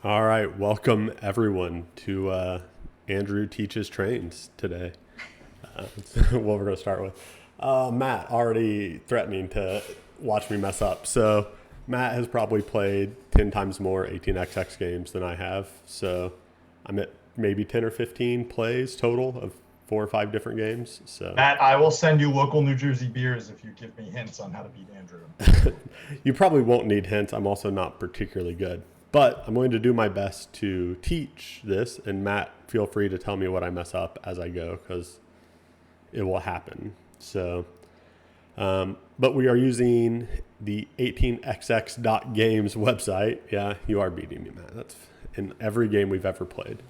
All right, welcome everyone to Andrew Teaches Trains today. That's what we're going to start with. Matt already threatening to watch me mess up. So Matt has probably played 10 times more 18XX games than I have. So I'm at maybe 10 or 15 plays total of 4 or 5 different games. So Matt, I will send you local New Jersey beers if you give me hints on how to beat Andrew. you probably won't need hints. I'm also not particularly good. But I'm going to do my best to teach this. And Matt, feel free to tell me what I mess up as I go because it will happen. So, but we are using the 18xx.games website. Yeah, you are beating me, Matt. That's in every game we've ever played.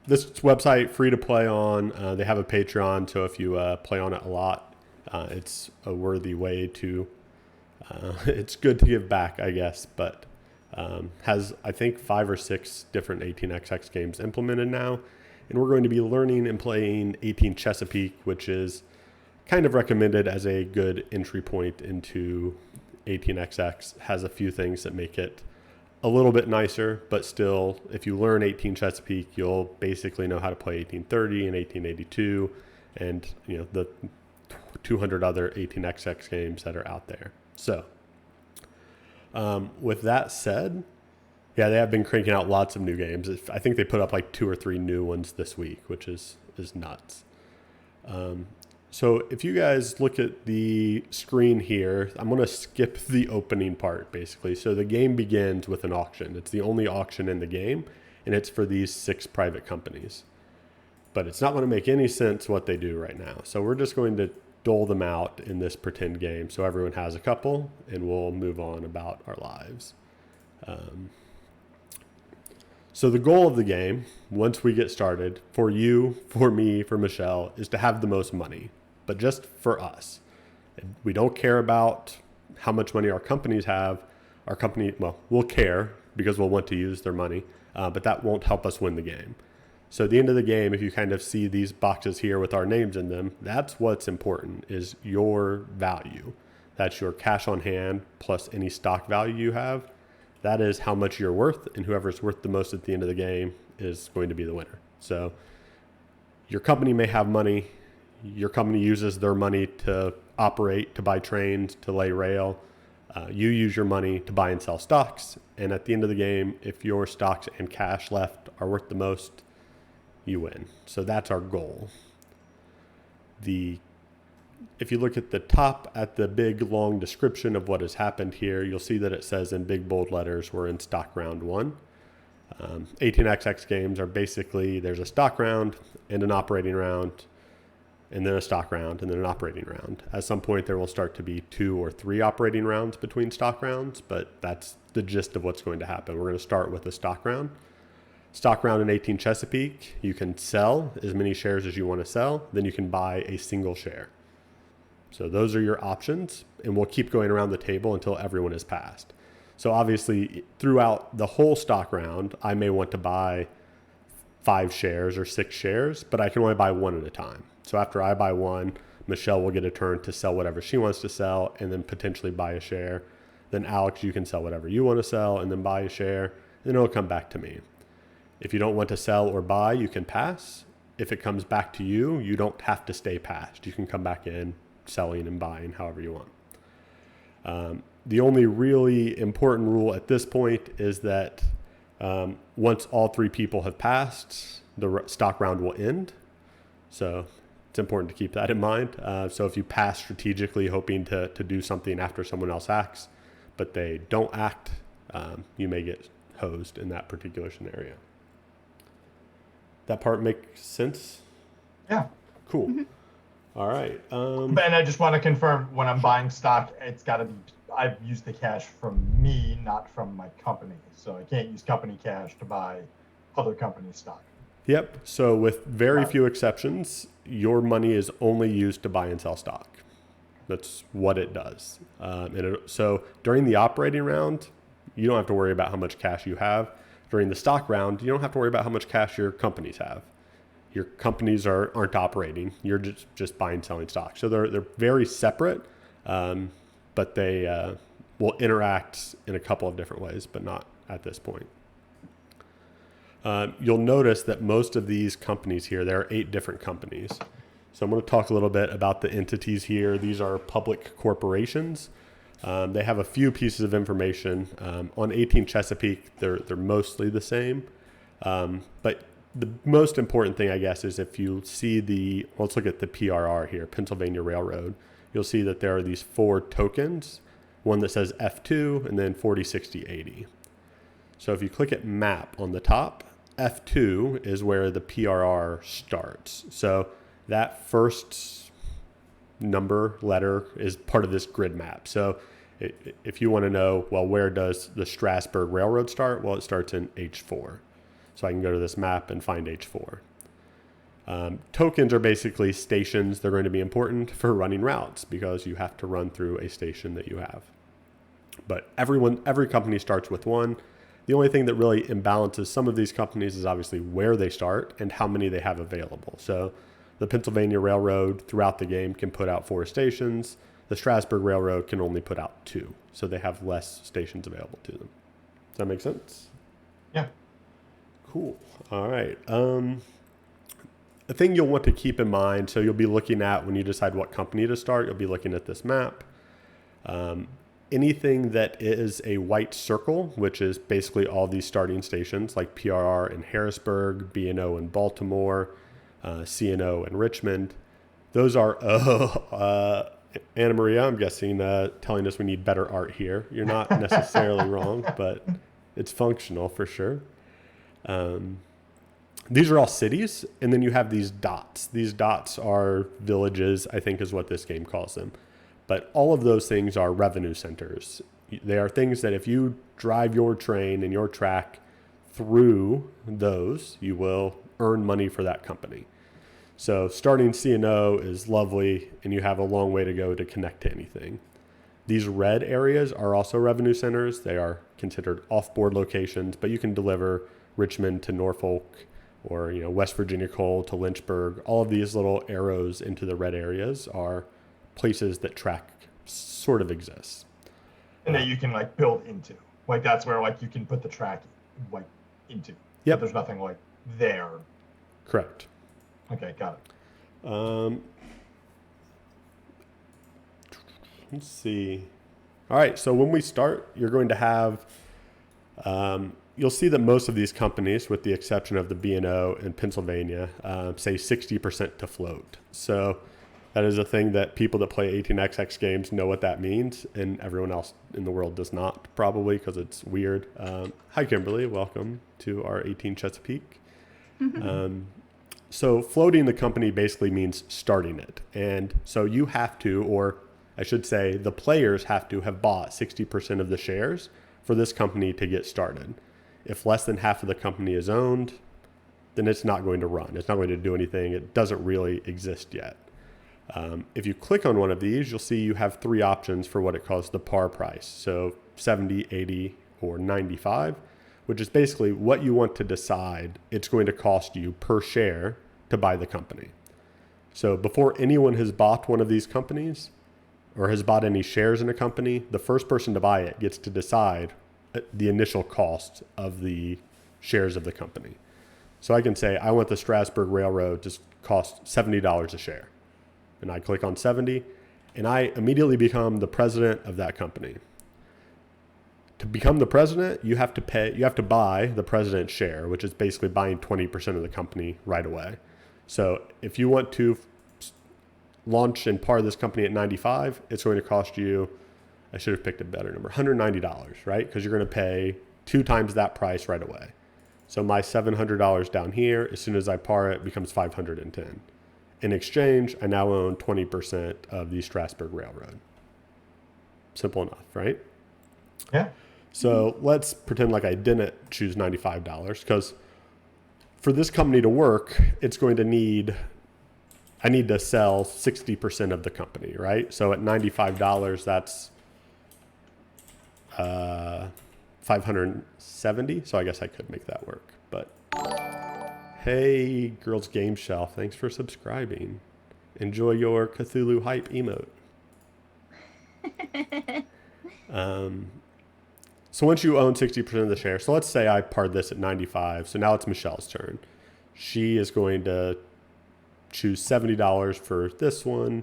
This website, free to play on. They have a Patreon, so if you play on it a lot, it's a worthy way to. It's good to give back, I guess, but has, I think, 5 or 6 different 18xx games implemented now. And we're going to be learning and playing 18Chesapeake, which is kind of recommended as a good entry point into 18xx. Has a few things that make it a little bit nicer, but still, if you learn 18Chesapeake, you'll basically know how to play 1830 and 1882 and the 200 other 18xx games that are out there. So, with that said, yeah, they have been cranking out lots of new games. I think they put up like 2 or 3 new ones this week, which is nuts. So if you guys look at the screen here, I'm going to skip the opening part, basically. So the game begins with an auction. It's the only auction in the game, and it's for these 6 private companies. But it's not going to make any sense what they do right now. So we're just going to dole them out in this pretend game so everyone has a couple, and we'll move on about our lives. So the goal of the game, once we get started, for you, for me, for Michelle, is to have the most money, but just for us. We don't care about how much money our companies have. Our company, well, we'll care because we'll want to use their money, but that won't help us win the game. So at the end of the game, if you kind of see these boxes here with our names in them, that's what's important, is your value. That's your cash on hand plus any stock value you have. That is how much you're worth, and whoever's worth the most at the end of the game is going to be the winner. So your company may have money. Your company uses their money to operate, to buy trains, to lay rail. You use your money to buy and sell stocks. And at the end of the game, if your stocks and cash left are worth the most, you win. So that's our goal. If you look at the top at the big long description of what has happened here, you'll see that it says in big bold letters we're in stock round 1. 18xx games are basically, there's a stock round and an operating round, and then a stock round and then an operating round. At some point there will start to be 2 or 3 operating rounds between stock rounds, but that's the gist of what's going to happen. We're going to start with a stock round. Stock round in 18Chesapeake, you can sell as many shares as you want to sell, then you can buy a single share. So those are your options, and we'll keep going around the table until everyone is passed. So obviously, throughout the whole stock round, I may want to buy 5 shares or 6 shares, but I can only buy one at a time. So after I buy one, Michelle will get a turn to sell whatever she wants to sell and then potentially buy a share. Then Alex, you can sell whatever you want to sell and then buy a share, and then it'll come back to me. If you don't want to sell or buy, you can pass. If it comes back to you, you don't have to stay passed. You can come back in, selling and buying however you want. The only really important rule at this point is that once all 3 people have passed, the stock round will end. So it's important to keep that in mind. So if you pass strategically hoping to do something after someone else acts, but they don't act, you may get hosed in that particular scenario. That part makes sense? Yeah. Cool. Mm-hmm. All right. And I just want to confirm, when I'm buying stock, it's got to be, I've used the cash from me, not from my company. So I can't use company cash to buy other company stock. Yep. So with very few exceptions, your money is only used to buy and sell stock. That's what it does. So during the operating round, you don't have to worry about how much cash you have. During the stock round, you don't have to worry about how much cash your companies have. Your companies aren't operating. You're just buying and selling stock. So they're very separate, but they will interact in a couple of different ways, but not at this point. You'll notice that most of these companies here, there are 8 different companies. So I'm going to talk a little bit about the entities here. These are public corporations. They have a few pieces of information. On 18Chesapeake, they're mostly the same. But the most important thing, I guess, is if you see let's look at the PRR here, Pennsylvania Railroad. You'll see that there are these 4 tokens, one that says F2 and then 40, 60, 80. So if you click at map on the top, F2 is where the PRR starts. So that first letter is part of this grid map. So if you want to know, well, where does the Strasburg Railroad start? Well, it starts in H4. So I can go to this map and find H4. Tokens are basically stations. They're going to be important for running routes because you have to run through a station that you have. But every company starts with one. The only thing that really imbalances some of these companies is obviously where they start and how many they have available. So the Pennsylvania Railroad throughout the game can put out 4 stations. The Strasburg Railroad can only put out 2. So they have less stations available to them. Does that make sense? Yeah. Cool. All right. A thing you'll want to keep in mind, so you'll be looking at when you decide what company to start, you'll be looking at this map. Anything that is a white circle, which is basically all these starting stations like PRR in Harrisburg, B&O in Baltimore, C&O in Richmond, those are, Anna Maria, I'm guessing, telling us we need better art here. You're not necessarily wrong, but it's functional for sure. These are all cities, and then you have these dots. These dots are villages, I think is what this game calls them. But all of those things are revenue centers. They are things that if you drive your train and your track through those, you will earn money for that company. So starting C&O is lovely, and you have a long way to go to connect to anything. These red areas are also revenue centers. They are considered off-board locations, but you can deliver Richmond to Norfolk or West Virginia coal to Lynchburg. All of these little arrows into the red areas are places that track sort of exists. And that you can build into. That's where you can put the track into. Yep. But there's nothing there. Correct. Okay, got it. Let's see. All right, so when we start, you're going to have, you'll see that most of these companies, with the exception of the B&O in Pennsylvania, say 60% to float. So that is a thing that people that play 18XX games know what that means, and everyone else in the world does not, probably, because it's weird. Hi, Kimberly. Welcome to our 18Chesapeake. So floating the company basically means starting it. And so you have to, or I should say the players have to have bought 60% of the shares for this company to get started. If less than half of the company is owned, then it's not going to run. It's not going to do anything. It doesn't really exist yet. If you click on one of these, you'll see you have 3 options for what it calls the par price. So 70, 80, or 95, which is basically what you want to decide it's going to cost you per share to buy the company. So before anyone has bought one of these companies or has bought any shares in a company, the first person to buy it gets to decide the initial cost of the shares of the company. So I can say, I want the Strasburg Railroad to cost $70 a share. And I click on 70, and I immediately become the president of that company. To become the president, you have to buy the president's share, which is basically buying 20% of the company right away. So if you want to launch and par this company at 95, it's going to cost you, I should have picked a better number, $190, right? Because you're going to pay 2 times that price right away. So my $700 down here, as soon as I par it, becomes $510. In exchange, I now own 20% of the Strasburg Railroad. Simple enough, right? Yeah. So let's pretend like I didn't choose $95, because for this company to work, I need to sell 60% of the company, right? So at $95, that's 570. So I guess I could make that work, but hey, Girls Game Shelf, thanks for subscribing. Enjoy your Cthulhu hype emote. So once you own 60% of the share, so let's say I parred this at 95. So now it's Michelle's turn. She is going to choose $70 for this one.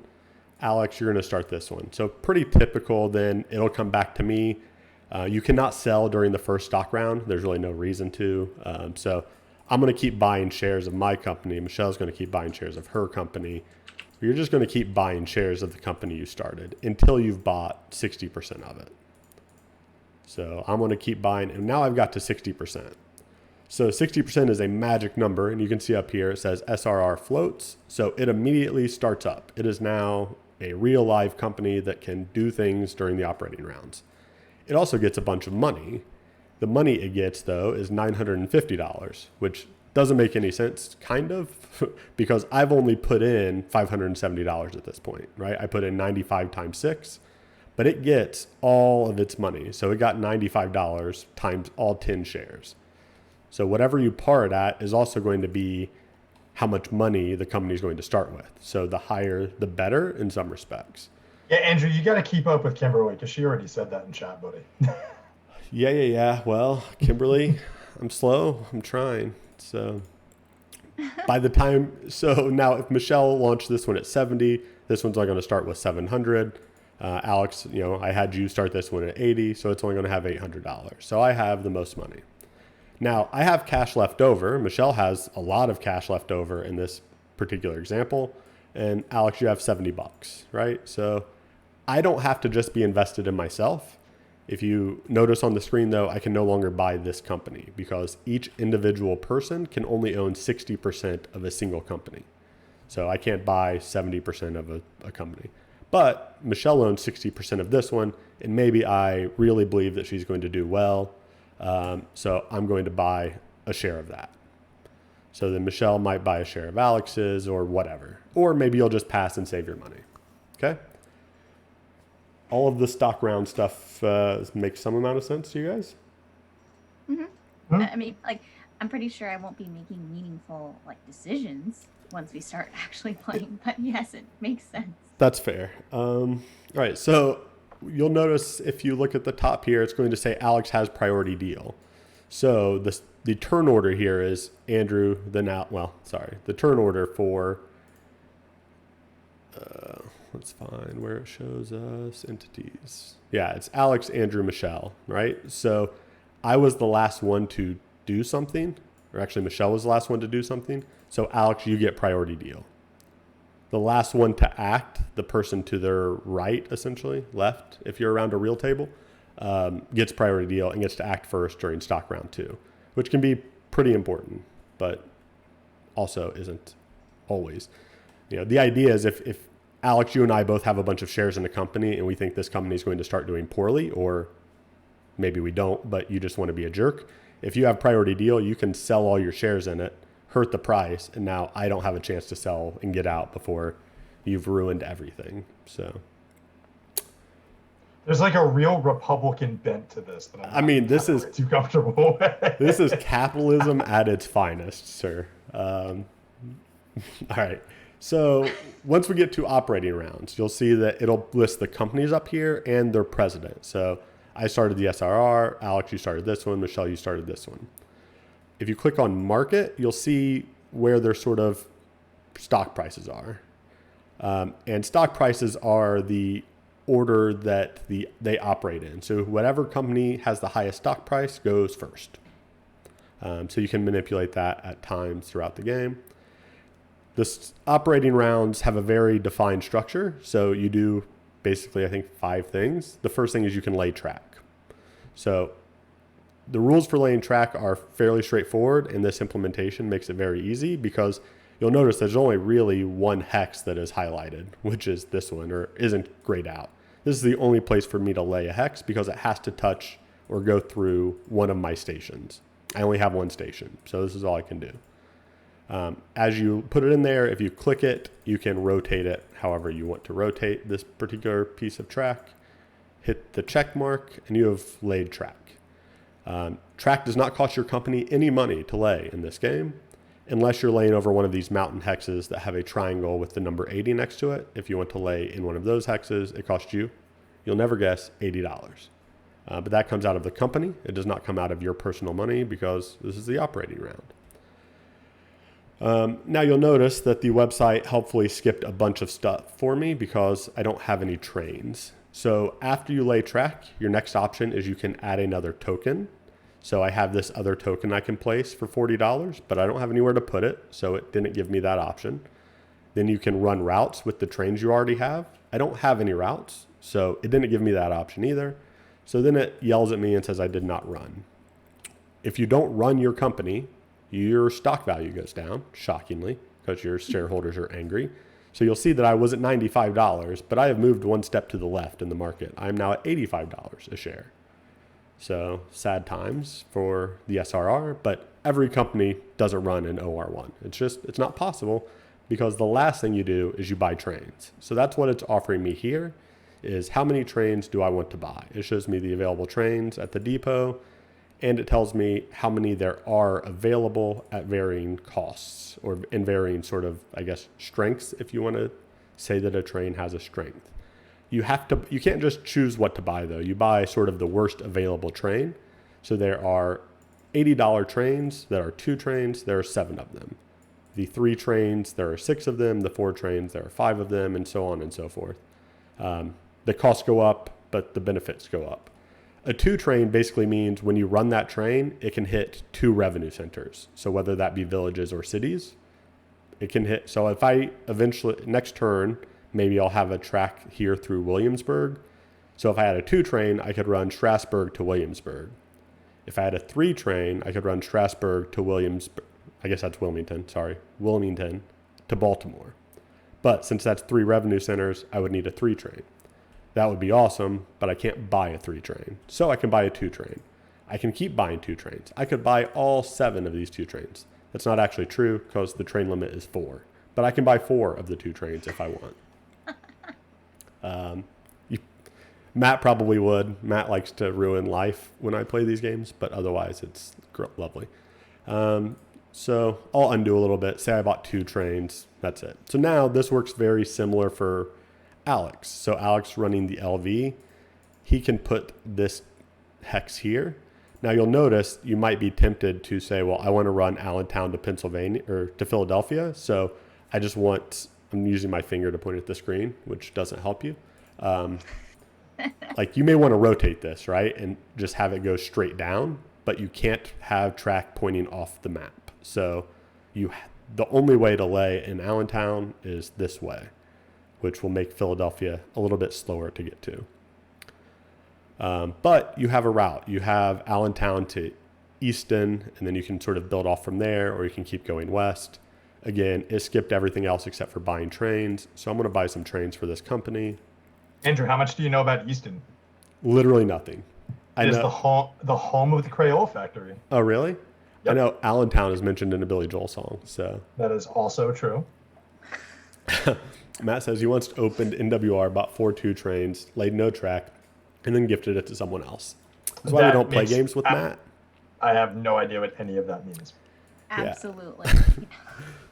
Alex, you're going to start this one. So pretty typical. Then it'll come back to me. You cannot sell during the first stock round. There's really no reason to. So I'm going to keep buying shares of my company. Michelle's going to keep buying shares of her company. You're just going to keep buying shares of the company you started until you've bought 60% of it. So I'm going to keep buying, and now I've got to 60%. So 60% is a magic number, and you can see up here it says SRR floats. So it immediately starts up. It is now a real live company that can do things during the operating rounds. It also gets a bunch of money. The money it gets, though, is $950, which doesn't make any sense, kind of, because I've only put in $570 at this point, right? I put in 95 times 6, but it gets all of its money. So it got $95 times all 10 shares. So whatever you par it at is also going to be how much money the company is going to start with. So the higher, the better in some respects. Yeah, Andrew, you got to keep up with Kimberly because she already said that in chat, buddy. Yeah. Well, Kimberly, I'm slow. I'm trying. So by the time, so now if Michelle launched this one at 70, this one's only going to start with 700. Alex, I had you start this one at 80, so it's only going to have $800. So I have the most money. Now I have cash left over. Michelle has a lot of cash left over in this particular example. And Alex, you have $70, right? So I don't have to just be invested in myself. If you notice on the screen though, I can no longer buy this company because each individual person can only own 60% of a single company. So I can't buy 70% of a company. But Michelle owns 60% of this one, and maybe I really believe that she's going to do well. So I'm going to buy a share of that. So then Michelle might buy a share of Alex's or whatever. Or maybe you'll just pass and save your money. Okay? All of the stock round stuff makes some amount of sense to you guys? Mm-hmm. I mean, I'm pretty sure I won't be making meaningful decisions once we start actually playing. But yes, it makes sense. That's fair. All right, so you'll notice if you look at the top here, it's going to say Alex has priority deal. So the turn order here is Andrew, the turn order for, let's find where it shows us entities. Yeah, it's Alex, Andrew, Michelle, right? So I was the last one to do something, or actually Michelle was the last one to do something. So Alex, you get priority deal. The last one to act, the person to their right, essentially, left, if you're around a real table, gets priority deal and gets to act first during stock round 2, which can be pretty important, but also isn't always. The idea is if Alex, you and I both have a bunch of shares in a company and we think this company is going to start doing poorly, or maybe we don't, but you just want to be a jerk. If you have priority deal, you can sell all your shares in it, hurt the price, and now I don't have a chance to sell and get out before you've ruined everything. So there's a real Republican bent to this that this is too comfortable with. This is capitalism at its finest, sir. All right. So once we get to operating rounds, you'll see that it'll list the companies up here and their president. So I started the SRR, Alex, you started this one, Michelle, you started this one. If you click on market, you'll see where their sort of stock prices are. And stock prices are the order that they operate in. So whatever company has the highest stock price goes first. So you can manipulate that at times throughout the game. The operating rounds have a very defined structure. So you do basically, I think, 5 things. The first thing is you can lay track. So the rules for laying track are fairly straightforward, and this implementation makes it very easy because you'll notice there's only really one hex that is highlighted, which is this one, or isn't grayed out. This is the only place for me to lay a hex because it has to touch or go through one of my stations. I only have one station, so this is all I can do. As you put it in there, if you click it, you can rotate it however you want to rotate this particular piece of track. Hit the check mark, and you have laid track. Track does not cost your company any money to lay in this game, unless you're laying over one of these mountain hexes that have a triangle with the number 80 next to it. If you want to lay in one of those hexes, it costs you, you'll never guess, $80. But that comes out of the company. It does not come out of your personal money because this is the operating round. Now you'll notice that the website helpfully skipped a bunch of stuff for me because I don't have any trains. So after you lay track, your next option is you can add another token. So I have this other token I can place for $40, but I don't have anywhere to put it, so it didn't give me that option. Then you can run routes with the trains you already have. I don't have any routes, so it didn't give me that option either. So then it yells at me and says I did not run. If you don't run your company, your stock value goes down, shockingly, because your shareholders are angry. So you'll see that I was at $95, but I have moved one step to the left in the market. I'm now at $85 a share. So sad times for the SRR, but every company doesn't run an OR1. It's not possible because the last thing you do is you buy trains. So that's what it's offering me here is how many trains do I want to buy? It shows me the available trains at the depot, and it tells me how many there are available at varying costs or in varying sort of, I guess, strengths, if you want to say that a train has a strength. You can't just choose what to buy though. You buy sort of the worst available train. So there are $80 trains, there are 2 trains, there are 7 of them. The 3 trains, there are 6 of them, the 4 trains, there are 5 of them, and so on and so forth. The costs go up, but the benefits go up. A 2 train basically means when you run that train, it can hit 2 revenue centers. So whether that be villages or cities, it can hit. So if I eventually, next turn, maybe I'll have a track here through Williamsburg. So if I had a 2 train, I could run Strasburg to Williamsburg. If I had a 3 train, I could run Strasburg to Williamsburg. I guess that's Wilmington to Baltimore. But since that's 3 revenue centers, I would need a 3 train. That would be awesome, but I can't buy a 3 train. So I can buy a 2 train. I can keep buying 2 trains. I could buy all 7 of these 2 trains. That's not actually true because the train limit is 4. But I can buy 4 of the 2 trains if I want. Matt probably would. Matt likes to ruin life when I play these games, but otherwise it's lovely. So I'll undo a little bit. Say I bought 2 trains. That's it. So now this works very similar for Alex. So Alex running the LV, he can put this hex here. Now you'll notice you might be tempted to say, well, I want to run Allentown to Pennsylvania or to Philadelphia. So I'm using my finger to point at the screen, which doesn't help you. Like you may want to rotate this, right? And just have it go straight down, but you can't have track pointing off the map. So the only way to lay in Allentown is this way, which will make Philadelphia a little bit slower to get to. But you have a route. You have Allentown to Easton, and then you can sort of build off from there, or you can keep going west. Again, it skipped everything else except for buying trains. So I'm going to buy some trains for this company. Andrew, how much do you know about Easton? Literally nothing. It's the home of the Crayola factory. Oh, really? Yep. I know Allentown is mentioned in a Billy Joel song. So that is also true. Matt says he once opened NWR, bought 4 2 trains, laid no track, and then gifted it to someone else. That's why we don't play games with Matt. I have no idea what any of that means. Absolutely. Yeah.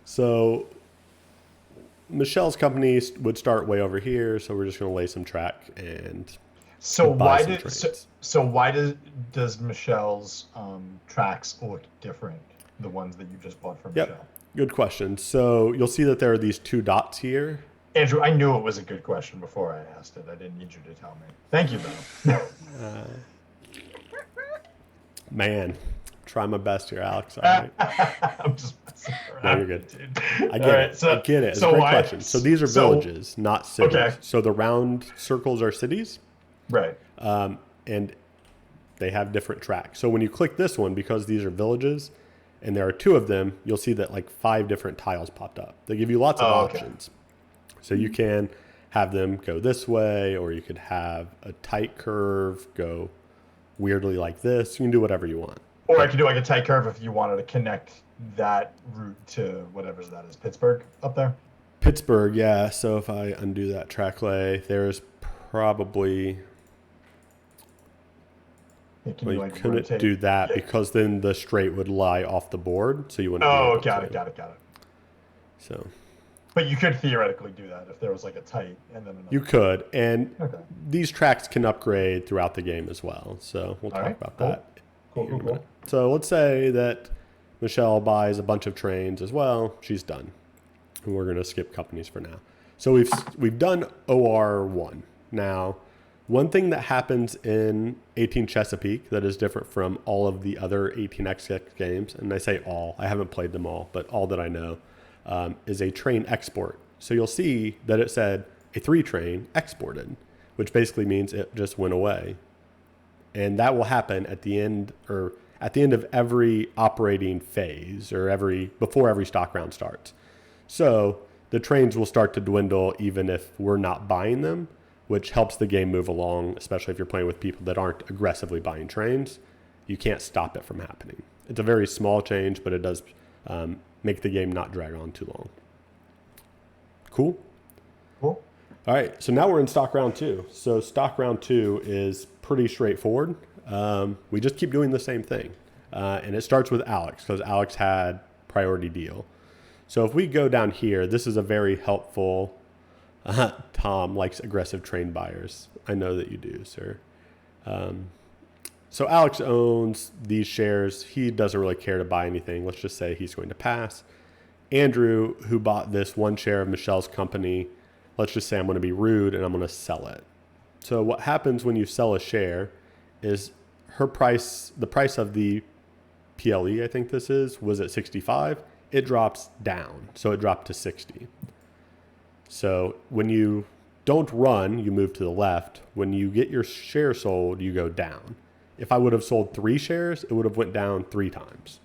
So Michelle's company would start way over here, so we're just going to lay some track and why does Michelle's tracks look different? The ones that you just bought from Michelle. Good question. So you'll see that there are these 2 dots here. Andrew, I knew it was a good question before I asked it. I didn't need you to tell me. Thank you, though. Man, try my best here, Alex. All right. I'm just messing around. No, you're good. Dude. I get it. I get it. It's a great question. So these are villages, not cities. Okay. So the round circles are cities. Right. And they have different tracks. So when you click this one, because these are villages, and there are 2 of them, you'll see that like 5 different tiles popped up. They give you lots of options. So you can have them go this way, or you could have a tight curve go weirdly like this. You can do whatever you want. Or I could do like a tight curve if you wanted to connect that route to whatever that is, Pittsburgh up there? Pittsburgh, yeah. So if I undo that track lay, there's probably... you couldn't do that because then the straight would lie off the board, so you wouldn't. Got it. So, But you could theoretically do that if there was like a tight and then another. You could, and Okay. these tracks can upgrade throughout the game as well. So we'll talk about that. Cool. So let's say that Michelle buys a bunch of trains as well. She's done. And we're going to skip companies for now. So we've done OR1. Now, one thing that happens in 18 Chesapeake that is different from all of the other 18XX games, and I say all, I haven't played them all, but all that I know, is a train export. So you'll see that it said a 3 train exported, which basically means it just went away. And that will happen at the end of every operating phase or before every stock round starts. So the trains will start to dwindle even if we're not buying them, which helps the game move along, especially if you're playing with people that aren't aggressively buying trains. You can't stop it from happening. It's a very small change, but it does make the game not drag on too long. Cool? Cool. All right, so now we're in stock round 2. So stock round 2 is pretty straightforward. We just keep doing the same thing. And it starts with Alex because Alex had priority deal. So if we go down here, this is a very helpful, Tom likes aggressive train buyers. I know that you do, sir. So Alex owns these shares. He doesn't really care to buy anything. Let's just say he's going to pass. Andrew, who bought this 1 share of Michelle's company, let's just say I'm going to be rude and I'm going to sell it. So what happens when you sell a share is the price of the PLE, I think this was at 65. It drops down. So it dropped to 60. So when you don't run, you move to the left. When you get your share sold, you go down. If I would have sold 3 shares, it would have went down 3 times.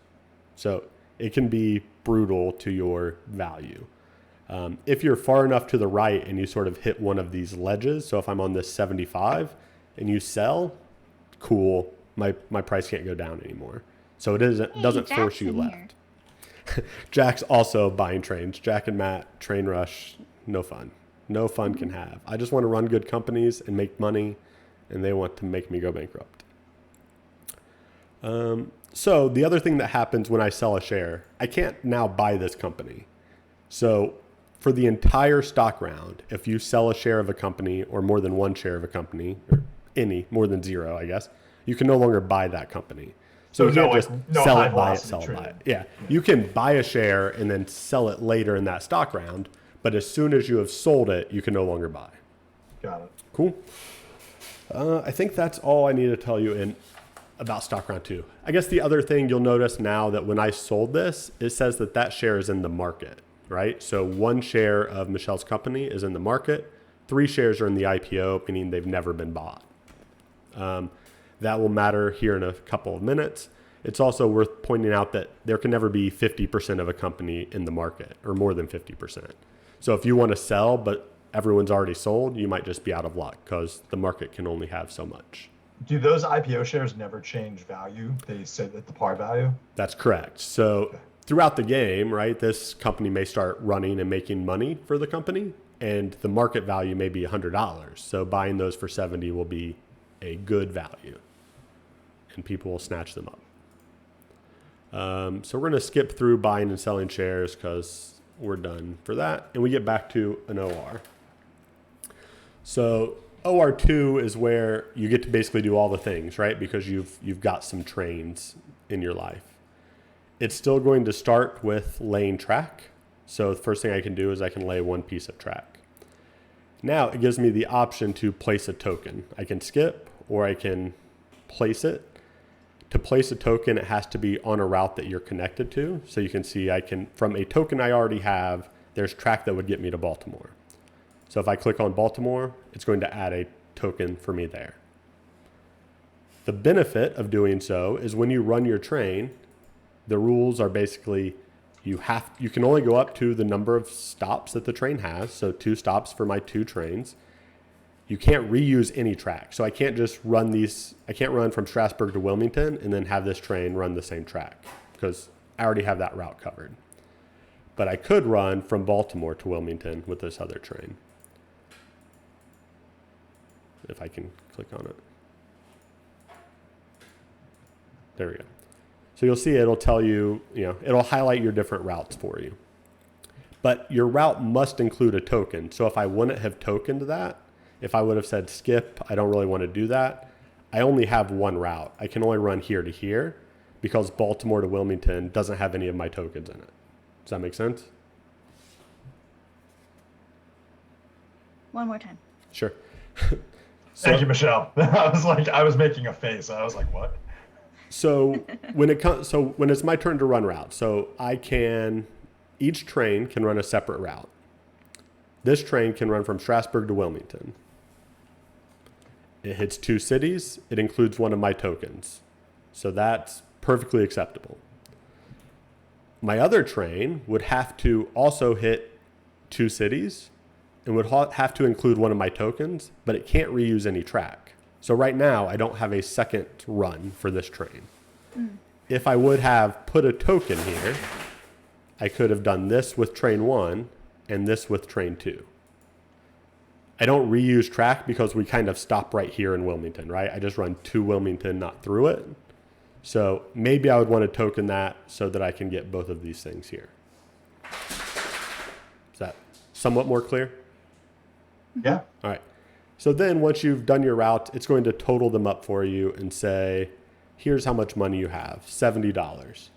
So it can be brutal to your value. If you're far enough to the right and you sort of hit one of these ledges, so if I'm on this 75 and you sell, cool, my price can't go down anymore. So it doesn't force you left. Jack's also buying trains. Jack and Matt, train rush, no fun. No fun can have. I just want to run good companies and make money, and they want to make me go bankrupt. So the other thing that happens when I sell a share, I can't now buy this company. So for the entire stock round, if you sell a share of a company or more than 1 share of a company, or any, more than 0, I guess, you can no longer buy that company. So you can't just sell it, buy it. Yeah. You can buy a share and then sell it later in that stock round, but as soon as you have sold it, you can no longer buy. Got it. Cool. I think that's all I need to tell you about stock round 2. I guess the other thing you'll notice now that when I sold this, it says that share is in the market, right? So 1 share of Michelle's company is in the market. 3 shares are in the IPO, meaning they've never been bought. That will matter here in a couple of minutes. It's also worth pointing out that there can never be 50% of a company in the market or more than 50%. So if you want to sell, but everyone's already sold, you might just be out of luck because the market can only have so much. Do those IPO shares never change value? They sit at the par value? That's correct. So throughout the game, right, this company may start running and making money for the company, and the market value may be $100. So buying those for 70 will be a good value, and people will snatch them up. So we're going to skip through buying and selling shares because we're done for that, and we get back to an OR. So OR2 is where you get to basically do all the things, right? Because you've got some trains in your life. It's still going to start with laying track. So the first thing I can do is I can lay 1 piece of track. Now it gives me the option to place a token. I can skip or I can place it. To place a token, it has to be on a route that you're connected to. So you can see from a token I already have, there's track that would get me to Baltimore. So if I click on Baltimore, it's going to add a token for me there. The benefit of doing so is when you run your train, the rules are basically you can only go up to the number of stops that the train has. So 2 stops for my 2 trains. You can't reuse any track. So I can't just I can't run from Strasburg to Wilmington and then have this train run the same track because I already have that route covered. But I could run from Baltimore to Wilmington with this other train. If I can click on it. There we go. So you'll see it'll tell you, it'll highlight your different routes for you. But your route must include a token. So if I wouldn't have tokened that, if I would have said skip, I don't really want to do that, I only have one route. I can only run here to here because Baltimore to Wilmington doesn't have any of my tokens in it. Does that make sense? One more time. Sure. Thank you, Michelle. I was making a face. I was like, what? So when it's my turn to run routes, so each train can run a separate route. This train can run from Strasburg to Wilmington. It hits 2 cities. It includes one of my tokens. So that's perfectly acceptable. My other train would have to also hit 2 cities and would have to include one of my tokens, but it can't reuse any track. So right now, I don't have a second run for this train. If I would have put a token here, I could have done this with train 1 and this with train 2. I don't reuse track because we kind of stop right here in Wilmington, right? I just run to Wilmington, not through it. So maybe I would want to token that so that I can get both of these things here. Is that somewhat more clear? Yeah. All right. So then once you've done your route, it's going to total them up for you and say, here's how much money you have, $70.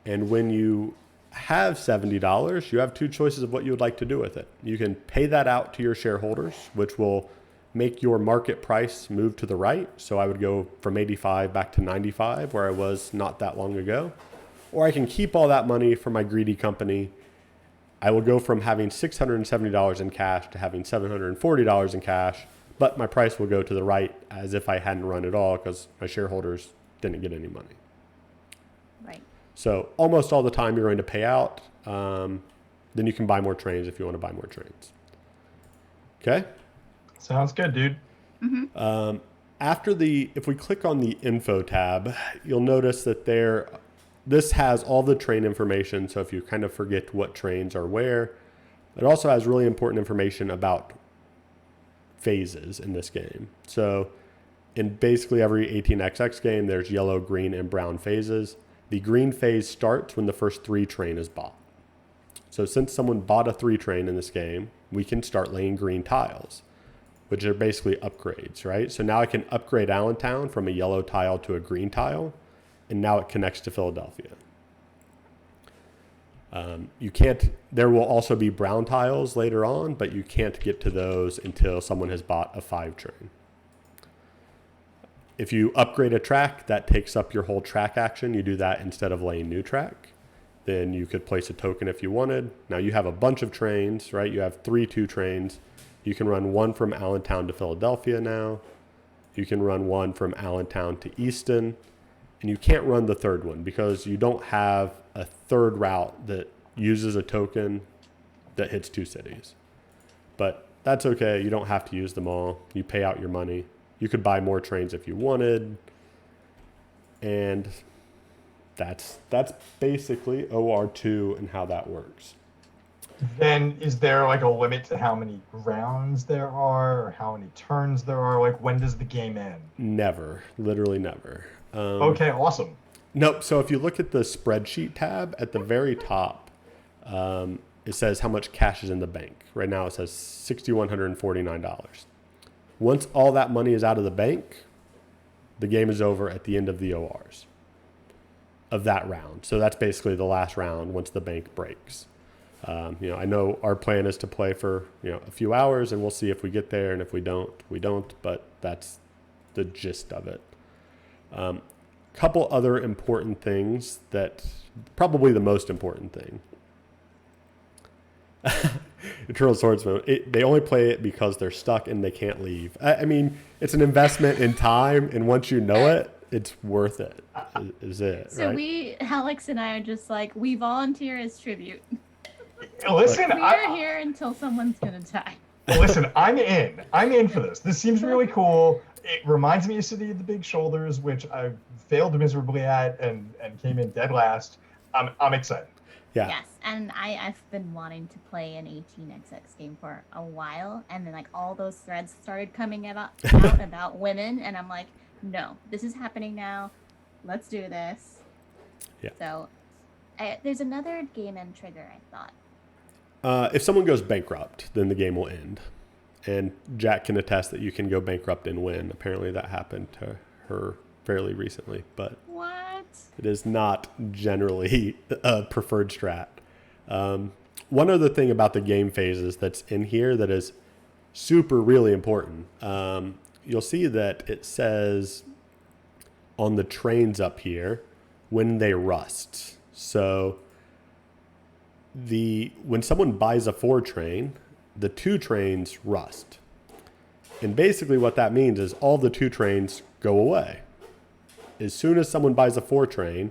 And when you have $70, you have 2 choices of what you would like to do with it. You can pay that out to your shareholders, which will make your market price move to the right. So I would go from 85 back to 95, where I was not that long ago. Or I can keep all that money for my greedy company. I will go from having $670 in cash to having $740 in cash, but my price will go to the right as if I hadn't run at all because my shareholders didn't get any money. Right. So almost all the time you're going to pay out. Then you can buy more trains if you want to buy more trains. Okay? Sounds good, dude. Mm-hmm. If we click on the info tab, you'll notice that this has all the train information. So if you kind of forget what trains are where, it also has really important information about phases in this game. So in basically every 18XX game, there's yellow, green, and brown phases. The green phase starts when the first 3 train is bought. So since someone bought a 3 train in this game, we can start laying green tiles, which are basically upgrades, right? So now I can upgrade Allentown from a yellow tile to a green tile, and now it connects to Philadelphia. There will also be brown tiles later on, but you can't get to those until someone has bought a 5 train. If you upgrade a track, that takes up your whole track action. You do that instead of laying new track. Then you could place a token if you wanted. Now you have a bunch of trains, right? You have 3 2 trains. You can run one from Allentown to Philadelphia now. You can run one from Allentown to Easton. And you can't run the third one because you don't have a third route that uses a token that hits 2 cities. But that's okay. You don't have to use them all. You pay out your money. You could buy more trains if you wanted. And that's basically OR2 and how that works. Then is there like a limit to how many rounds there are or how many turns there are? Like when does the game end? Never. Literally never. Okay, awesome. Nope. So if you look at the spreadsheet tab at the very top, it says how much cash is in the bank. Right now it says $6,149. Once all that money is out of the bank, the game is over at the end of the ORs of that round. So that's basically the last round once the bank breaks. I know our plan is to play for a few hours, and we'll see if we get there, and if we don't, we don't. But that's the gist of it. Couple other important things that probably the most important thing. Eternal Swordsman. They only play it because they're stuck and they can't leave. I mean, it's an investment in time, and once you know it, it's worth it. Is it? So right? Alex and I are just like, we volunteer as tribute. Listen, We're here until someone's gonna die. Listen, I'm in. I'm in for this. This seems really cool. It reminds me of City of the Big Shoulders, which I failed miserably at and came in dead last. I'm excited. Yeah. Yes, and I've been wanting to play an 18XX game for a while, and then like all those threads started coming out about women, and I'm like, no, this is happening now. Let's do this. Yeah. So there's another game and trigger, I thought. If someone goes bankrupt, then the game will end. And Jack can attest that you can go bankrupt and win. Apparently that happened to her fairly recently, but What? it is not generally a preferred strat. One other thing about the game phases that's in here that is super really important. You'll see that it says on the trains up here when they rust. So when someone buys a 4 train, the 2 trains rust. And basically what that means is all the 2 trains go away. As soon as someone buys a 4 train,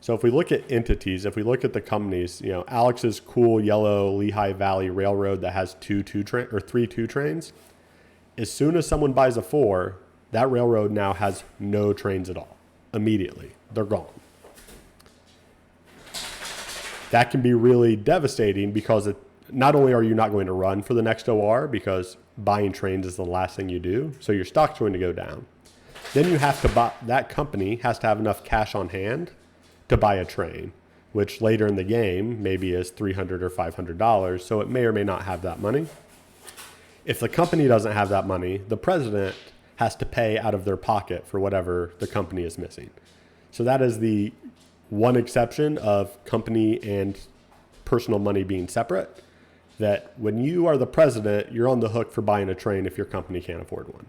so if we look at entities, if we look at the companies, Alex's cool yellow Lehigh Valley Railroad that has 3 2 trains, as soon as someone buys a 4, that railroad now has no trains at all. Immediately, they're gone. That can be really devastating because not only are you not going to run for the next OR because buying trains is the last thing you do, so your stock's going to go down. Then you have to buy, that company has to have enough cash on hand to buy a train, which later in the game maybe is $300 or $500, so it may or may not have that money. If the company doesn't have that money, the president has to pay out of their pocket for whatever the company is missing. So that is the one exception of company and personal money being separate, that when you are the president, you're on the hook for buying a train if your company can't afford one.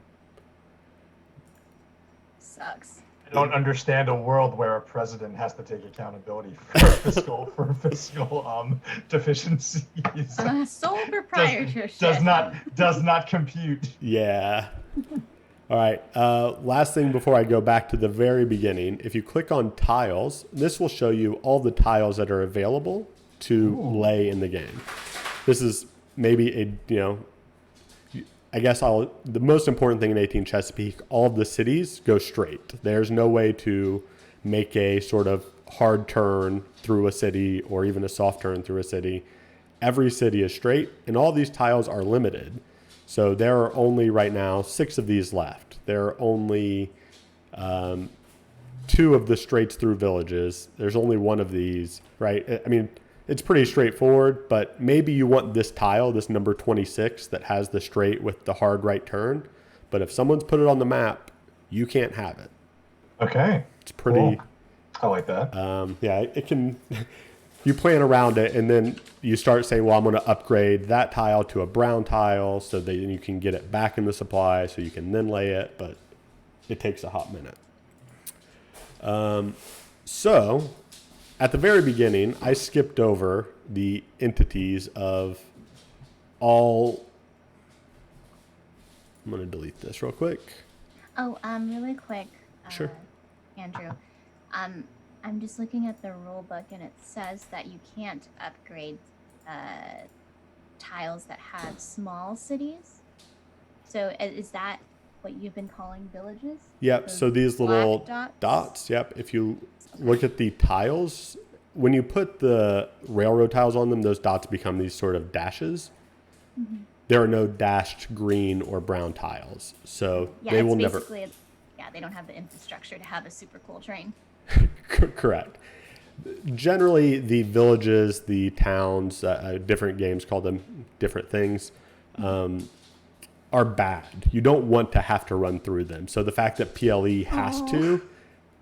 Sucks. I don't understand a world where a president has to take accountability for fiscal deficiencies. Sole proprietorship. Does not compute. Yeah. All right. Last thing before I go back to the very beginning, if you click on tiles, this will show you all the tiles that are available to lay in the game. This is maybe I guess the most important thing in 18 Chesapeake, all of the cities go straight. There's no way to make a sort of hard turn through a city or even a soft turn through a city. Every city is straight, and all these tiles are limited. So there are only right now 6 of these left. There are only 2 of the straights through villages. There's only 1 of these, right? I mean, it's pretty straightforward, but maybe you want this tile, this number 26 that has the straight with the hard right turn. But if someone's put it on the map, you can't have it. Okay. It's pretty. Cool. I like that. Yeah, it can. You plan around it, and then you start saying, well, I'm going to upgrade that tile to a brown tile so that you can get it back in the supply so you can then lay it, but it takes a hot minute. So at the very beginning, I skipped over the entities of all. I'm going to delete this real quick. Oh, really quick. Sure. Andrew. I'm just looking at the rule book, and it says that you can't upgrade tiles that have small cities. So is that what you've been calling villages? Yep. So these little dots. Yep. If you look at the tiles, when you put the railroad tiles on them, those dots become these sort of dashes. Mm-hmm. There are no dashed green or brown tiles. So they will never. Yeah, they don't have the infrastructure to have a super cool train. Correct. Generally, the villages, the towns, different games call them different things, are bad. You don't want to have to run through them. So the fact that PLE has to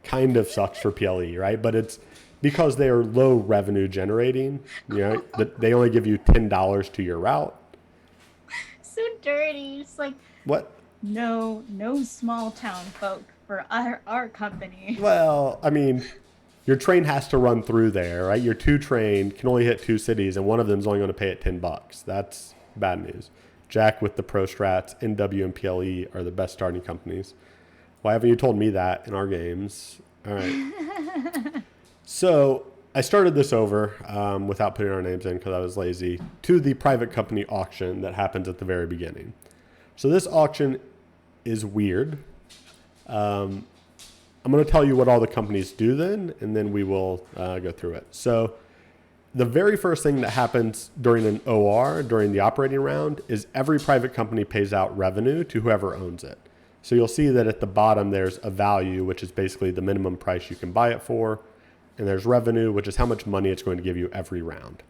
kind of sucks for PLE, right? But it's because they are low revenue generating. They only give you $10 to your route. So dirty. It's like what? No small town folk for our company. Well, I mean, your train has to run through there, right? Your 2 train can only hit 2 cities, and one of them is only going to pay it $10. That's bad news. Jack with the Pro Strats, NW and PLE are the best starting companies. Why haven't you told me that in our games? All right. So I started this over without putting our names in because I was lazy, to the private company auction that happens at the very beginning. So this auction is weird. I'm going to tell you what all the companies do then, and then we will go through it. So the very first thing that happens during an OR, during the operating round, is every private company pays out revenue to whoever owns it. So you'll see that at the bottom there's a value, which is basically the minimum price you can buy it for, and there's revenue, which is how much money it's going to give you every round.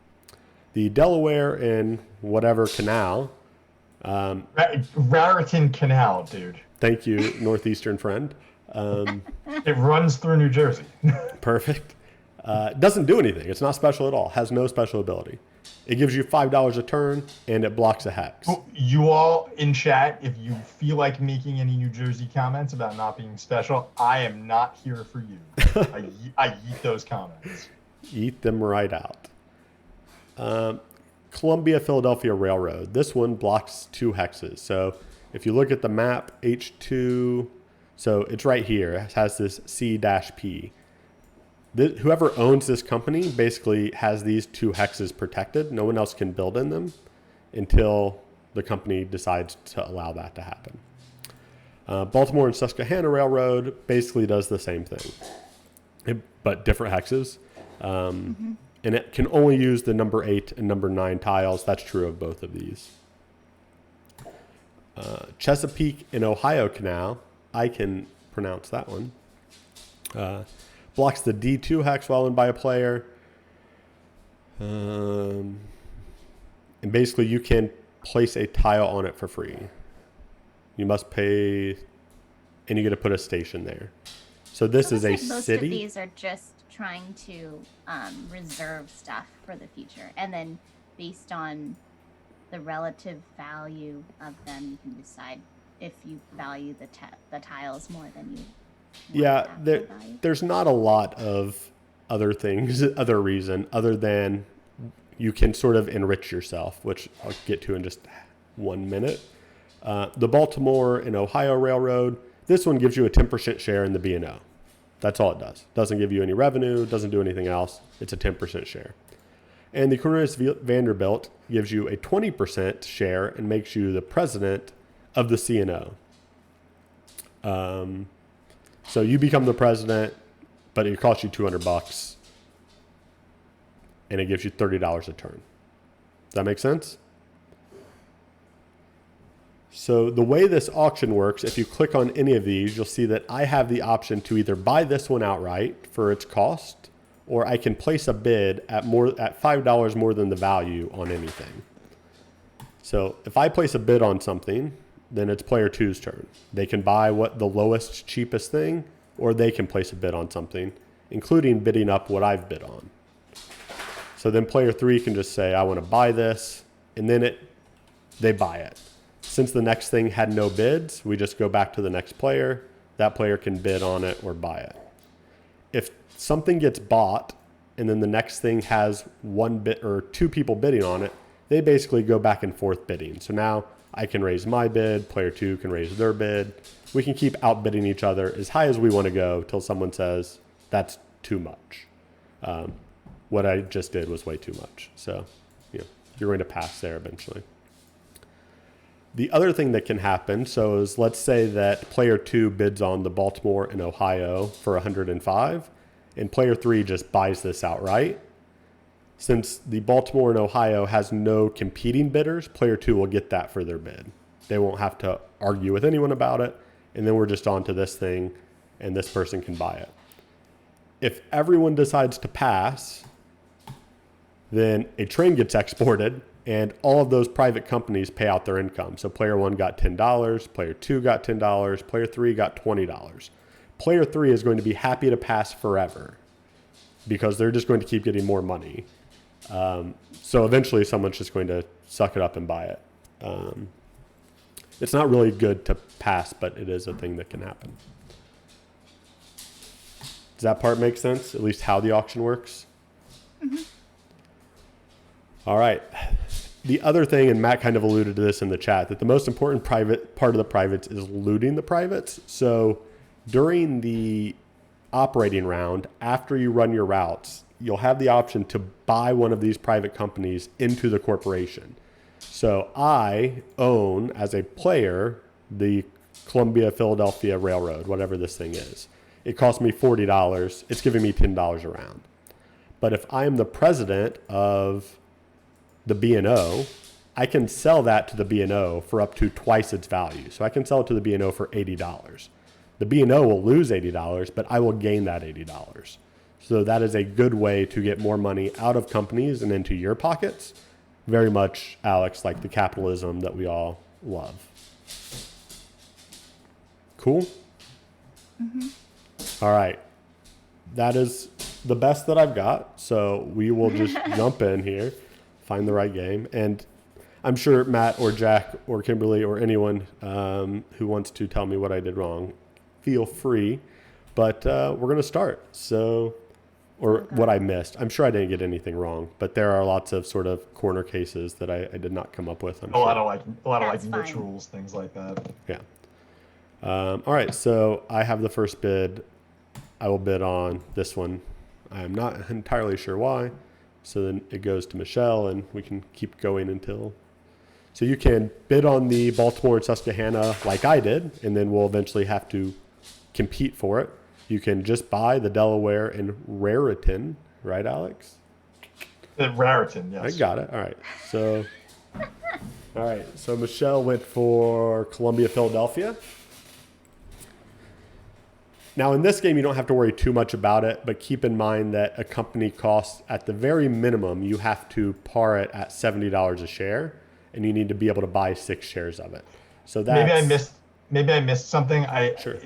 The Delaware and whatever canal. Raritan Canal, dude. Thank you, Northeastern friend. It runs through New Jersey. Perfect. Doesn't do anything. It's not special at all. Has no special ability. It gives you $5 a turn, and it blocks a hex. You all in chat, if you feel like making any New Jersey comments about not being special, I am not here for you. I eat those comments. Eat them right out. Columbia Philadelphia Railroad. This one blocks 2 hexes. So if you look at the map, H2, so it's right here. It has this C-P. Whoever owns this company basically has these 2 hexes protected. No one else can build in them until the company decides to allow that to happen. Baltimore and Susquehanna Railroad basically does the same thing, but different hexes. And it can only use the number 8 and number 9 tiles. That's true of both of these. Chesapeake and Ohio Canal, I can pronounce that one. Blocks the D2 hex while owned by a player. And basically you can place a tile on it for free. You must pay, and you get to put a station there. So this is a city. Most of these are just trying to reserve stuff for the future, and then based on the relative value of them, you can decide if you value the tiles more than you. Yeah, there's not a lot of other things, other reason, other than you can sort of enrich yourself, which I'll get to in just 1 minute. The Baltimore and Ohio Railroad, this one gives you a 10% share in the B&O. That's all it does. Doesn't give you any revenue, doesn't do anything else. It's a 10% share. And the Cornelius Vanderbilt gives you a 20% share and makes you the president of the C&O. So you become the president, but it costs you $200, and it gives you $30 a turn. Does that make sense? So the way this auction works, if you click on any of these, you'll see that I have the option to either buy this one outright for its cost, or I can place a bid at $5 more than the value on anything. So if I place a bid on something, then it's player 2's turn. They can buy what the lowest, cheapest thing, or they can place a bid on something, including bidding up what I've bid on. So then player 3 can just say, I want to buy this, and then they buy it. Since the next thing had no bids, we just go back to the next player. That player can bid on it or buy it. If something gets bought and then the next thing has 1 bid or 2 people bidding on it, they basically go back and forth bidding. So now I can raise my bid, player 2 can raise their bid. We can keep outbidding each other as high as we want to go till someone says that's too much. What I just did was way too much. So you're going to pass there eventually. The other thing that can happen, is let's say that player 2 bids on the Baltimore and Ohio for 105, and player 3 just buys this outright. Since the Baltimore and Ohio has no competing bidders, player 2 will get that for their bid. They won't have to argue with anyone about it, and then we're just on to this thing, and this person can buy it. If everyone decides to pass, then a train gets exported, and all of those private companies pay out their income. So player 1 got $10, player 2 got $10, player 3 got $20. Player 3 is going to be happy to pass forever because they're just going to keep getting more money. So eventually someone's just going to suck it up and buy it. It's not really good to pass, but it is a thing that can happen. Does that part make sense? At least how the auction works? Mm-hmm. All right. The other thing, and Matt kind of alluded to this in the chat, that the most important private part of the privates is looting the privates. So during the operating round, after you run your routes, you'll have the option to buy one of these private companies into the corporation. So I own, as a player, the Columbia Philadelphia Railroad, whatever this thing is. It cost me $40. It's giving me $10 a round. But if I'm the president of the B&O, I can sell that to the B&O for up to twice its value. So I can sell it to the B&O for $80. The B&O will lose $80, but I will gain that $80. So that is a good way to get more money out of companies and into your pockets. Very much, Alex, like the capitalism that we all love. Cool? All right. That is the best that I've got. So we will just jump in here, find the right game. And I'm sure Matt or Jack or Kimberly or anyone who wants to tell me what I did wrong, feel free. But we're going to start. So, or what I missed. I'm sure I didn't get anything wrong, but there are lots of sort of corner cases that I did not come up with. A lot of niche rules, things like that. Yeah. All right. So I have the first bid. I will bid on this one. I am not entirely sure why. So then it goes to Michelle, and we can keep going until. So you can bid on the Baltimore and Susquehanna like I did, and then we'll eventually have to compete for it. You can just buy the Delaware and Raritan, right, Alex? Raritan, yes. I got it. All right. So Michelle went for Columbia, Philadelphia. Now, in this game, you don't have to worry too much about it, but keep in mind that a company costs, at the very minimum, you have to par it at $70 a share, and you need to be able to buy 6 shares of it. So that's... Maybe I missed something. Sure.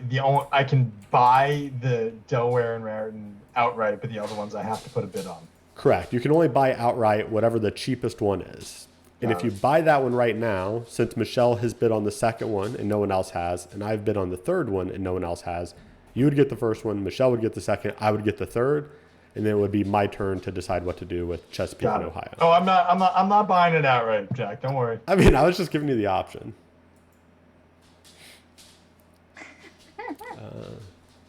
I can buy the Delaware and Raritan outright, but the other ones I have to put a bid on. Correct. You can only buy outright whatever the cheapest one is. And if you buy that one right now, since Michelle has bid on the second one and no one else has, and I've bid on the third one and no one else has, you would get the first one, Michelle would get the second, I would get the third, and then it would be my turn to decide what to do with Chesapeake and Ohio. Oh, I'm not buying it outright, Jack. Don't worry. I mean, I was just giving you the option.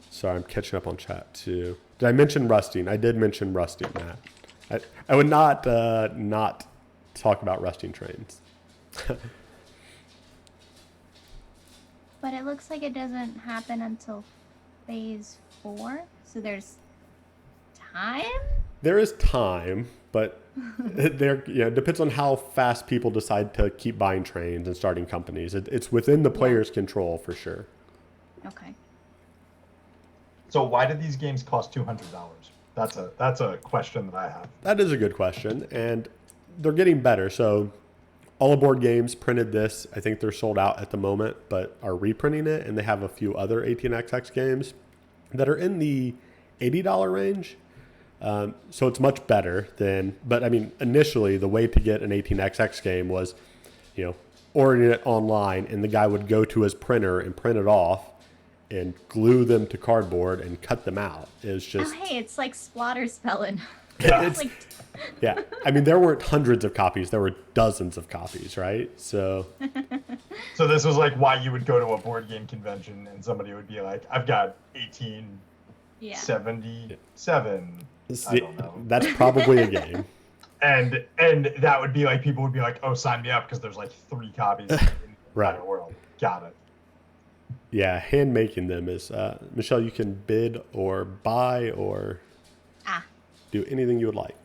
Sorry, I'm catching up on chat too. Did I mention rusting? I did mention rusting, Matt. I would not talk about rusting trains. But it looks like it doesn't happen until phase 4, so there's time? There is time, but it depends on how fast people decide to keep buying trains and starting companies. It's within the player's control for sure. Okay. So why did these games cost $200? That's a question that I have. That is a good question, and they're getting better. So All Aboard Games printed this. I think they're sold out at the moment, but are reprinting it, and they have a few other 18XX games that are in the $80 range. So it's much better than, but I mean, initially the way to get an 18XX game was, ordering it online, and the guy would go to his printer and print it off and glue them to cardboard and cut them out. It's just... Oh, hey, it's like splatter spelling. Yeah. Yeah. I mean, there weren't hundreds of copies. There were dozens of copies, right? So this was like why you would go to a board game convention and somebody would be like, I've got 1877. I don't know. That's probably a game. And that would be like, people would be like, oh, sign me up because there's like 3 copies in the entire world. Got it. Yeah, hand making them is Michelle. You can bid or buy or do anything you would like.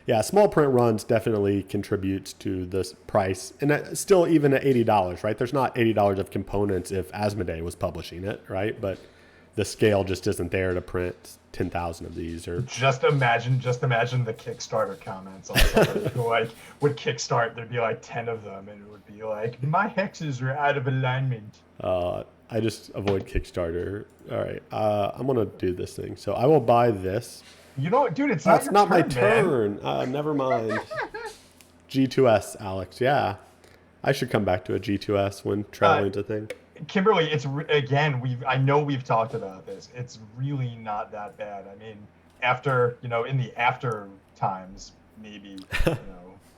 Yeah, small print runs definitely contributes to this price, and still even at $80, right? There's not $80 of components if Asmodee was publishing it, right? But the scale just isn't there to print 10,000 of these. Or just imagine the Kickstarter comments on somebody who would kickstart. There'd be like 10 of them, and it would be like, my hexes are out of alignment. I just avoid Kickstarter. All right, I'm gonna do this thing. So I will buy this. Dude, it's not not my turn. Never mind. G2S, Alex. Yeah, I should come back to a G2S when traveling's a thing. Kimberly, it's again. I know we've talked about this. It's really not that bad. I mean, after in the after times, maybe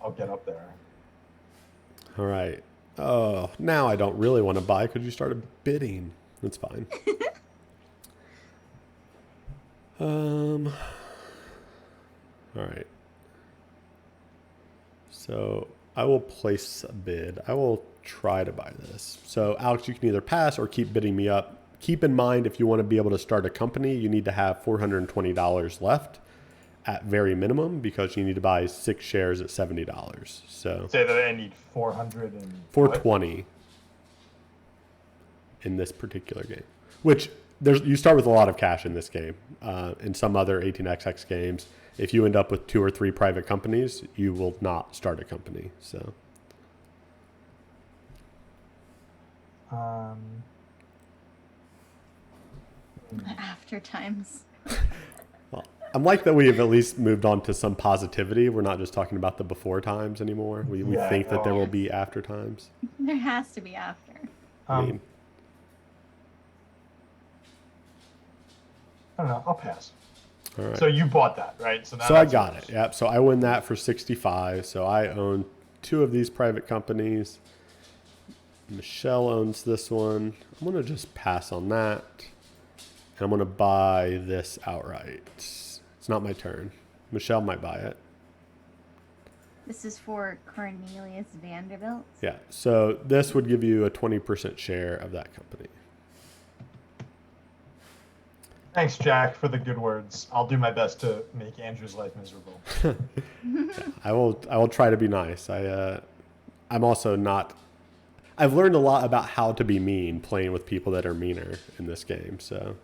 I'll get up there. All right. Oh, now I don't really want to buy because you started bidding. That's fine. All right. So I will place a bid. I will try to buy this. So Alex, you can either pass or keep bidding me up. Keep in mind, if you want to be able to start a company, you need to have $420 left at very minimum, because you need to buy 6 shares at $70. So say that I need 420 in this particular game, which you start with a lot of cash in this game. In some other 18xx games, if you end up with 2 or 3 private companies, you will not start a company. So After times. well, I'm like that we have at least moved on to some positivity. We're not just talking about the before times anymore. We think that there will be after times. There has to be after. I mean, I don't know. I'll pass. all right. So you bought that, right? So, now So I that's got yours. it. Yep. So I win that for 65. So I own 2 of these private companies. Michelle owns this one. I'm going to just pass on that. And I'm going to buy this outright. It's not my turn. Michelle might buy it. This is for Cornelius Vanderbilt. Yeah. So this would give you a 20% share of that company. Thanks, Jack, for the good words. I'll do my best to make Andrew's life miserable. I will try to be nice. I'm also not. I've learned a lot about how to be mean playing with people that are meaner in this game. So,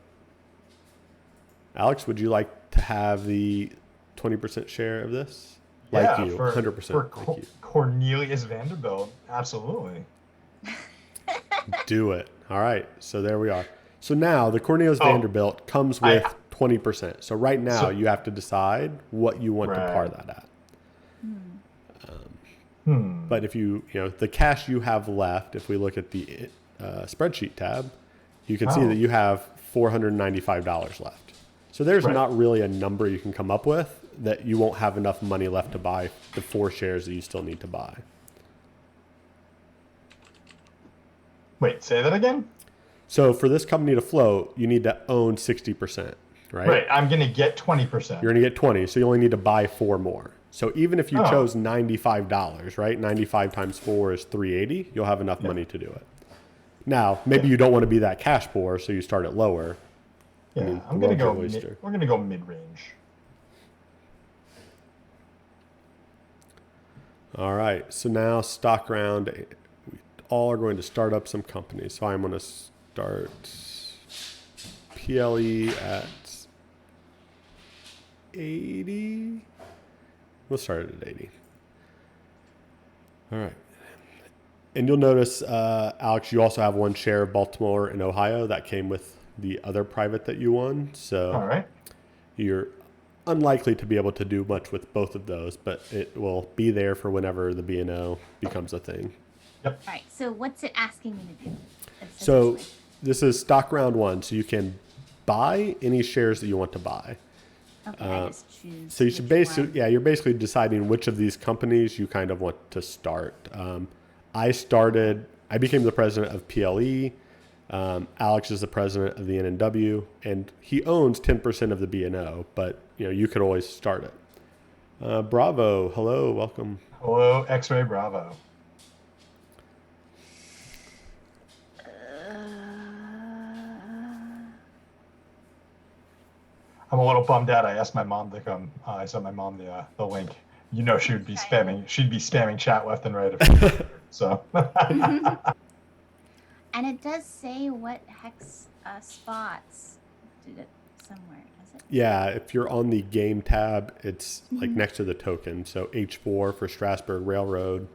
Alex, would you like to have the 20% share of this? Like you, 100% for like you. Cornelius Vanderbilt, absolutely. Do it. All right. So there we are. So now the Cornelius Oh, Vanderbilt comes with 20%. So right now you have to decide what you want to par Right. that at. Hmm. But if the cash you have left, if we look at the spreadsheet tab, you can see that you have $495 left. So there's Right. not really a number you can come up with that you won't have enough money left to buy the 4 shares that you still need to buy. Wait, say that again? So for this company to float, you need to own 60%, right? Right, I'm going to get 20%. You're going to get 20, so you only need to buy 4 more. So even if you chose $95, right? 95 times 4 is 380. You'll have enough money to do it. Now, maybe you don't want to be that cash poor, so you start it lower. Yeah, I mean, I'm going to go world's your oyster. we're going to go mid-range. All right, so now stock round. We all are going to start up some companies. So I'm going to start PLE at 80. We'll start it at 80. All right. And you'll notice, Alex, you also have 1 share of Baltimore and Ohio that came with the other private that you won. So All right. you're unlikely to be able to do much with both of those, but it will be there for whenever the B&O becomes a thing. Yep. All right. So what's it asking me to do? So essentially? this is stock round 1, so you can buy any shares that you want to buy. Okay, I just choose. So you should which basically, one. you're basically deciding which of these companies you kind of want to start. I became the president of PLE. Alex is the president of the NNW, and he owns 10% of the B&O, but you could always start it. Bravo, hello, welcome. Hello, X-Ray Bravo. I'm a little bummed out. I asked my mom to come. I sent my mom the link. She would be spamming. She'd be spamming chat left and right. So. And it does say what hex spots. Did it somewhere? Does it? Yeah, if you're on the game tab, it's like next to the token. So H4 for Strasburg Railroad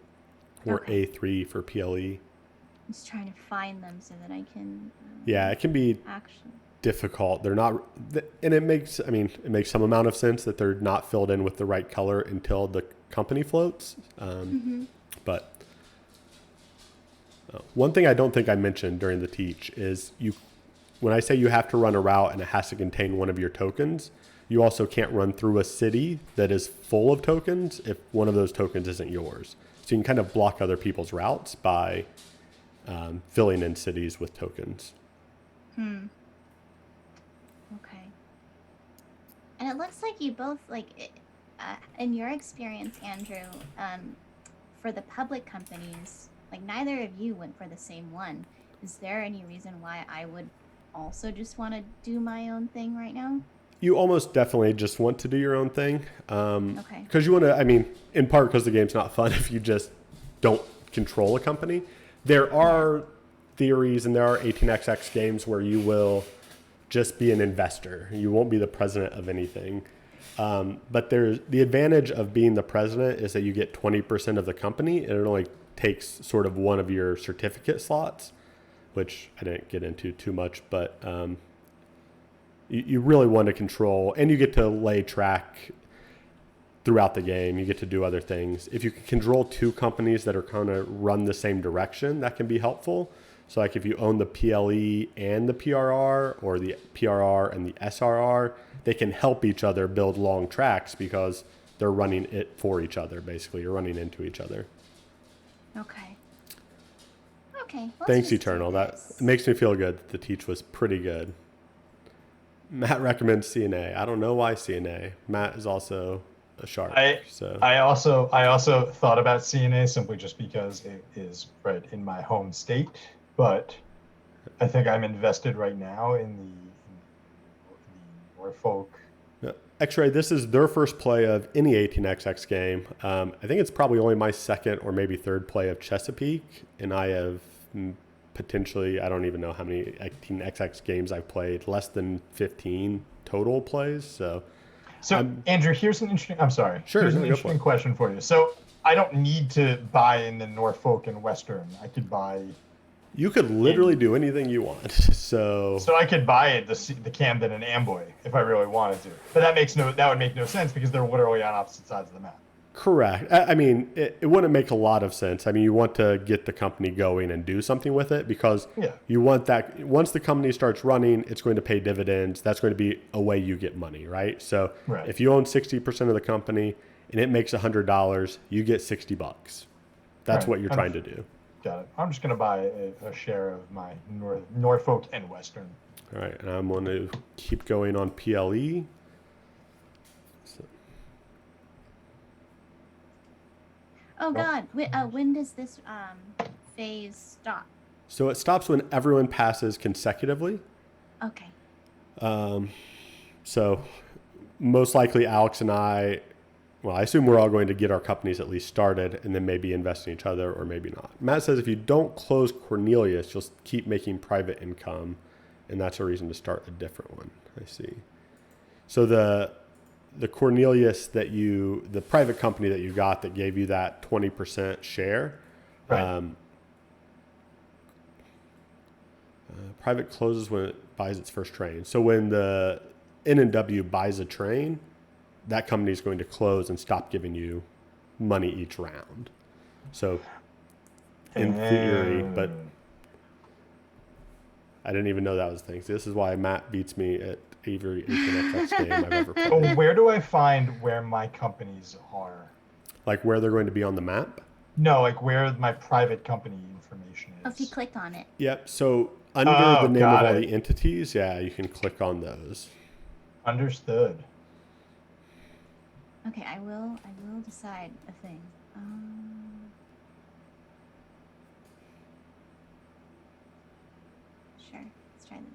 or A3 for PLE. I'm just trying to find them so that I can. Yeah, it can be Actually. difficult. They're not, and it makes some amount of sense that they're not filled in with the right color until the company floats. But one thing I don't think I mentioned during the teach is when I say you have to run a route and it has to contain one of your tokens, you also can't run through a city that is full of tokens if one of those tokens isn't yours. So you can kind of block other people's routes by filling in cities with tokens. Okay. And it looks like you both, in your experience, Andrew, for the public companies, neither of you went for the same one. Is there any reason why I would also just want to do my own thing right now? You almost definitely just want to do your own thing. Okay. Because you want to, in part because the game's not fun if you just don't control a company. There are theories and there are 18xx games where you will just be an investor. You won't be the president of anything. But there's the advantage of being the president is that you get 20% of the company, and it only takes sort of one of your certificate slots, which I didn't get into too much, but you really want to control, and you get to lay track throughout the game. You get to do other things. If you can control two companies that are kind of run the same direction, that can be helpful. So like if you own the PLE and the PRR, or the PRR and the SRR, they can help each other build long tracks because they're running it for each other. Basically, you're running into each other. Okay. Okay. Thanks, Eternal. That makes me feel good. The teach was pretty good. Matt recommends CNA. I don't know why CNA. Matt is also a shark. I also thought about CNA simply just because it is right in my home state, but I think I'm invested right now in the Norfolk. X-Ray, this is their first play of any 18XX game. I think it's probably only my second or maybe third play of Chesapeake, and I have potentially, I don't even know how many 18XX games I've played, less than 15 total plays. So Andrew, here's an interesting, I'm sorry. Sure, here's an interesting question for you. So I don't need to buy in the Norfolk and Western. I could buy. You could literally do anything you want. So I could buy it, the Camden and Amboy if I really wanted to. But that would make no sense because they're literally on opposite sides of the map. Correct. I mean, it wouldn't make a lot of sense. I mean, you want to get the company going and do something with it because you want that once the company starts running, it's going to pay dividends. That's going to be a way you get money, right? So if you own 60% of the company and it makes $100, you get $60. That's what you're trying to do. Got it. I'm just going to buy a share of my Norfolk and Western. All right. And I'm going to keep going on PLE. Oh God! When does this phase stop? So it stops when everyone passes consecutively. Okay. So most likely Alex and I assume we're all going to get our companies at least started and then maybe invest in each other or maybe not. Matt says if you don't close Cornelius, you'll keep making private income, and that's a reason to start a different one. I see. So the Cornelius the private company that you got that gave you that 20% share, private closes when it buys its first train. So when the N&W buys a train, that company is going to close and stop giving you money each round. So in theory, but I didn't even know that was a thing. So this is why Matt beats me at every 18XX game I've ever played. So where do I find where my companies are? Like where they're going to be on the map? No, like where my private company information is. Oh, if you click on it. Yep. So under the name of all the entities, you can click on those. Understood. Okay, I will decide a thing. Sure, let's try this.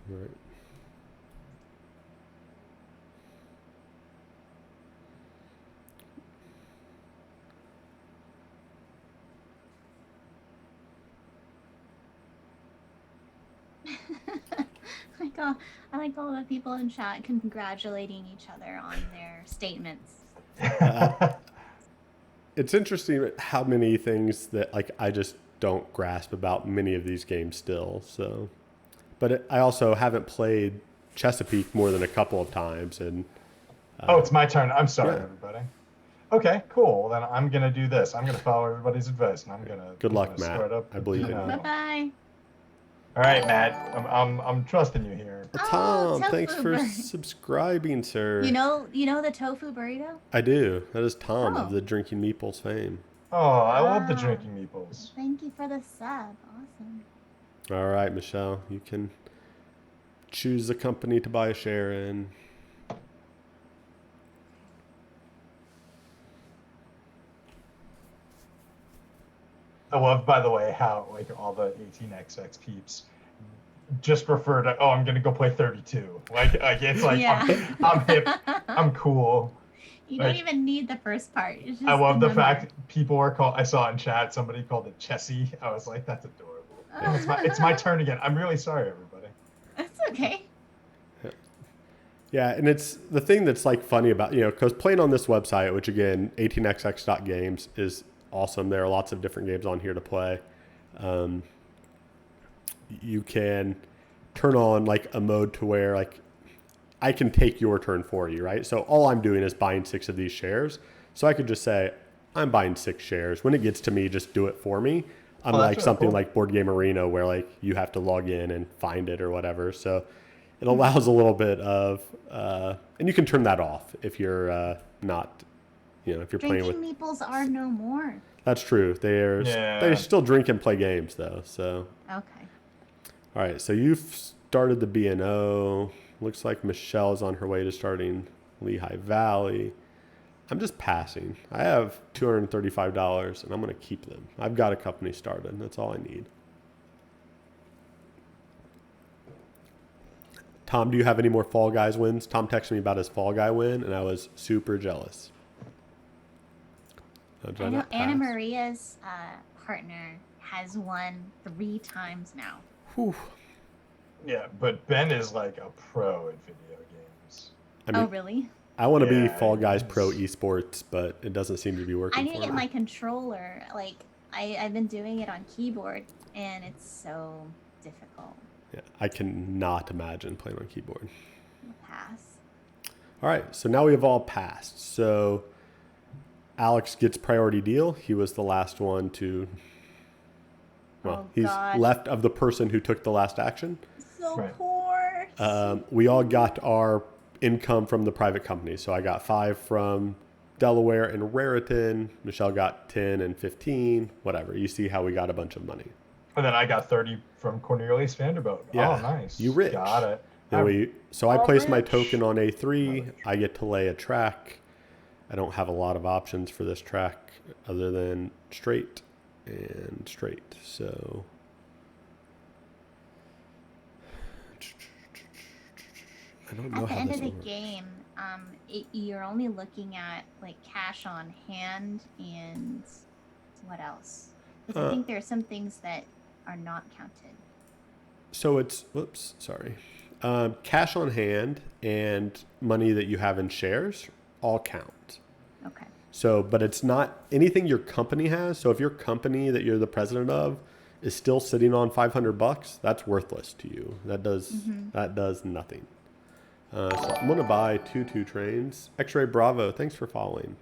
Right. I like all the people in chat congratulating each other on their statements. It's interesting how many things that I just don't grasp about many of these games still. So, but I also haven't played Chesapeake more than a couple of times. And it's my turn. I'm sorry, everybody. Okay, cool. Then I'm gonna do this. I'm gonna follow everybody's advice, and I'm gonna. Good luck, Matt. I believe in you. Bye-bye. All right, Matt. I'm trusting you here. Tom, thanks for subscribing, sir. You know the tofu burrito? I do. That is Tom of the Drinking Meeples fame. Oh, I love the Drinking Meeples. Thank you for the sub. Awesome. All right, Michelle, you can choose the company to buy a share in. I love, by the way, how all the 18XX peeps just refer to, oh, I'm gonna go play 32. Like it's like Yeah. I'm hip, I'm cool. You Like, don't even need the first part. It's just I love the number. fact people are called. I saw in chat somebody called it Chessie. I was like, that's adorable. And it's my turn again. I'm really sorry, everybody. That's okay. Yeah, and it's the thing that's like funny about, because playing on this website, which again, 18xx.games is awesome. There are lots of different games on here to play. You can turn on like a mode to where like I can take your turn for you, right? So all I'm doing is buying 6 of these shares. So I could just say, I'm buying 6 shares. When it gets to me, just do it for me. Unlike something cool. like Board Game Arena where like you have to log in and find it or whatever. So it allows a little bit of, and you can turn that off if you're not, if you're playing with. Drinking meeples are no more. That's true. They still drink and play games though. So. Okay. All right. So you've started the B&O. Looks like Michelle's on her way to starting Lehigh Valley. I'm just passing. I have $235 and I'm going to keep them. I've got a company started. That's all I need. Tom, do you have any more Fall Guys wins? Tom texted me about his Fall Guy win, and I was super jealous. I know Anna Maria's partner has won 3 times now. Whew. Yeah, but Ben is like a pro at video games. I mean, oh, really? I want to be Fall Guys Pro Esports, but it doesn't seem to be working. I need to get my controller. Like, I've been doing it on keyboard, and it's so difficult. Yeah, I cannot imagine playing on keyboard. Pass. All right, so now we have all passed. So Alex gets priority deal. He was the last one to. Well, he's left of the person who took the last action. So poor. We all got our income from the private company. So I got 5 from Delaware and Raritan. Michelle got 10 and 15, whatever. You see how we got a bunch of money. And then I got 30 from Cornelius Vanderbilt. Yeah. Oh, nice. You rich. Got it. So I place my token on A3. I get to lay a track. I don't have a lot of options for this track other than straight and straight. So I don't know at the how end this of the will work. game, you're only looking at like cash on hand and what else? Because I think there are some things that are not counted. So it's cash on hand and money that you have in shares all count. Okay. So, but it's not anything your company has. So if your company that you're the president of is still sitting on $500, that's worthless to you. That does nothing. So I'm going to buy 2 trains. X-Ray Bravo, thanks for following.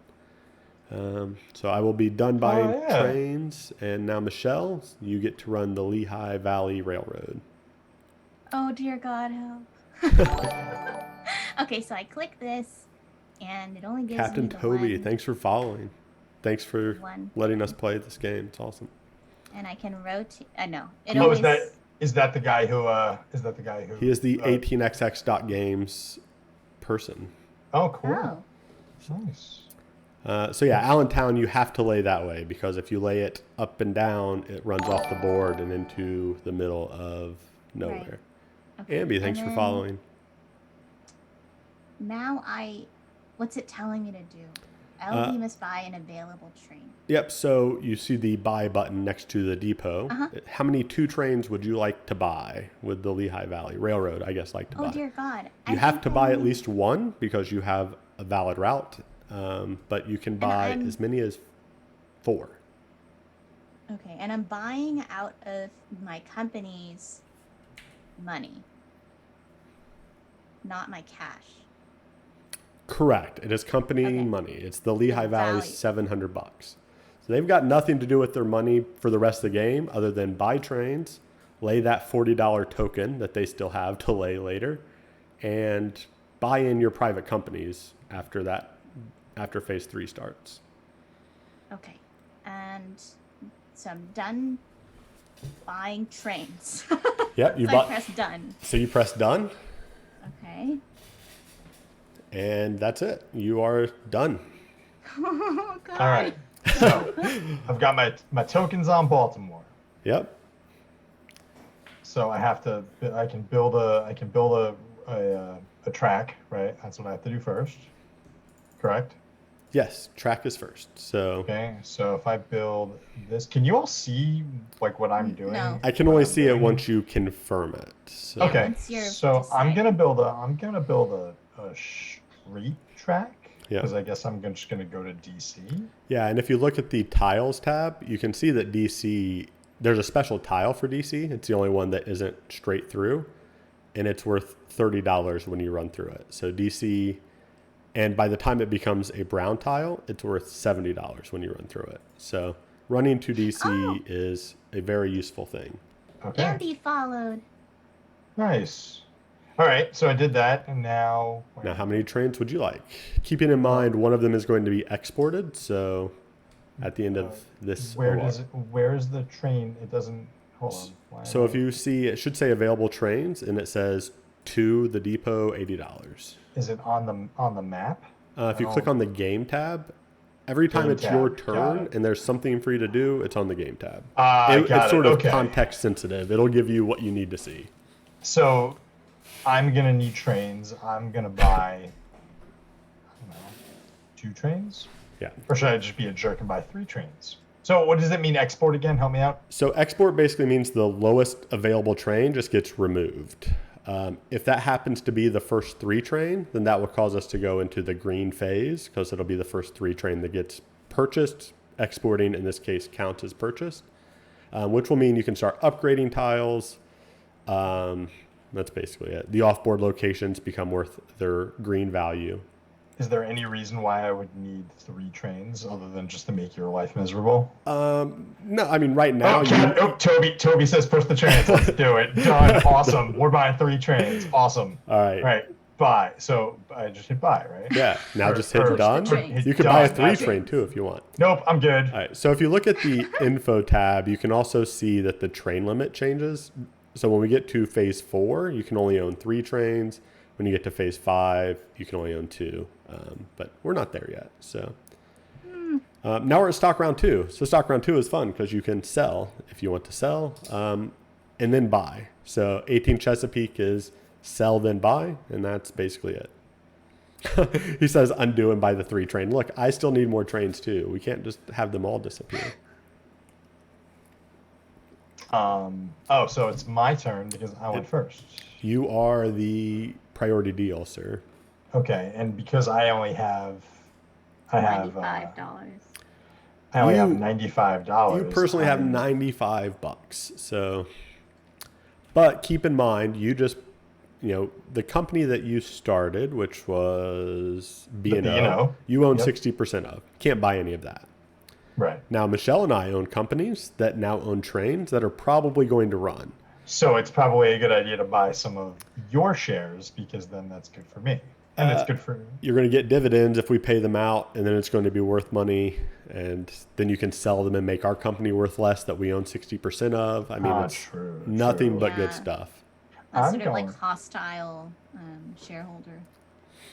So I will be done buying trains. And now, Michelle, you get to run the Lehigh Valley Railroad. Oh, dear God, help. Okay, so I click this, and it only gives Captain me the Toby, one, thanks for following. Thanks for letting us play this game. It's awesome. and I can rotate. No, is that the guy who? He is the 18xx.games person. Oh, cool. Oh. Nice. So yeah, Allentown, you have to lay that way because if you lay it up and down, it runs off the board and into the middle of nowhere. Right. Okay. Ambi, thanks for following. Now what's it telling me to do? LB must buy an available train. Yep, so you see the buy button next to the depot. How many 2 trains would you like to buy with the Lehigh Valley Railroad, I guess, like to buy? Oh, dear God. You have to buy at least 1 because you have a valid route, but you can buy as many as 4. Okay, and I'm buying out of my company's money, not my cash. Correct. It is company money. It's the Lehigh Valley's $700. So they've got nothing to do with their money for the rest of the game other than buy trains, lay that $40 token that they still have to lay later, and buy in your private companies after phase 3 starts. Okay, and so I'm done buying trains. Yep, you I press done. So you press done. Okay. And that's it. You are done. Oh, God. All right. So I've got my tokens on Baltimore. Yep. So I can build a track, right? That's what I have to do first. Correct? Yes, track is first. So Okay. So if I build this, can you all see like what I'm doing? No. I can What only I'm see it doing? once you confirm it. So Yeah, Okay. once you're So I'm decided. gonna build a street track Yeah. because I guess I'm just gonna go to DC. Yeah, and if you look at the tiles tab, you can see that DC, there's a special tile for DC. It's the only one that isn't straight through, and it's worth $30 when you run through it. So DC, and by the time it becomes a brown tile, it's worth $70 when you run through it. So running to DC Oh. is a very useful thing. Okay. Andy followed. Nice. All right. So I did that, and now. Now, how many trains would you like? Keeping in mind, one of them is going to be exported. So at the end of this, Where's the train? It doesn't. Hold on. Why So if you see, it should say available trains, and it says to the depot, $80. Is it on the map? If you click on the game tab, every time Game it's your tab, got turn it. and there's something for you to do, it's on the game tab. Got It's sort of okay. context sensitive. It'll give you what you need to see. So I'm gonna need trains. I'm gonna buy, I don't know, 2 trains? Yeah. Or should I just be a jerk and buy 3 trains? So what does it mean export again? Help me out. So export basically means the lowest available train just gets removed. If that happens to be the first 3 train, then that will cause us to go into the green phase because it'll be the first 3 train that gets purchased. Exporting, in this case, counts as purchased, which will mean you can start upgrading tiles. That's basically it. The offboard locations become worth their green value. Is there any reason why I would need 3 trains other than just to make your life miserable? No, I mean, right now, Toby says push the trains. Let's do it. Done. Awesome. We're buying 3 trains. Awesome. all right. All right. Buy. So I just hit buy, right? Yeah, now Or- just hit or- done. trains. You could buy a Done. 3 That's- train too if you want. Nope, I'm good. All right, so if you look at the info tab, you can also see that the train limit changes. So when we get to phase 4, you can only own 3 trains. When you get to phase 5, you can only own 2. But we're not there yet. So now we're at stock round 2. So stock round 2 is fun because you can sell if you want to sell and then buy. So 18 Chesapeake is sell then buy, and that's basically it. He says undo and buy the 3 train. Look, I still need more trains too. We can't just have them all disappear. Oh, so it's my turn because I went first. You are the priority deal, sir. Okay, and because I only have, $95. I only have You- $95. You personally have $95. So, but keep in mind, the company that you started, which was B&O, B&O. you own Yep. 60% of. Can't buy any of that. Right. Now, Michelle and I own companies that now own trains that are probably going to run. So it's probably a good idea to buy some of your shares because then that's good for me. And it's good for You're going to get dividends if we pay them out, and then it's going to be worth money, and then you can sell them and make our company worth less that we own 60% of. I mean, it's nothing but good Yeah. stuff. A I'm sort of like going- hostile shareholder.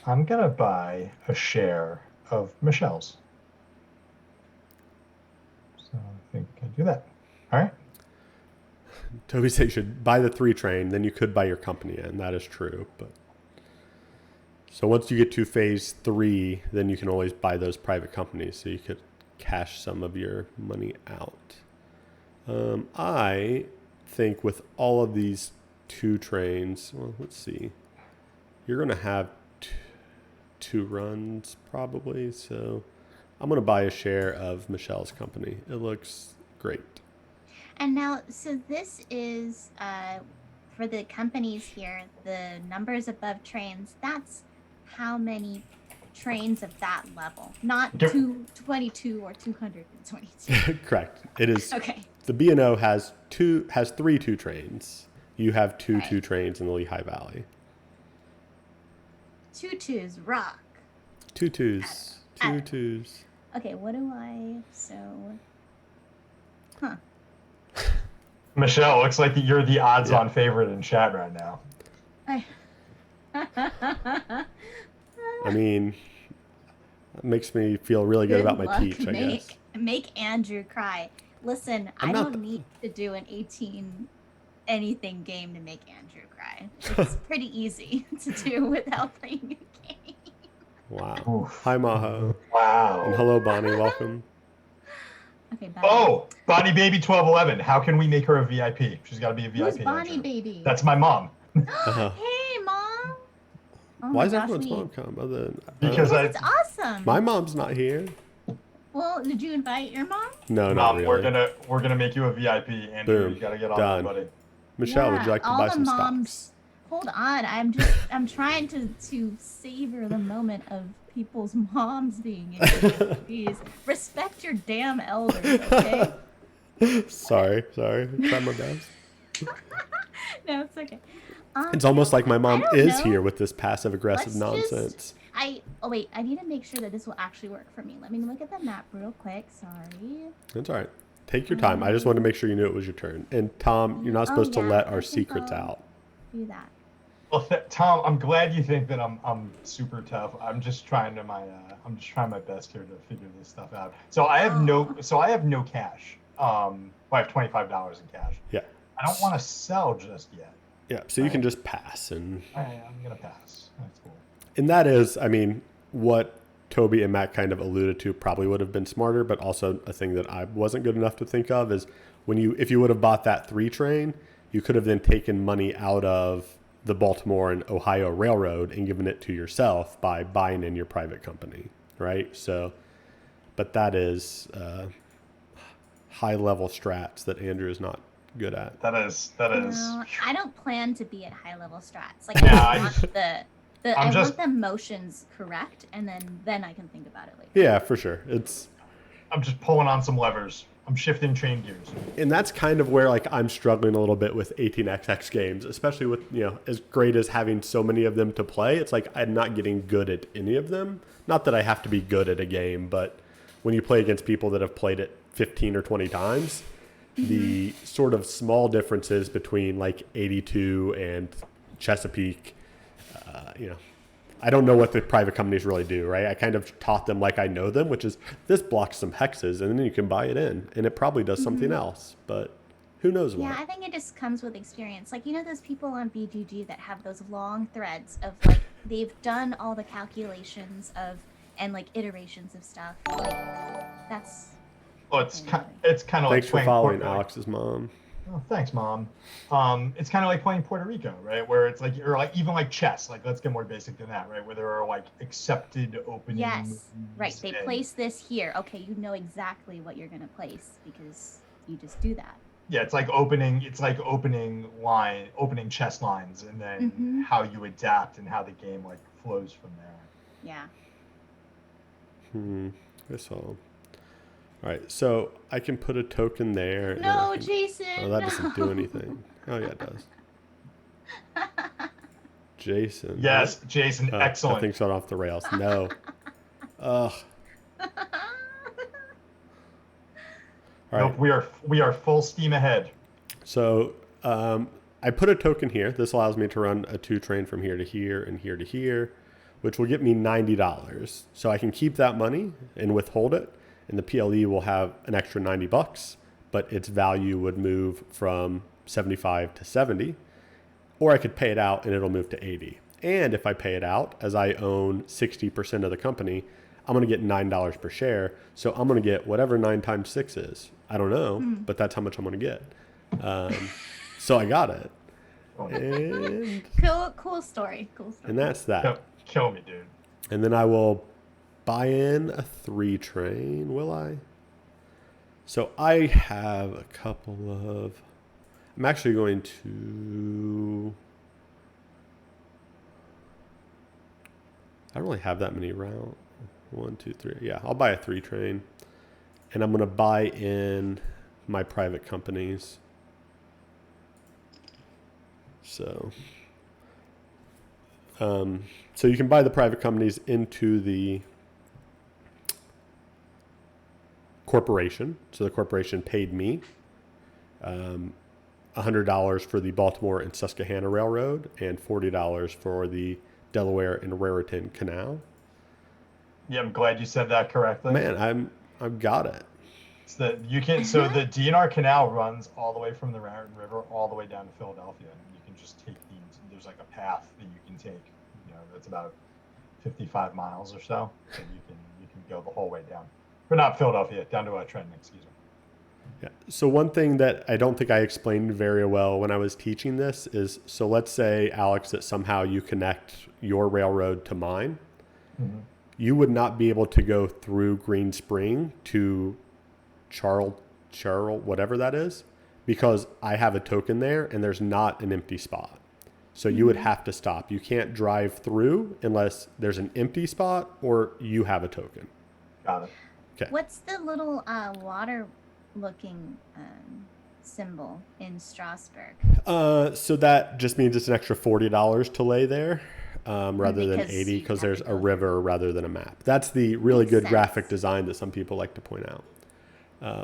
I'm going to buy a share of Michelle's. So I think I do that. All right. Toby said you should buy the 3 train, then you could buy your company in. That is true. But so once you get to phase 3, then you can always buy those private companies. So you could cash some of your money out. I think with all of these 2 trains, well, let's see. You're going to have 2 runs probably. So I'm going to buy a share of Michelle's company. It looks great. And now, so this is for the companies here, the numbers above trains, that's how many trains of that level, not Yep. 222 or 222. Correct. It is. Okay. The B&O has 3 2 trains. You have 2 Right. 2 trains in the Lehigh Valley. 2 twos rock. 2 2s. 2 2s. Okay, what do I, so, huh. Michelle, looks like you're the odds-on favorite in chat right now. I mean, it makes me feel really good about my luck, teach, I guess. Make Andrew cry. Listen, I'm I not don't need to do an 18 anything game to make Andrew cry. It's pretty easy to do without playing a game. Wow. Oof. Hi, Maho. Wow. And hello, Bonnie. Welcome. Okay, bye. Oh, Bonnie Baby 1211. How can we make her a VIP? She's got to be a VIP. Who's Bonnie Andrew. Baby? That's my mom. Hey, Mom. Oh Why my is gosh, everyone's we- mom come? Other than, Because It's awesome. my mom's not here. Well, did you invite your mom? No, not Mom, really. we're gonna make you a VIP, Andrew. Boom. You gotta get on Done. that, buddy. Michelle, would you like to all buy the some moms. stocks? Hold on, I'm trying to savor the moment of people's moms being in VIPs. Respect your damn elders, okay? Sorry. Try my best. No, it's okay. It's almost like my mom don't is know. here with this passive aggressive Let's just- nonsense. Wait, I need to make sure that this will actually work for me. Let me look at the map real quick. Sorry. That's all right. Take your time. I just wanted to make sure you knew it was your turn. And Tom, you're not supposed to yeah, let I our think secrets I'll- out. Do that. Well, Tom, I'm glad you think that I'm super tough. I'm just trying my best here to figure this stuff out. So I have no cash. Well, I have $25 in cash. Yeah. I don't want to sell just yet. Yeah. So you can just pass. And I'm gonna pass. That's cool. that is, I mean, what Toby and Matt kind of alluded to probably would have been smarter, but also a thing that I wasn't good enough to think of is if you would have bought that 3 train, you could have then taken money out of the Baltimore and Ohio Railroad and given it to yourself by buying in your private company, right? So, but that is high level strats that Andrew is not good at. That is. No, I don't plan to be at high level strats. Like Yeah, I want I want the motions correct, and then I can think about it later. Yeah, for sure. I'm just pulling on some levers. I'm shifting train gears. And that's kind of where I'm struggling a little bit with 18xx games, especially with, as great as having so many of them to play. It's like I'm not getting good at any of them. Not that I have to be good at a game, but when you play against people that have played it 15 or 20 times, the sort of small differences between 82 and Chesapeake, I don't know what the private companies really do, right? I kind of taught them like I know them, which is this blocks some hexes and then you can buy it in and it probably does something else, but who knows what. Yeah, I think it just comes with experience. Those people on BGG that have those long threads of they've done all the calculations of and iterations of stuff. That's. Well, it's kind of like Thanks for playing following Alex's mom. Oh, thanks, Mom. It's kind of like playing Puerto Rico, right? Where it's even like chess. Let's get more basic than that, right? Where there are accepted openings. Yes, right. They place this here. Okay, you know exactly what you're gonna place because you just do that. Yeah, it's like opening chess lines, and then how you adapt and how the game flows from there. Yeah. That's all. All right, so I can put a token there. No, Jason. Oh, that doesn't do anything. Oh, yeah, it does. Jason. Yes, Jason, excellent. That thing's gone off the rails. No. Ugh. All right. Nope, we are full steam ahead. So I put a token here. This allows me to run a 2 train from here to here and here to here, which will get me $90. So I can keep that money and withhold it. And the PLE will have an extra $90, but its value would move from 75 to 70, or I could pay it out and it'll move to 80. And if I pay it out, as I own 60% of the company, I'm going to get $9 per share. So I'm going to get whatever 9 times 6 is. I don't know, but that's how much I'm going to get. So I got it. And Cool story. And that's that. Kill me, dude. And then I will buy in a 3 train, will I? So I have a couple of... I'm actually going to... I don't really have that many rounds. 1, 2, 3. Yeah, I'll buy a 3 train. And I'm going to buy in my private companies. So you can buy the private companies into the corporation. So the corporation paid me $100 for the Baltimore and Susquehanna Railroad and $40 for the Delaware and Raritan Canal. Yeah, I'm glad you said that correctly. Man, I've got it. So the DNR Canal runs all the way from the Raritan River all the way down to Philadelphia, and you can just take there's like a path that you can take. That's about 55 miles or so, and you can go the whole way down, but not Philadelphia, down to Trenton, excuse me. Yeah. So one thing that I don't think I explained very well when I was teaching this is, so let's say, Alex, that somehow you connect your railroad to mine. Mm-hmm. You would not be able to go through Green Spring to Charles, whatever that is, because I have a token there and there's not an empty spot. So you would have to stop. You can't drive through unless there's an empty spot or you have a token. Got it. Okay. What's the little water-looking symbol in Strasbourg? So that just means it's an extra $40 to lay there, rather than Because $80, you because have there's to a go river rather than a map. That's the really Makes good sense. graphic design that some people like to point out.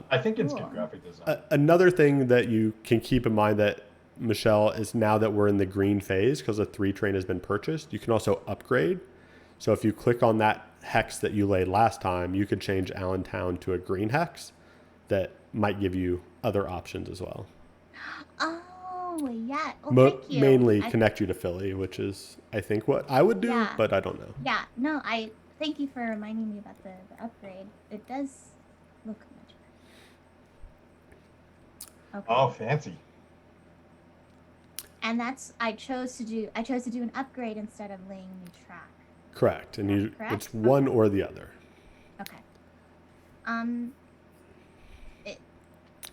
I think it's Cool. good graphic design. Another thing that you can keep in mind that, Michelle, is now that we're in the green phase, because the 3 train has been purchased, you can also upgrade. So if you click on that hex that you laid last time, you could change Allentown to a green hex that might give you other options as well. Oh, yeah. Oh, thank you. Mainly I- connect you to Philly, which is, I think, what I would do, Yeah. but I don't know. Yeah, no, I thank you for reminding me about the upgrade. It does look much better. Okay. Oh, fancy. And that's I chose to do an upgrade instead of laying new track. Correct. And you, Correct? it's one or the other. Okay.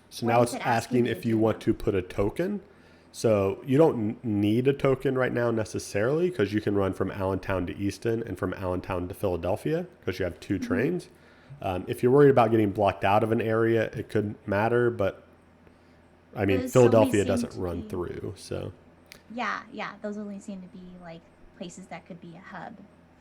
So What now is it's it asking asking you if to you do want now? to put a token. So you don't need a token right now necessarily, because you can run from Allentown to Easton and from Allentown to Philadelphia, because you have 2 Mm-hmm. trains. If you're worried about getting blocked out of an area, it could matter, but I mean, Those only Philadelphia seem doesn't to run be- through, so. Yeah, those only seem to be like places that could be a hub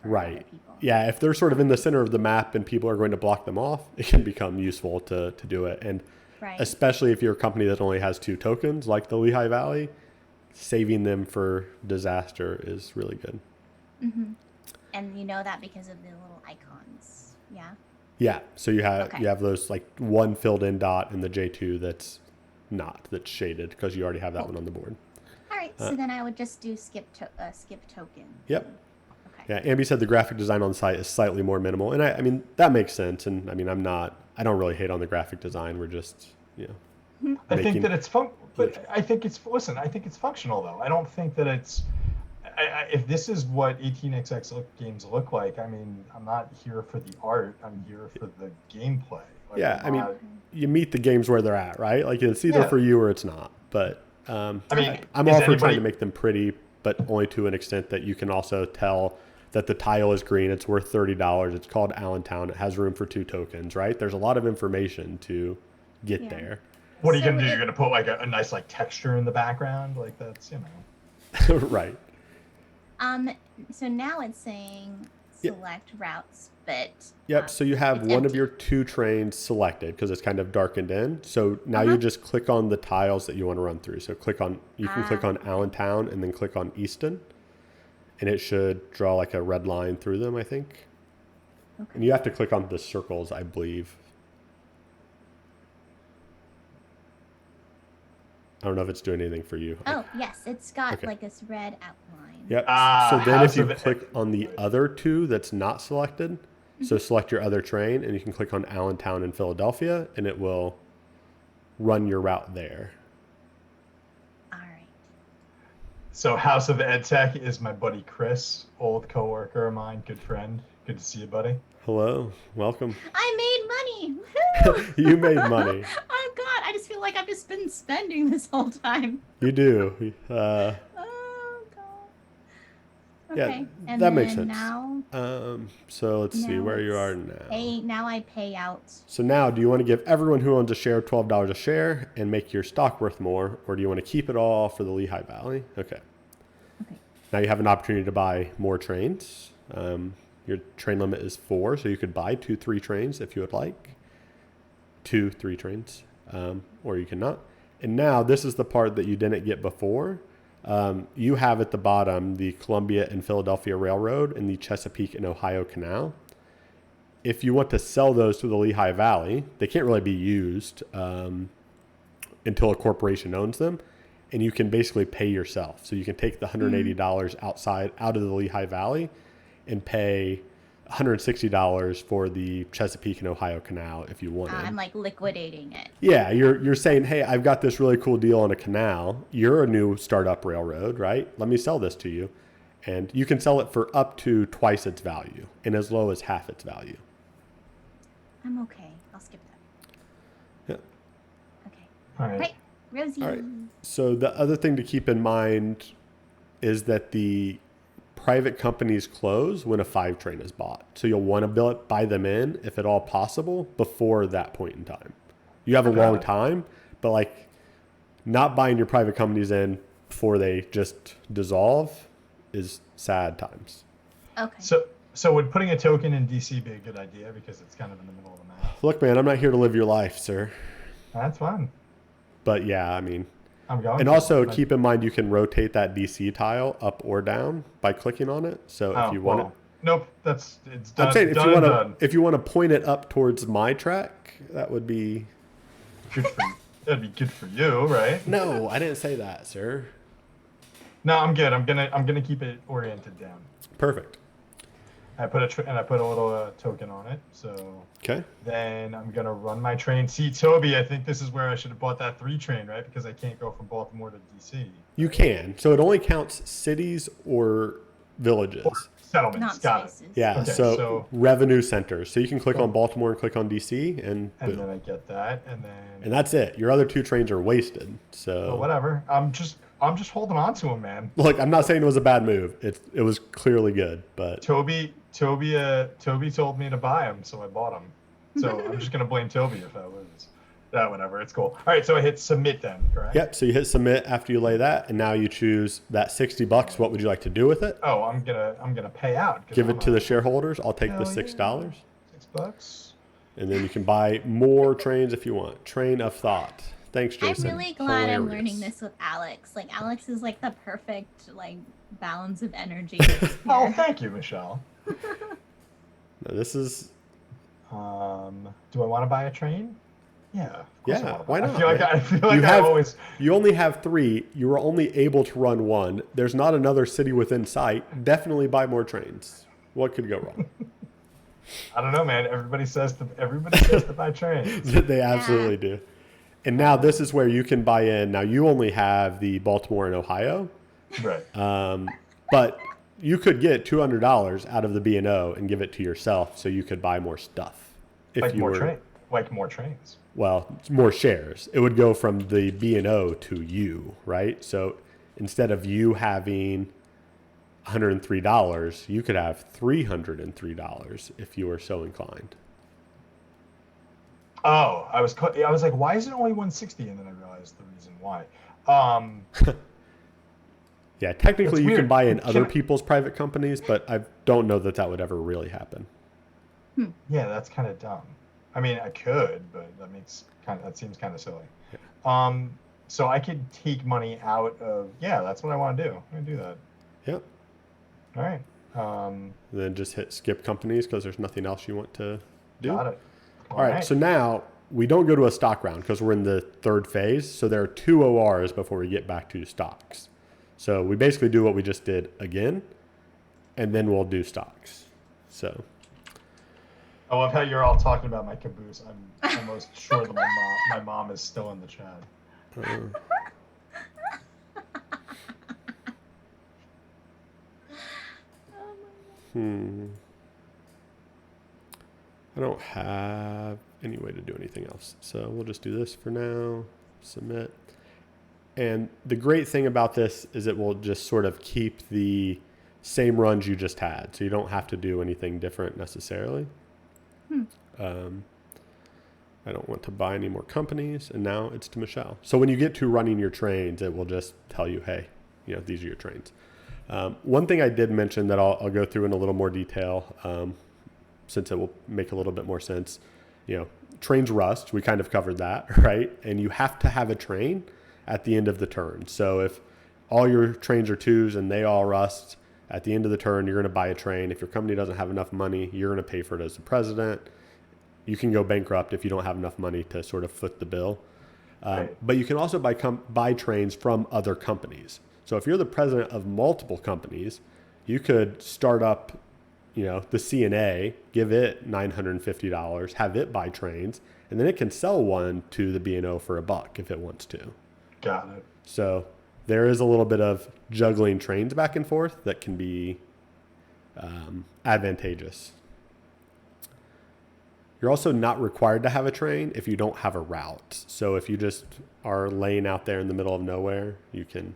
for Right. other people. Yeah, if they're sort of in the center of the map and people are going to block them off, it can become useful to do it. And Right. especially if you're a company that only has 2 tokens, like the Lehigh Valley, saving them for disaster is really good. Mm-hmm. And you know that because of the little icons. Yeah. Yeah, so you have Okay. you have those like one filled in dot in the J2 that's shaded, because you already have that Cool. one on the board. All right. So then I would just do skip token. Yep. Okay. Yeah, Ambi said the graphic design on the site is slightly more minimal, and I mean that makes sense. And I mean I don't really hate on the graphic design. We're just I think making- that it's but I think it's functional though. I don't think that it's. If this is what 18xx games look like, I mean, I'm not here for the art. I'm here for the gameplay. Like, Yeah, I'm I mean, not- you meet the games where they're at, right? Like it's either Yeah. for you or it's not. But I mean, I'm is all for trying anybody- to make them pretty, but only to an extent that you can also tell that the tile is green. It's worth $30. It's called Allentown. It has room for 2 tokens, right? There's a lot of information to get Yeah. there. What are you So gonna do? it- You're gonna put like a nice like texture in the background, like that's Right. So now it's saying Yep. select routes, but Yep. So you have it's one of empty. your 2 trains selected because it's kind of darkened in. So now Uh-huh. you just click on the tiles that you want to run through. So you can click on okay. Allentown and then click on Easton, and it should draw like a red line through them, I think. Okay. And you have to click on the circles, I believe. I don't know if it's doing anything for you. Oh yes, it's got Okay. like this red outline. Yep. Ah, So then if House you of- click on the other 2 that's not selected, so select your other train and you can click on Allentown and Philadelphia and it will run your route there. All right. So House of EdTech is my buddy Chris, old coworker of mine, good friend. Good to see you, buddy. Hello, welcome. I made money. Woohoo! You made money. Oh God, I just feel like I've just been spending this whole time. You do. Oh God. Yeah, Okay. And that makes then sense. Now, So let's see Now where you it's are now. now I pay out. So now, do you want to give everyone who owns a share $12 a share and make your stock worth more, or do you want to keep it all for the Lehigh Valley? Okay. Okay. Now you have an opportunity to buy more trains. Your train limit is 4, so you could buy 2, 3 trains if you would like. 2, 3 trains, or you cannot. And now this is the part that you didn't get before. You have at the bottom the Columbia and Philadelphia Railroad and the Chesapeake and Ohio Canal. if you want to sell those to the Lehigh Valley, they can't really be used until a corporation owns them. And you can basically pay yourself. So you can take the $180 out of the Lehigh Valley and pay $160 for the Chesapeake and Ohio Canal if you want. I'm like liquidating it. Yeah, you're saying, hey, I've got this really cool deal on a canal. You're a new startup railroad, right? Let me sell this to you. And you can sell it for up to twice its value and as low as half its value. I'm okay. I'll skip that. Yeah. Okay. All right. Right, Rosie. All right. So the other thing to keep in mind is that the private companies close when a 5 train is bought. So you'll want to buy them in, if at all possible, before that point in time. You have a long time, but like not buying your private companies in before they just dissolve is sad times. Okay. So would putting a token in DC be a good idea because it's kind of in the middle of the map? Look, man, I'm not here to live your life, sir. That's fine. But yeah, I mean, I'm going. and also keep in mind you can rotate that DC tile up or down by clicking on it. So if you want it, nope, it's done. I'm saying if you want to done. point it up towards my track, that would be Good for you. That'd be good for you, right? No, I didn't say that, sir. No, I'm good. I'm gonna keep it oriented down. Perfect. I put a little token on it. So Okay. then I'm gonna run my train. See, Toby, I think this is where I should have bought that 3 train, right? Because I can't go from Baltimore to DC. You can. So it only counts cities or villages. Or settlements. Not Got spaces. it. Yeah, Okay, so, so- revenue centers. So you can click on Baltimore and click on DC and boom. And then I get that, and then. And that's it. Your other 2 trains are wasted. So Well, whatever. I'm just holding on to him, man. look, I'm not saying it was a bad move. It was clearly good, but Toby told me to buy him, so I bought him. So I'm just gonna blame Toby if I lose. Yeah, whatever. It's cool. All right, so I hit submit then, correct? yep. So you hit submit after you lay that, and now you choose that $60. What would you like to do with it? Oh, I'm gonna pay out. 'Cause Give I'm it to the shareholders. I'll take the Hell $6, $6. and then you can buy more trains if you want. Train of thought. Thanks, I'm Jason. really glad I'm Hilarious. learning this with Alex. Like Alex is like the perfect like balance of energy. Oh, here. thank you, Michelle. No, this is Do I want to buy a train? Yeah. Of course Yeah, I wanna why buy- not, I feel like You I have- always. you only have 3. You were only able to run 1. There's not another city within sight. Definitely buy more trains. What could go wrong? I don't know, man. Everybody says to buy trains. They absolutely do. And now this is where you can buy in. Now you only have the Baltimore and Ohio, Right. but you could get $200 out of the B&O and give it to yourself, so you could buy more stuff. If Like you more were, more trains. well, more shares. It would go from the B&O to you, right? So instead of you having $103, you could have $303 if you were so inclined. Oh, I was like, why is it only 160? And then I realized the reason why. Yeah, technically That's you can weird. buy in Can other I- people's private companies, but I don't know that would ever really happen. Yeah, that's kind of dumb. I mean, I could, but that seems kind of silly. So I could take money out of. Yeah, that's what I want to do. I'm gonna do that. Yep. All right. And then just hit skip companies because there's nothing else you want to do. Got it. All right. So now we don't go to a stock round because we're in the 3rd phase. So there are 2 ORs before we get back to stocks. So we basically do what we just did again, and then we'll do stocks. So I love how you're all talking about my caboose. I'm almost sure that my mom is still in the chat. I don't have any way to do anything else. So we'll just do this for now, submit. And the great thing about this is it will just sort of keep the same runs you just had. So you don't have to do anything different necessarily. I don't want to buy any more companies. And now it's to Michelle. So when you get to running your trains, it will just tell you, hey, these are your trains. One thing I did mention that I'll go through in a little more detail, since it will make a little bit more sense. Trains rust. We kind of covered that, right? And you have to have a train at the end of the turn. So if all your trains are 2s and they all rust At the end of the turn, you're going to buy a train. If your company doesn't have enough money, you're going to pay for it as the president. You can go bankrupt if you don't have enough money to sort of foot the bill. Right. But you can also buy trains from other companies. So if you're the president of multiple companies, you could start up, the CNA, give it $950, have it buy trains, and then it can sell one to the B&O for $1 if it wants to. Got it. So there is a little bit of juggling trains back and forth that can be advantageous. You're also not required to have a train if you don't have a route. So if you just are laying out there in the middle of nowhere, you can.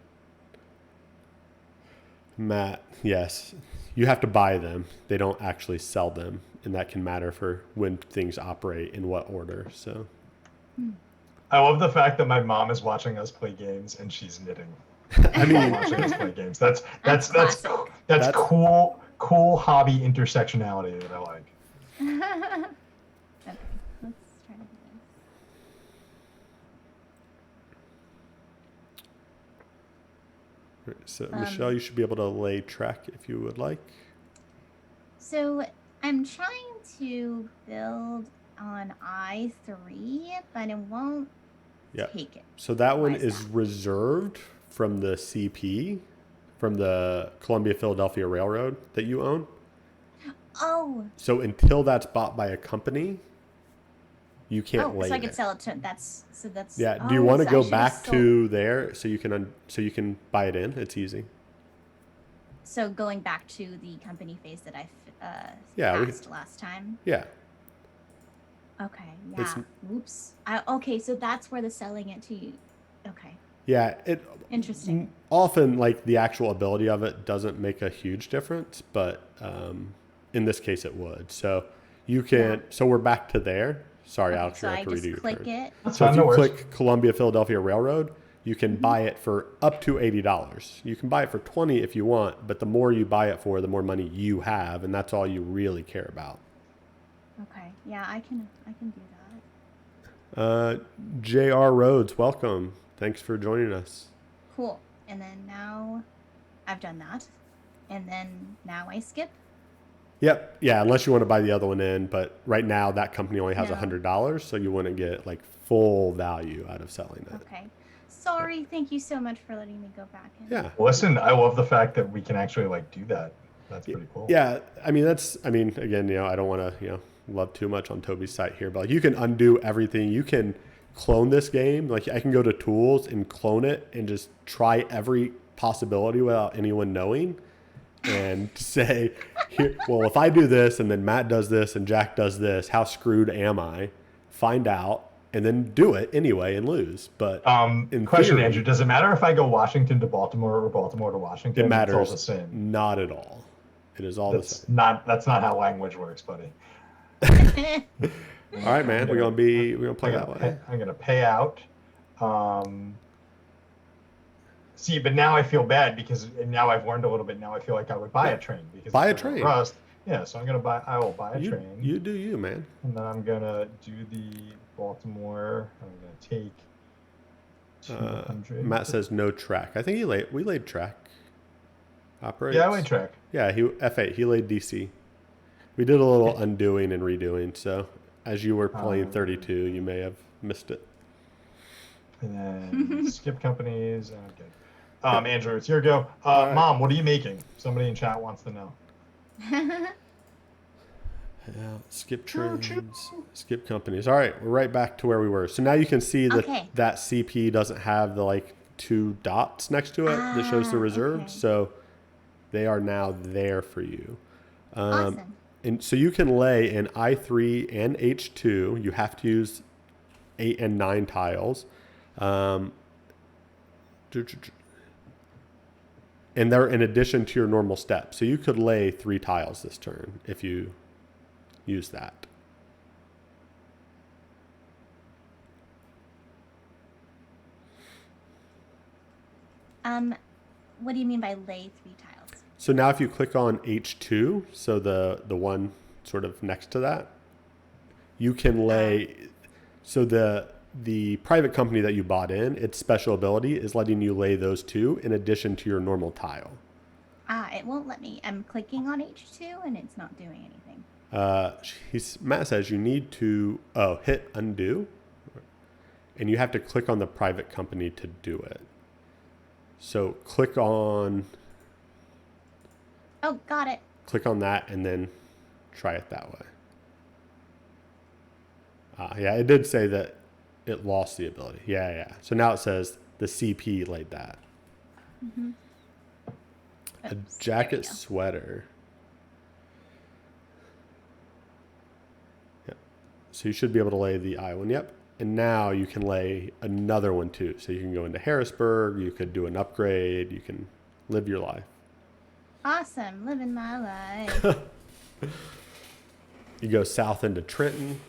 Matt, yes, you have to buy them. They don't actually sell them, and that can matter for when things operate in what order. So I love the fact that my mom is watching us play games and she's knitting. I mean, Watching us play games. That's classic. cool hobby intersectionality that I like. Okay, let's try to do this. so Michelle, you should be able to lay track if you would like. So I'm trying to build on I3, but it won't Yep. take it. So that one Why is is that? reserved from the CP, from the Columbia Philadelphia Railroad that you own. Oh, So until that's bought by a company, you can't lay so I there. could sell it to that's. Yeah. Do you oh, want to so I go should've back sold- to there so you can buy it in? It's easy. So going back to the company phase that I Yeah, we- passed last time. Yeah. Okay. It's- Yeah. Oops. Okay. So that's where the selling it to you. Okay. Yeah. It Interesting. often, like, the actual ability of it doesn't make a huge difference, but in this case it would. So you can. So we're back to there. Sorry, Okay, Alex. so You I have to just redo your click turn. it. That's So fine, if no you worries. click Columbia Philadelphia Railroad, you can buy it for up to $80. You can buy it for $20 if you want, but the more you buy it for, the more money you have, and that's all you really care about. Okay. Yeah, I can do that. J.R. Rhodes, welcome. Thanks for joining us. Cool. And then now I've done that. And then now I skip. Yep. Yeah, unless you want to buy the other one in, but right now that company only has No. $100, so you wouldn't get like full value out of selling it. Okay. Sorry. Thank you so much for letting me go back in. Yeah. Listen, I love the fact that we can actually like do that. That's pretty cool. Yeah, again, I don't want to, love too much on Toby's site here, but like, you can undo everything. You can clone this game. Like, I can go to tools and clone it and just try every possibility without anyone knowing and say, here, well, if I do this and then Matt does this and Jack does this, how screwed am I? Find out and then do it anyway and lose. But in Question, theory, Andrew, does it matter if I go Washington to Baltimore or Baltimore to Washington? it matters It's all the same. not at all. It is all the same. That's not how language works, buddy. All right, man. We're gonna play that way. I'm gonna pay out. See, but now I feel bad because now I've learned a little bit. Now I feel like I would buy a train because Buy a it's like train. Rust. Yeah, so I will buy a train. You do you, man. And then I'm gonna do the Baltimore. I'm gonna take 200. Matt says no track. I think we laid track. Operates. Yeah, I laid track. Yeah, he F8. He laid DC. We did a little undoing and redoing. So as you were playing 32, you may have missed it. And then skip companies. Okay. Andrew, it's your go. right. Mom, what are you making? Somebody in chat wants to know. Yeah, skip trains, skip companies. All right, we're right back to where we were. So now you can see that Okay. that CP doesn't have the like 2 dots next to it that shows the reserved. Okay. So they are now there for you. Awesome. And so you can lay in I3 and H2. You have to use 8 and 9 tiles. And they're in addition to your normal step. So you could lay 3 tiles this turn if you use that. What do you mean by lay 3 tiles? So now if you click on H2, so the one sort of next to that, you can lay, so the private company that you bought in, its special ability is letting you lay those 2 in addition to your normal tile. It won't let me. I'm clicking on H2 and it's not doing anything. Matt says you need to hit undo, and you have to click on the private company to do it. So click on Oh, got it. click on that and then try it that way. Yeah, it did say that it lost the ability. Yeah. So now it says the CP laid that. Mm-hmm. A jacket sweater. Yeah. So you should be able to lay the I one. Yep. And now you can lay another one too. So you can go into Harrisburg. You could do an upgrade. You can live your life. Awesome. Living my life. You go south into Trenton.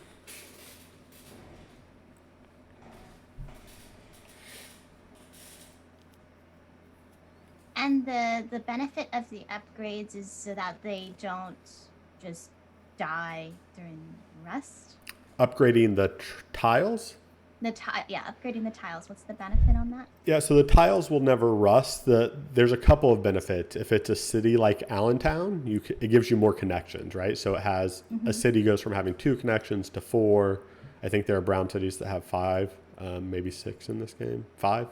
And the benefit of the upgrades is so that they don't just die during rust. Upgrading the tiles. Upgrading the tiles. What's the benefit on that? Yeah, so the tiles will never rust. There's a couple of benefits. If it's a city like Allentown, it gives you more connections, right? So it has a city goes from having 2 connections to 4. I think there are brown cities that have 5, maybe 6 in this game, 5.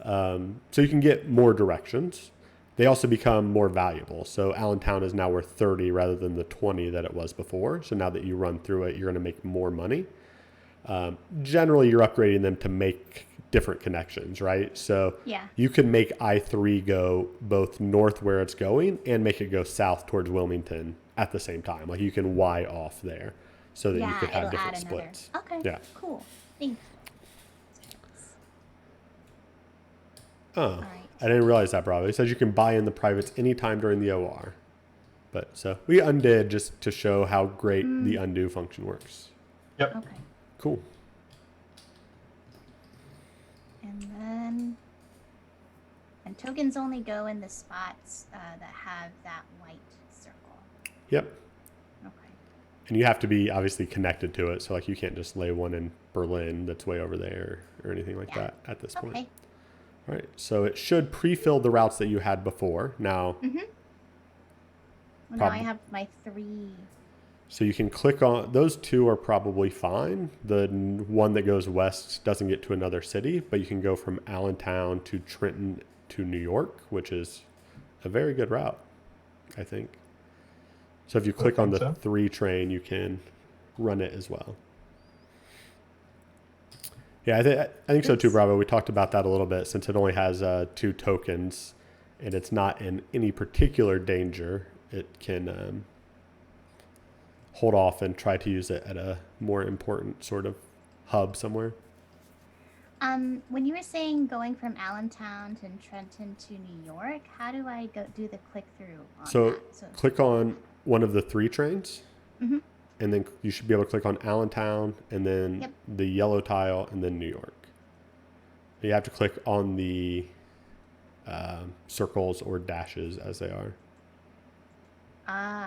So you can get more directions. They also become more valuable. So Allentown is now worth 30 rather than the 20 that it was before. So now that you run through it, you're going to make more money. Generally, you're upgrading them to make different connections, right? So you can make I-3 go both north where it's going and make it go south towards Wilmington at the same time. Like you can Y off there so that you could have different splits. Okay, yeah. Cool. Thanks. Oh, right. I didn't realize that, Bravo. It says you can buy in the privates anytime during the OR. But so we undid just to show how great the undo function works. Yep. Okay. Cool. And tokens only go in the spots that have that white circle. Yep. Okay. And you have to be obviously connected to it. So like you can't just lay one in Berlin that's way over there or anything like that at this point. Okay. All right. So it should pre-fill the routes that you had before. Now. Well, now I have my 3. So you can click on those 2 are probably fine. The one that goes west doesn't get to another city, but you can go from Allentown to Trenton to New York, which is a very good route, I think. So if you click on the 3 train, you can run it as well. Yeah, I think so too, Bravo. We talked about that a little bit since it only has 2 tokens and it's not in any particular danger. It can hold off and try to use it at a more important sort of hub somewhere. When you were saying going from Allentown to Trenton to New York, how do I do the click through on that? So click on one of the 3 trains, and then you should be able to click on Allentown, and then the yellow tile, and then New York. You have to click on the circles or dashes as they are.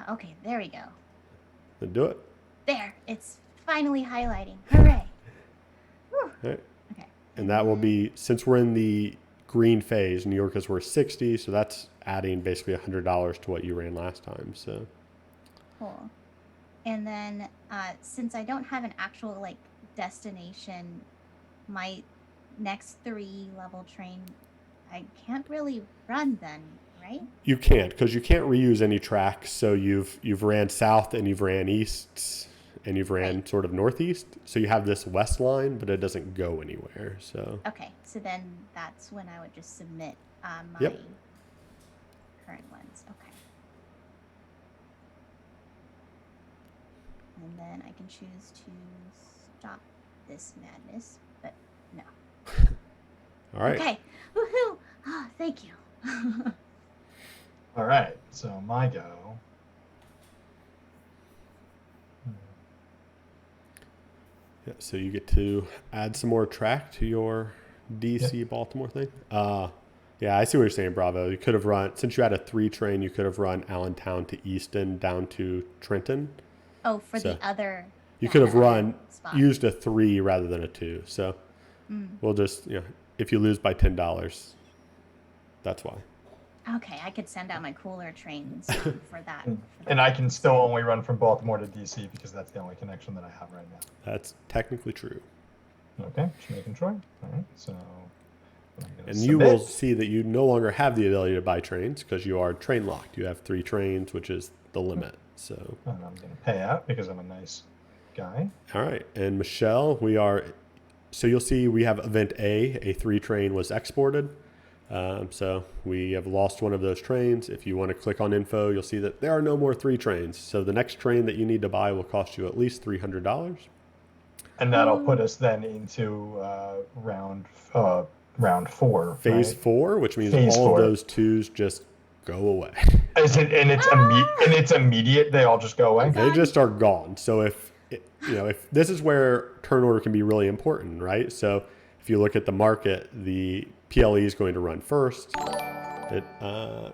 Okay, there we go. Then do it. There, it's finally highlighting. Hooray! All right. Okay. And that will be, since we're in the green phase, New York is worth 60, so that's adding basically $100 to what you ran last time. So. Cool. And then, since I don't have an actual destination, my next 3 level train, I can't really run then, right? You can't, because you can't reuse any tracks. So you've ran south and you've ran east and you've ran sort of northeast. So you have this west line, but it doesn't go anywhere. So okay, so then that's when I would just submit my current ones. Okay. And then I can choose to stop this madness, but no. All right. Okay. Woohoo! Oh, thank you. All right. So my go. Yeah, so you get to add some more track to your DC Baltimore thing. Yeah, I see what you're saying, Bravo. You could have run, since you had a 3 train, you could have run Allentown to Easton down to Trenton. Oh, for the other. You could have used a 3 rather than a 2. So we'll just, if you lose by $10, that's why. Okay, I could send out my cooler trains for that. And I can still only run from Baltimore to DC because that's the only connection that I have right now. That's technically true. Okay, just making sure. All right, so. And you will see that you no longer have the ability to buy trains because you are train locked. You have 3 trains, which is the limit. So. And I'm going to pay out because I'm a nice guy. All right, and Michelle, so you'll see we have event A 3 train was exported. So we have lost one of those trains. If you want to click on info, you'll see that there are no more 3 trains. So the next train that you need to buy will cost you at least $300. And that'll put us then into round 4. Phase right? 4, which means Phase all 4. of those 2s just go away. And it's immediate. They all just go away. They just are gone. So if this is where turn order can be really important, right? So if you look at the market, the PLE is going to run first.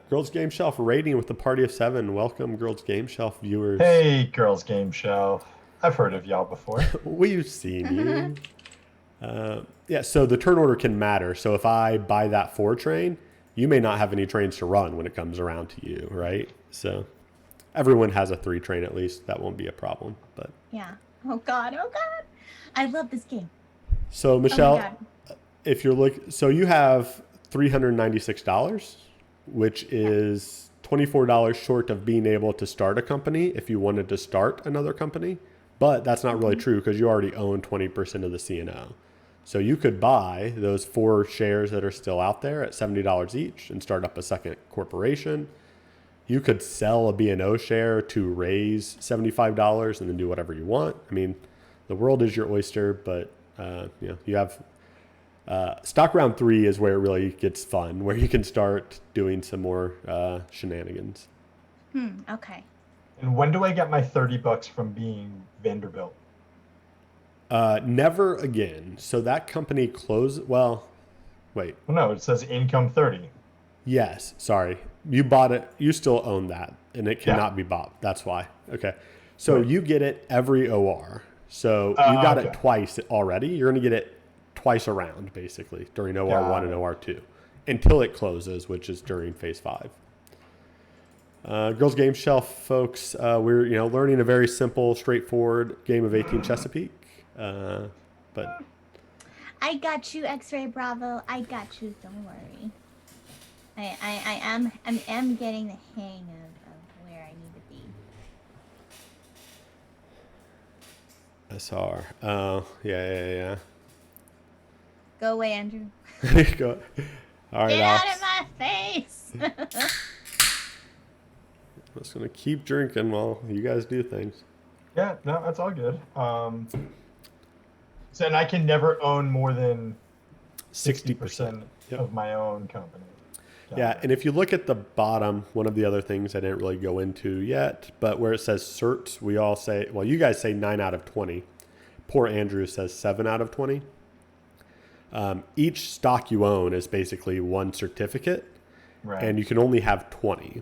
Girls Game Shelf rating with the party of 7. Welcome, Girls Game Shelf viewers. Hey, Girls Game Shelf. I've heard of y'all before. We've seen you. So the turn order can matter. So if I buy that 4 train, you may not have any trains to run when it comes around to you, right? So everyone has a 3 train at least. That won't be a problem. But yeah. Oh God. I love this game. So Michelle, if you're so you have $396, which is $24 short of being able to start a company if you wanted to start another company. But that's not really true because you already own 20% of the C&O. So you could buy those 4 shares that are still out there at $70 each and start up a second corporation. You could sell a B&O share to raise $75 and then do whatever you want. I mean, the world is your oyster, but you have stock round 3 is where it really gets fun, where you can start doing some more shenanigans. Okay. And when do I get my $30 from being Vanderbilt? Never again. So that company closed. Well, wait. Well, no, it says income 30. Yes. Sorry. You bought it. You still own that and it cannot be bought. That's why. Okay. So you get it every OR. So you got it twice already. You're going to get it twice around basically during OR1 and OR2 until it closes, which is during phase 5. Girls Game Shelf folks, we're learning a very simple, straightforward game of 18 Chesapeake. But I got you, X-Ray Bravo. I got you. Don't worry. I am getting the hang of where I need to be. SR. Oh, yeah. Go away, Andrew. Go. All right, Get out of my face. I'm just going to keep drinking while you guys do things. Yeah, no, that's all good. So, and I can never own more than 60% of my own company. Yeah, and if you look at the bottom, one of the other things I didn't really go into yet, but where it says certs, we all say, well, you guys say 9 out of 20. Poor Andrew says 7 out of 20. Each stock you own is basically one certificate, and you can only have 20.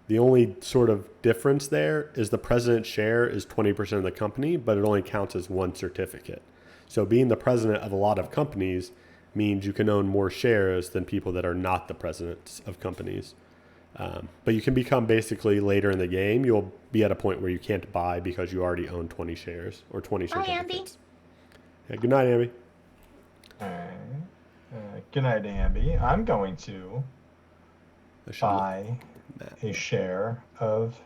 The only sort of difference there is the president's share is 20% of the company, but it only counts as one certificate. So being the president of a lot of companies means you can own more shares than people that are not the presidents of companies. But you can become basically later in the game, you'll be at a point where you can't buy because you already own 20 shares or 20 certificates. Hi, Yeah, good night, Amby. All right. Good night, Amby. I'm going to buy a share of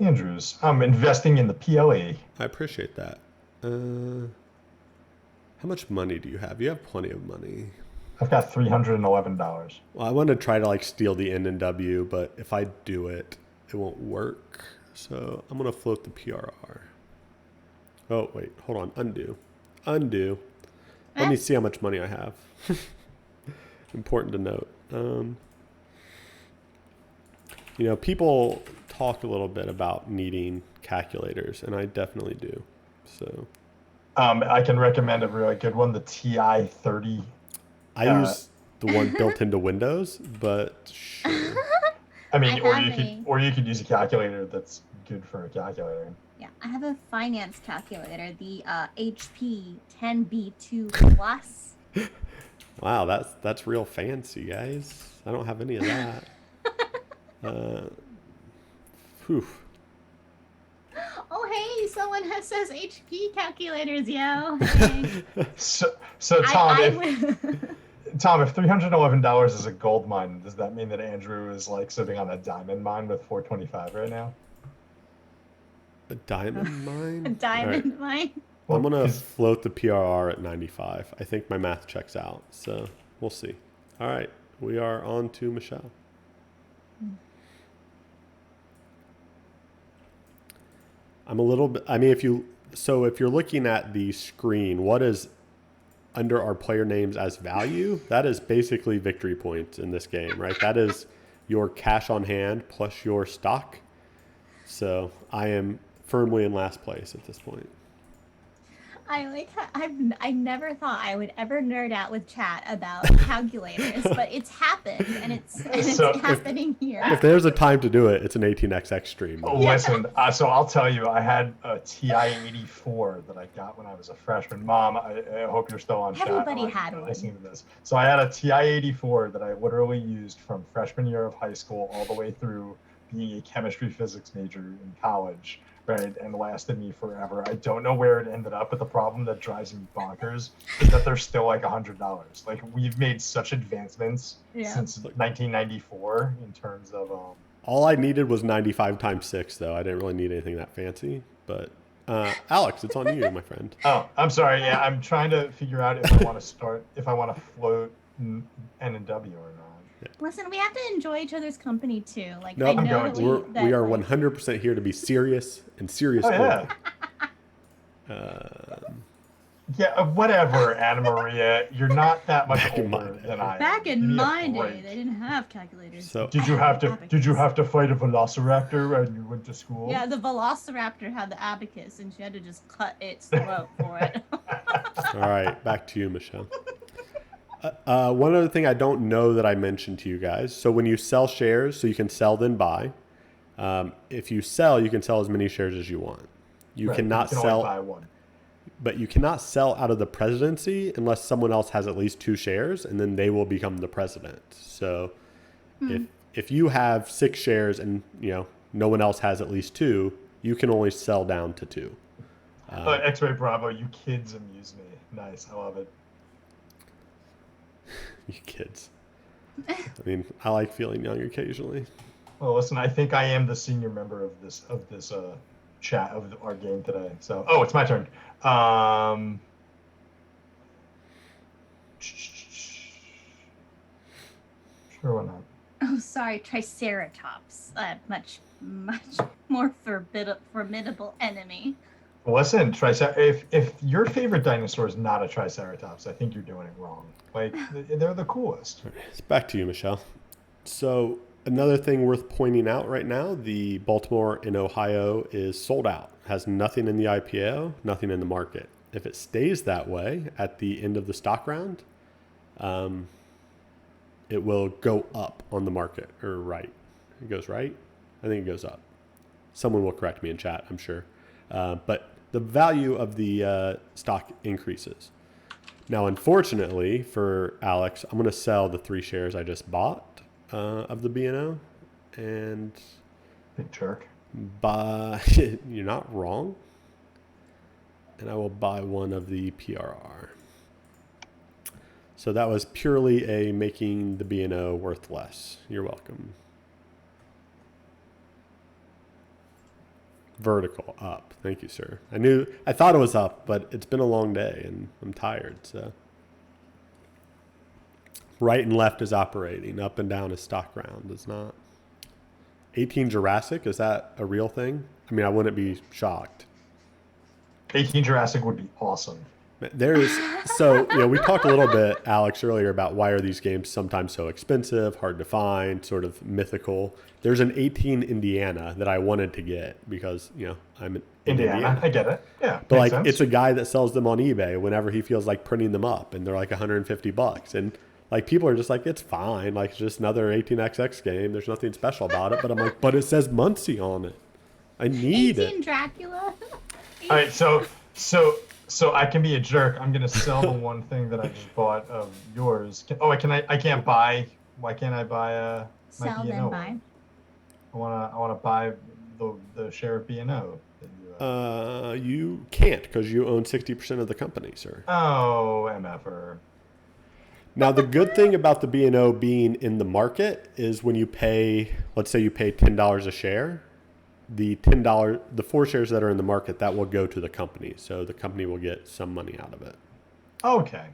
Andrew's. I'm investing in the PLE. I appreciate that. How much money do you have? You have plenty of money. I've got $311. Well, I want to try to steal the N&W, but if I do it, it won't work. So I'm going to float the PRR. Oh, wait, hold on. Undo. Let me see how much money I have. Important to note. People talk a little bit about needing calculators, and I definitely do. So I can recommend a really good one, the TI-30. I use the one built into Windows, but sure. I mean, or you could use a calculator that's good for a calculator. Yeah, I have a finance calculator, the HP 10B2 Plus. Wow, that's real fancy, guys. I don't have any of that. Whew. Oh, hey, someone says HP calculators, yo. Hey. So Tom, I Tom, if $311 is a gold mine, does that mean that Andrew is like sitting on a diamond mine with 425 right now? A diamond mine? a diamond mine. I'm going to 'Cause- float the PRR at 95. I think my math checks out, so we'll see. All right, we are on to Michelle. I'm a little bit, I mean, if you're looking at the screen, what is under our player names as value? That is basically victory points in this game, right? That is your cash on hand plus your stock. So I am firmly in last place at this point. I like I never thought I would ever nerd out with chat about calculators, but it's happened and it's So happening here. If there's a time to do it, it's an 18XX stream. Listen, so I'll tell you, I had a TI-84 that I got when I was a freshman. Mom, I hope you're still on chat. Everybody had one. Listening to this. So I had a TI-84 that I literally used from freshman year of high school all the way through being a chemistry physics major in college. Right, and lasted me forever. I don't know where it ended up, but the problem that drives me bonkers is that they're still like $100. Like we've made such advancements since 1994 in terms of. All I needed was 95 times 6, though. I didn't really need anything that fancy. But Alex, it's on you, my friend. Oh, I'm sorry. Yeah, I'm trying to figure out if I want to float N and W or not. Listen, we have to enjoy each other's company too. Like Nope, I know we are 100% here to be serious and serious. Oh, yeah. Yeah, whatever, Anna Maria. You're not that much older than I am. Back Give in me a my day, break. they didn't have calculators. So Did you have to fight a velociraptor when you went to school? Yeah, the velociraptor had the abacus, and she had to just cut its throat for it. all right, back to you, Michelle. One other thing I don't know that I mentioned to you guys. So when you sell shares, so you can sell then buy. If you sell, you can sell as many shares as you want. You cannot can sell, only buy one. but you cannot sell out of the presidency unless someone else has at least 2 shares, and then they will become the president. So if you have 6 shares and no one else has at least 2, you can only sell down to 2. X-Ray Bravo, you kids amuse me. Nice, I love it. You kids. I mean, I like feeling young occasionally. Well, listen, I think I am the senior member of this chat of our game today. So, it's my turn. Sure, why not? Oh, sorry, Triceratops. Much more formidable enemy. Listen, if your favorite dinosaur is not a Triceratops, I think you're doing it wrong. Like, they're the coolest. It's back to you, Michelle. So another thing worth pointing out right now, the Baltimore in Ohio is sold out. Has nothing in the IPO, nothing in the market. If it stays that way at the end of the stock round, it will go up on the market, or right. It goes right? I think it goes up. Someone will correct me in chat, I'm sure. But the value of the stock increases. Now, unfortunately for Alex, I'm going to sell the 3 shares I just bought of the B&O. And Big jerk. you're not wrong. And I will buy one of the PRR. So that was purely a making the B&O worth less. You're welcome. Vertical up. Thank you, sir. I thought it was up, but it's been a long day and I'm tired. So right and left is operating. Up and down is stock round. It's not. 18 Jurassic, is that a real thing? I mean, I wouldn't be shocked. 18 Jurassic would be awesome. We talked a little bit, Alex, earlier about why are these games sometimes so expensive, hard to find, sort of mythical. There's an 18 Indiana that I wanted to get because, I'm in Indiana. I get it. Yeah. But sense. it's a guy that sells them on eBay whenever he feels like printing them up, and they're like $150. And people are just like, it's fine. Like, it's just another 18XX game. There's nothing special about it. But I'm like, but it says Muncie on it. I need 18 it. Dracula. All right, so So I can be a jerk. I'm gonna sell the one thing that I just bought of yours. I can't buy. Why can't I buy my Sell B&O? then buy. I wanna buy the share of B&O that you. You can't because you own 60% of the company, sir. Oh, MFR. Now, the good thing about the B&O being in the market is when you pay, let's say you pay $10 a share, the four shares that are in the market, that will go to the company. So the company will get some money out of it. Okay.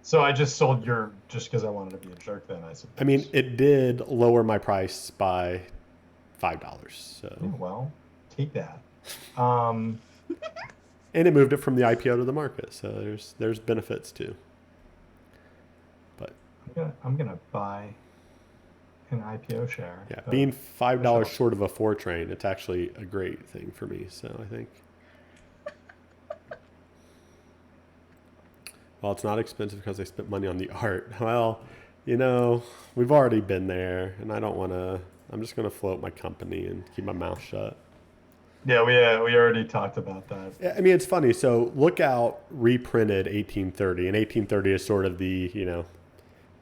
So I just sold your just because I wanted to be a jerk. Then I suppose. I mean, it did lower my price by $5. So. Yeah, well, take that. Um, And it moved it from the IPO to the market. So there's benefits too. But I'm gonna buy an IPO share. yeah, being $5 short of a 4 train, it's actually a great thing for me. So I think. Well, it's not expensive because they spent money on the art. Well, we've already been there, and I don't want to. I'm just going to float my company and keep my mouth shut. Yeah, we already talked about that. Yeah, I mean, it's funny. So Lookout reprinted 1830, and 1830 is sort of the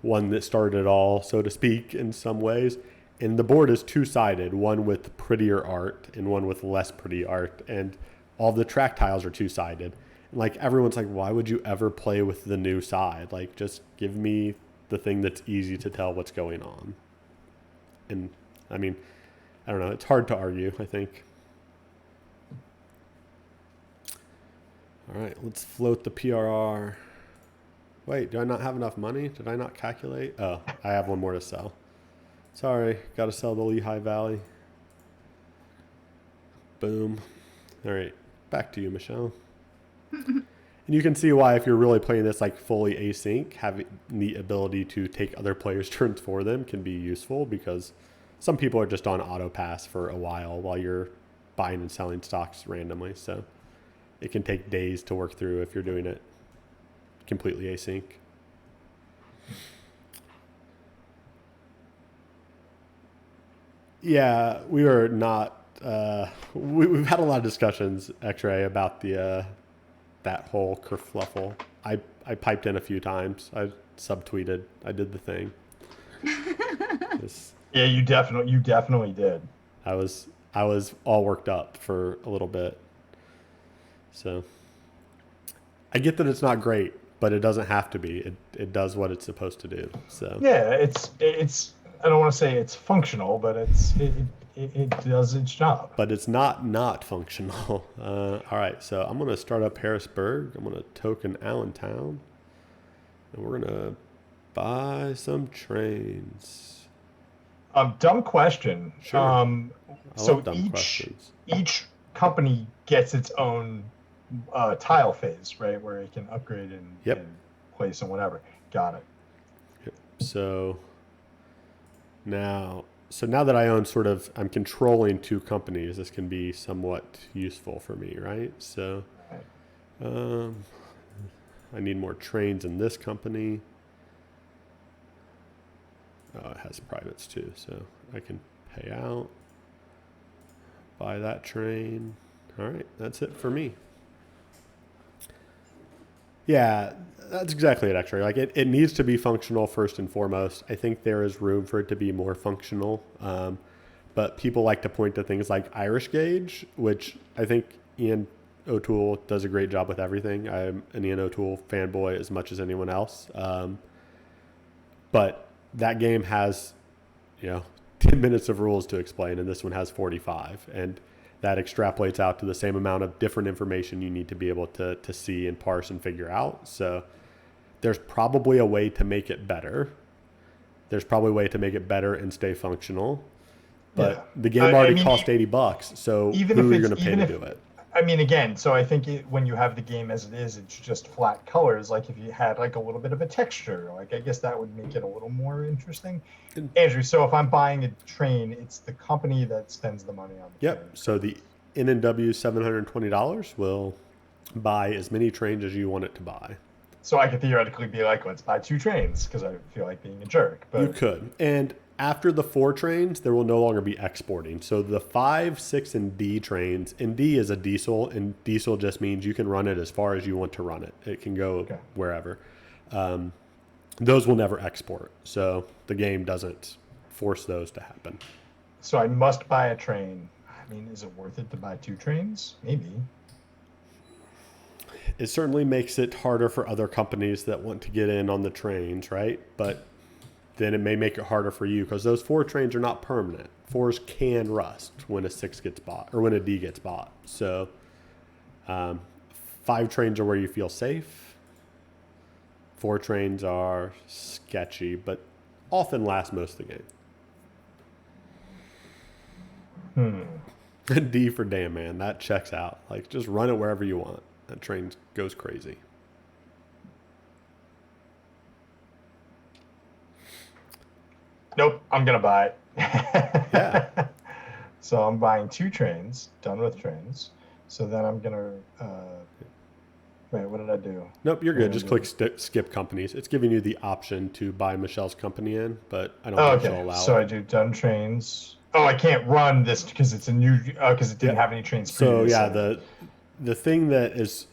one that started it all, so to speak, in some ways. And the board is two-sided, one with prettier art and one with less pretty art, and all the track tiles are two-sided. And like everyone's like, why would you ever play with the new side? Like, just give me the thing that's easy to tell what's going on. And I mean, I don't know. It's hard to argue, I think. All right, let's float the PRR. Wait, do I not have enough money? Did I not calculate? Oh, I have one more to sell. Sorry, got to sell the Lehigh Valley. Boom. All right, back to you, Michelle. And you can see why, if you're really playing this like fully async, having the ability to take other players' turns for them can be useful, because some people are just on auto pass for a while you're buying and selling stocks randomly. So it can take days to work through if you're doing it completely async. Yeah, we are not. We've had a lot of discussions, X-Ray, about that whole kerfluffle. I piped in a few times. I subtweeted. I did the thing. Yeah, you definitely did. I was all worked up for a little bit. So I get that it's not great, but it doesn't have to be. It does what it's supposed to do. So yeah, it's. I don't want to say it's functional, but it does its job. But it's not functional. All right, so I'm going to start up Harrisburg. I'm going to token Allentown. And we're going to buy some trains. Dumb question. Sure. So each company gets its own tile phase, right, where it can upgrade and place and whatever. Got it. Yep. So now that I own I'm controlling two companies, this can be somewhat useful for me, right? So I need more trains in this company. Oh, it has privates too, so I can pay out, buy that train. All right, that's it for me. Yeah, that's exactly it, actually. Like it needs to be functional first and foremost. I think there is room for it to be more functional. But people like to point to things like Irish Gauge, which I think Ian O'Toole does a great job with everything. I'm an Ian O'Toole fanboy as much as anyone else. But that game has, 10 minutes of rules to explain, and this one has 45. And that extrapolates out to the same amount of different information you need to be able to see and parse and figure out. So there's probably a way to make it better. There's probably a way to make it better and stay functional. But the game already cost $80, so even who are if you going to pay to do it? I mean, again, so I think when you have the game as it is, it's just flat colors. Like if you had like a little bit of a texture, like I guess that would make it a little more interesting. Andrew, so if I'm buying a train, it's the company that spends the money on the train. So the N&W $720 will buy as many trains as you want it to buy. So I could theoretically be like, let's buy 2 trains because I feel like being a jerk. But you could. And after the 4 trains, there will no longer be exporting. So the 5, 6, and D trains, and D is a diesel, and diesel just means you can run it as far as you want to run it. It can go wherever. Those will never export. So the game doesn't force those to happen. So I must buy a train. I mean, is it worth it to buy 2 trains? Maybe. It certainly makes it harder for other companies that want to get in on the trains, right? But then it may make it harder for you because those 4 trains are not permanent. 4s can rust when a 6 gets bought or when a D gets bought. So 5 trains are where you feel safe. 4 trains are sketchy, but often last most of the game. D for damn, man. That checks out. Like, just run it wherever you want. That train goes crazy. Nope, I'm going to buy it. Yeah. So I'm buying 2 trains, done with trains. So then I'm going to... wait, what did I do? Nope, you're good. Just click skip companies. It's giving you the option to buy Michelle's company in, but I don't think she'll allow it. So I do done trains. Oh, I can't run this because it's a new... because it didn't have any trains previously. So yeah, the thing that is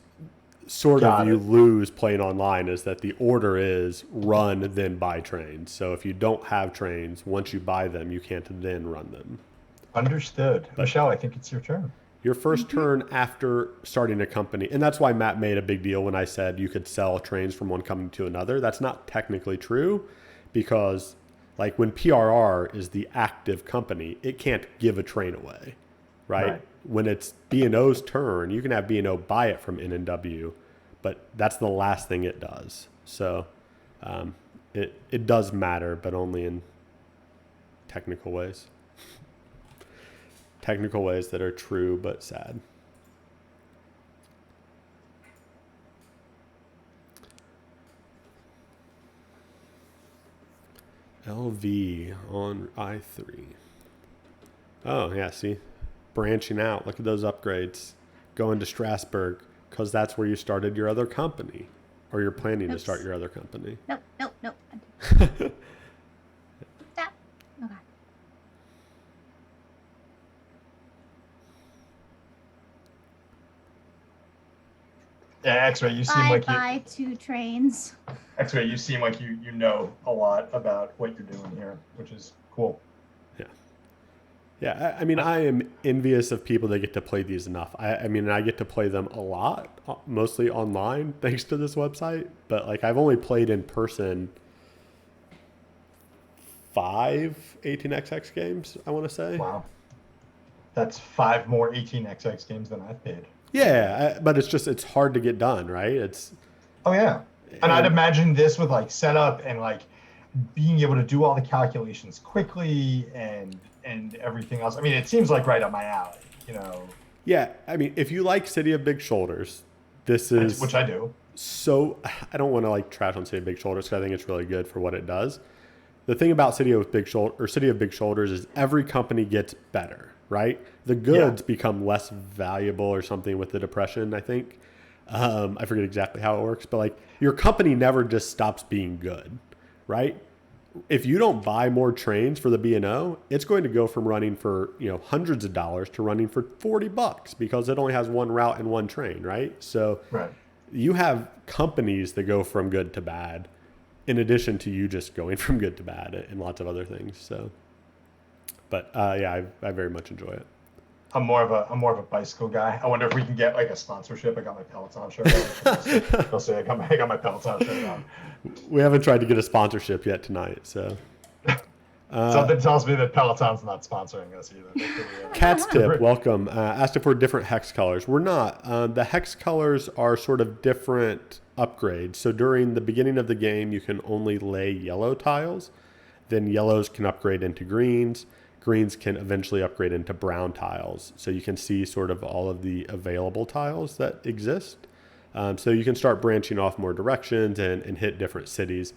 sort of you lose playing online is that the order is run, then buy trains. So if you don't have trains, once you buy them, you can't then run them. Understood. But Michelle, I think it's your turn. Your first turn after starting a company, and that's why Matt made a big deal when I said you could sell trains from one company to another. That's not technically true because like when PRR is the active company, it can't give a train away, right? When it's B&O's turn, you can have B&O buy it from N&W, but that's the last thing it does. So it does matter, but only in technical ways. Technical ways that are true but sad. LV on I3. Oh, yeah, see? Branching out. Look at those upgrades. Going to Strasbourg because that's where you started your other company. Or you're planning to start your other company. Nope. Stop. Okay. Yeah, X-Ray, you seem like buy 2 trains. X-Ray, you seem like you know a lot about what you're doing here, which is cool. Yeah, I mean, I am envious of people that get to play these enough. I mean, I get to play them a lot, mostly online, thanks to this website. But like, I've only played in person 5 18XX games, I want to say. Wow. That's 5 more 18XX games than I've played. Yeah, but it's hard to get done, right? Oh, yeah. And I'd imagine this with like setup and like being able to do all the calculations quickly and everything else. I mean, it seems like right up my alley, you know. Yeah, I mean, if you like City of Big Shoulders, this is... Which I do. So, I don't want to like trash on City of Big Shoulders because I think it's really good for what it does. The thing about City of Big Shoulders is every company gets better, right? The goods become less valuable or something with the Depression, I think. I forget exactly how it works, but like your company never just stops being good, right? If you don't buy more trains for the B&O, it's going to go from running for, hundreds of dollars to running for $40 because it only has one route and one train, right? So you have companies that go from good to bad in addition to you just going from good to bad and lots of other things. So, but I very much enjoy it. I'm more of a bicycle guy. I wonder if we can get like a sponsorship. I got my Peloton shirt on. They'll say I got my Peloton shirt on. We haven't tried to get a sponsorship yet tonight, so. Something tells me that Peloton's not sponsoring us either. Cat's Tip, welcome. Asked if we're different hex colors. We're not. The hex colors are sort of different upgrades. So during the beginning of the game, you can only lay yellow tiles. Then yellows can upgrade into greens. Greens can eventually upgrade into brown tiles. So you can see sort of all of the available tiles that exist. So you can start branching off more directions and hit different cities.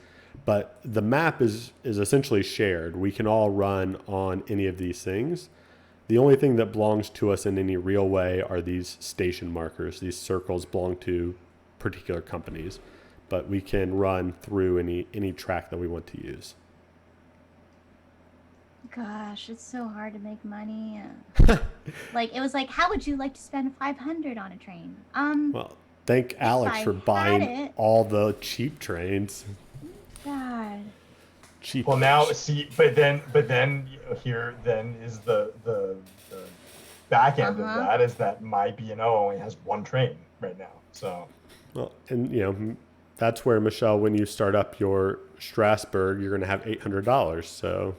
But the map is essentially shared. We can all run on any of these things. The only thing that belongs to us in any real way are these station markers. These circles belong to particular companies. But we can run through any track that we want to use. gosh, it's so hard to make money. Like, it was like, how would you like to spend 500 on a train? Well, thank Alex I for had buying it. all the cheap trains. God. Cheap. Well, now see, but then here then is the back end of that is that my B&O only has one train right now. So. Well, and that's where, Michelle, when you start up your Strasbourg, you're going to have $800. So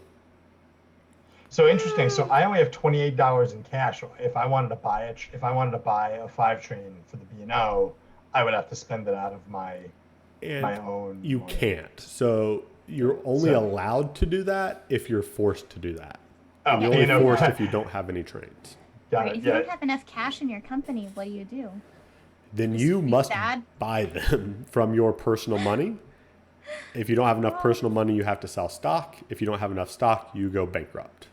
interesting. So I only have $28 in cash. If I wanted to buy a 5 train for the B&O, I would have to spend it out of my own. You money. can't. So you're only allowed to do that if you're forced to do that. Oh, and you're only forced if you don't have any trains. Got Right, it. if you don't have enough cash in your company, what do? Then Just you be must sad? buy them from your personal money. If you don't have enough personal money, you have to sell stock. If you don't have enough stock, you go bankrupt.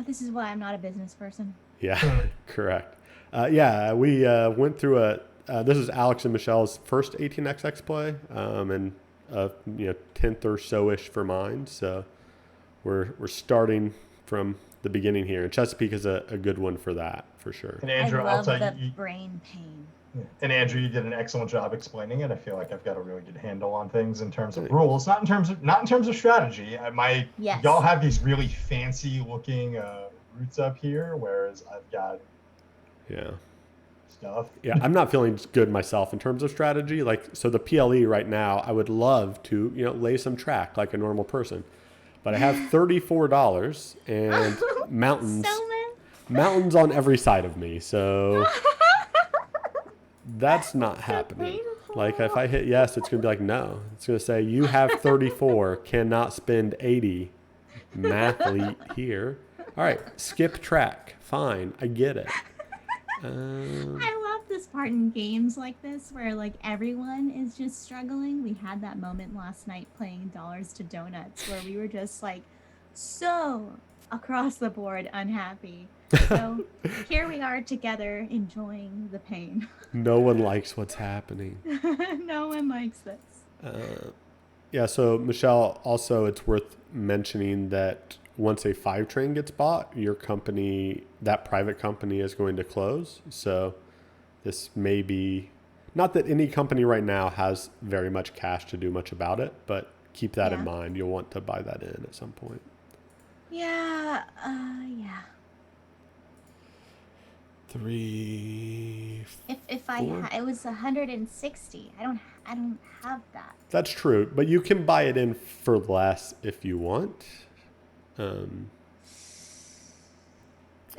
This is why I'm not a business person. Yeah, correct. We went through this is Alex and Michelle's first 18XX play, and 10th or so-ish for mine. So we're starting from the beginning here. And Chesapeake is a good one for that, for sure. And Andrew, I love I'll tell the brain pain. And Andrew, you did an excellent job explaining it. I feel like I've got a really good handle on things in terms of rules, not in terms of strategy. Yes. Y'all have these really fancy looking routes up here, whereas I've got stuff. Yeah, I'm not feeling good myself in terms of strategy. So the PLE right now, I would love to lay some track like a normal person, but I have $34 and mountains mountains on every side of me. So. That's not happening. Like, if I hit yes, it's going to be like, no. It's going to say, you have 34, cannot spend 80. Mathlete here. All right, skip track. Fine, I get it. I love this part in games like this where, like, everyone is just struggling. We had that moment last night playing Dollars to Donuts where we were just, like, so across the board unhappy. So here we are together enjoying the pain. No one likes what's happening. No one likes this. So Michelle, also it's worth mentioning that once a 5 train gets bought, your company, that private company, is going to close. So this may be, not that any company right now has very much cash to do much about it, but keep that in mind. You'll want to buy that in at some point. Yeah. 3. If I it was 160. I don't have that. That's true, but you can buy it in for less if you want. So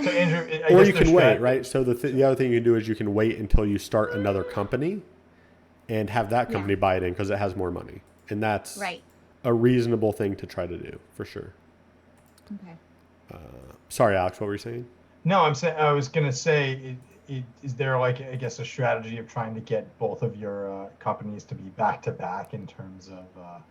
Andrew, or you can wait, right? So the other thing you can do is you can wait until you start another company, and have that company buy it in because it has more money, and that's a reasonable thing to try to do for sure. Okay. Sorry, Alex, what were you saying? No, I was gonna say, is there like, I guess, a strategy of trying to get both of your companies to be back to back in terms of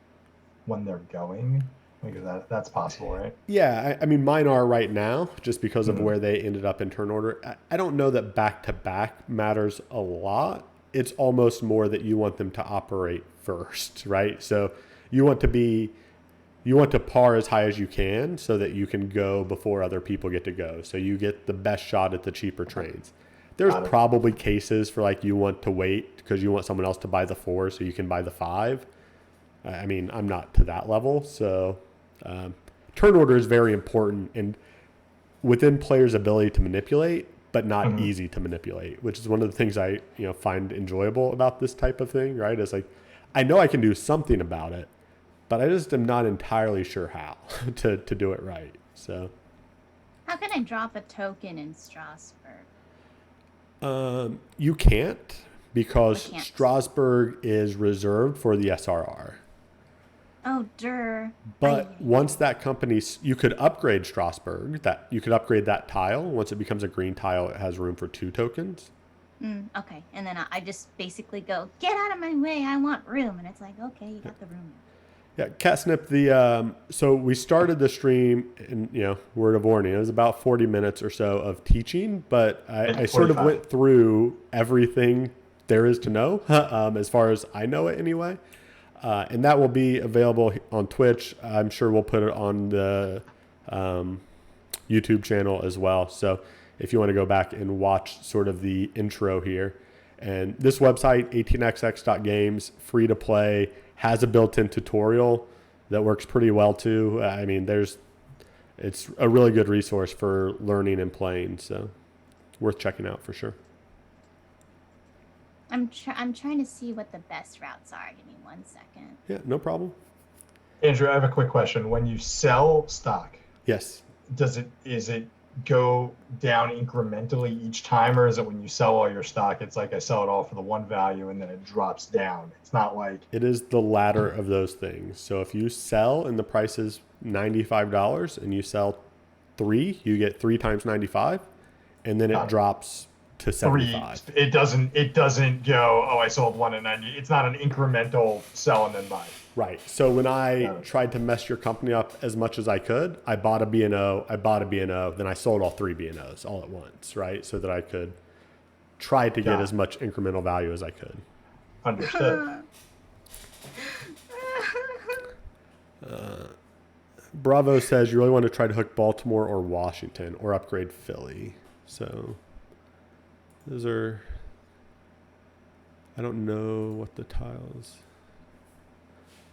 when they're going? Like that's possible, right? Yeah, I mean, mine are right now just because of where they ended up in turn order. I don't know that back to back matters a lot. It's almost more that you want them to operate first, right? So you want to par as high as you can so that you can go before other people get to go. So you get the best shot at the cheaper trains. There's probably cases for like you want to wait because you want someone else to buy the 4 so you can buy the 5. I mean, I'm not to that level. So turn order is very important and within players' ability to manipulate, but not easy to manipulate, which is one of the things I find enjoyable about this type of thing, right? It's like, I know I can do something about it, but I just am not entirely sure how to do it right. So, how can I drop a token in Strasbourg? You can't because Strasbourg is reserved for the SRR. Oh, But once that company, you could upgrade Strasbourg. You could upgrade that tile. Once it becomes a green tile, it has room for 2 tokens. Okay, and then I just basically go, get out of my way, I want room. And it's like, okay, you got the room. Yeah, Catnip, so we started the stream in, word of warning. It was about 40 minutes or so of teaching, but I sort of went through everything there is to know, as far as I know it anyway. And that will be available on Twitch. I'm sure we'll put it on the YouTube channel as well. So if you want to go back and watch sort of the intro here. And this website, 18xx.games, free to play, has a built-in tutorial that works pretty well too. I mean, it's a really good resource for learning and playing. So it's worth checking out for sure. I'm trying to see what the best routes are. Give me 1 second. Yeah, no problem. Andrew, I have a quick question. When you sell stock, Yes. is it go down incrementally each time, or is it when you sell all your stock, it's like I sell it all for the one value and then it drops down? It's not like... It is the latter of those things. So if you sell and the price is $95 and you sell 3, you get 3 times 95, and then it drops to 75. It doesn't go, oh, I sold 1 at 90. It's not an incremental sell and then buy. Right. So when I tried to mess your company up as much as I could, I bought a B&O, then I sold all 3 B&Os all at once, right? So that I could try to get as much incremental value as I could. Understood. Bravo says you really want to try to hook Baltimore or Washington or upgrade Philly. So those are, I don't know what the tiles.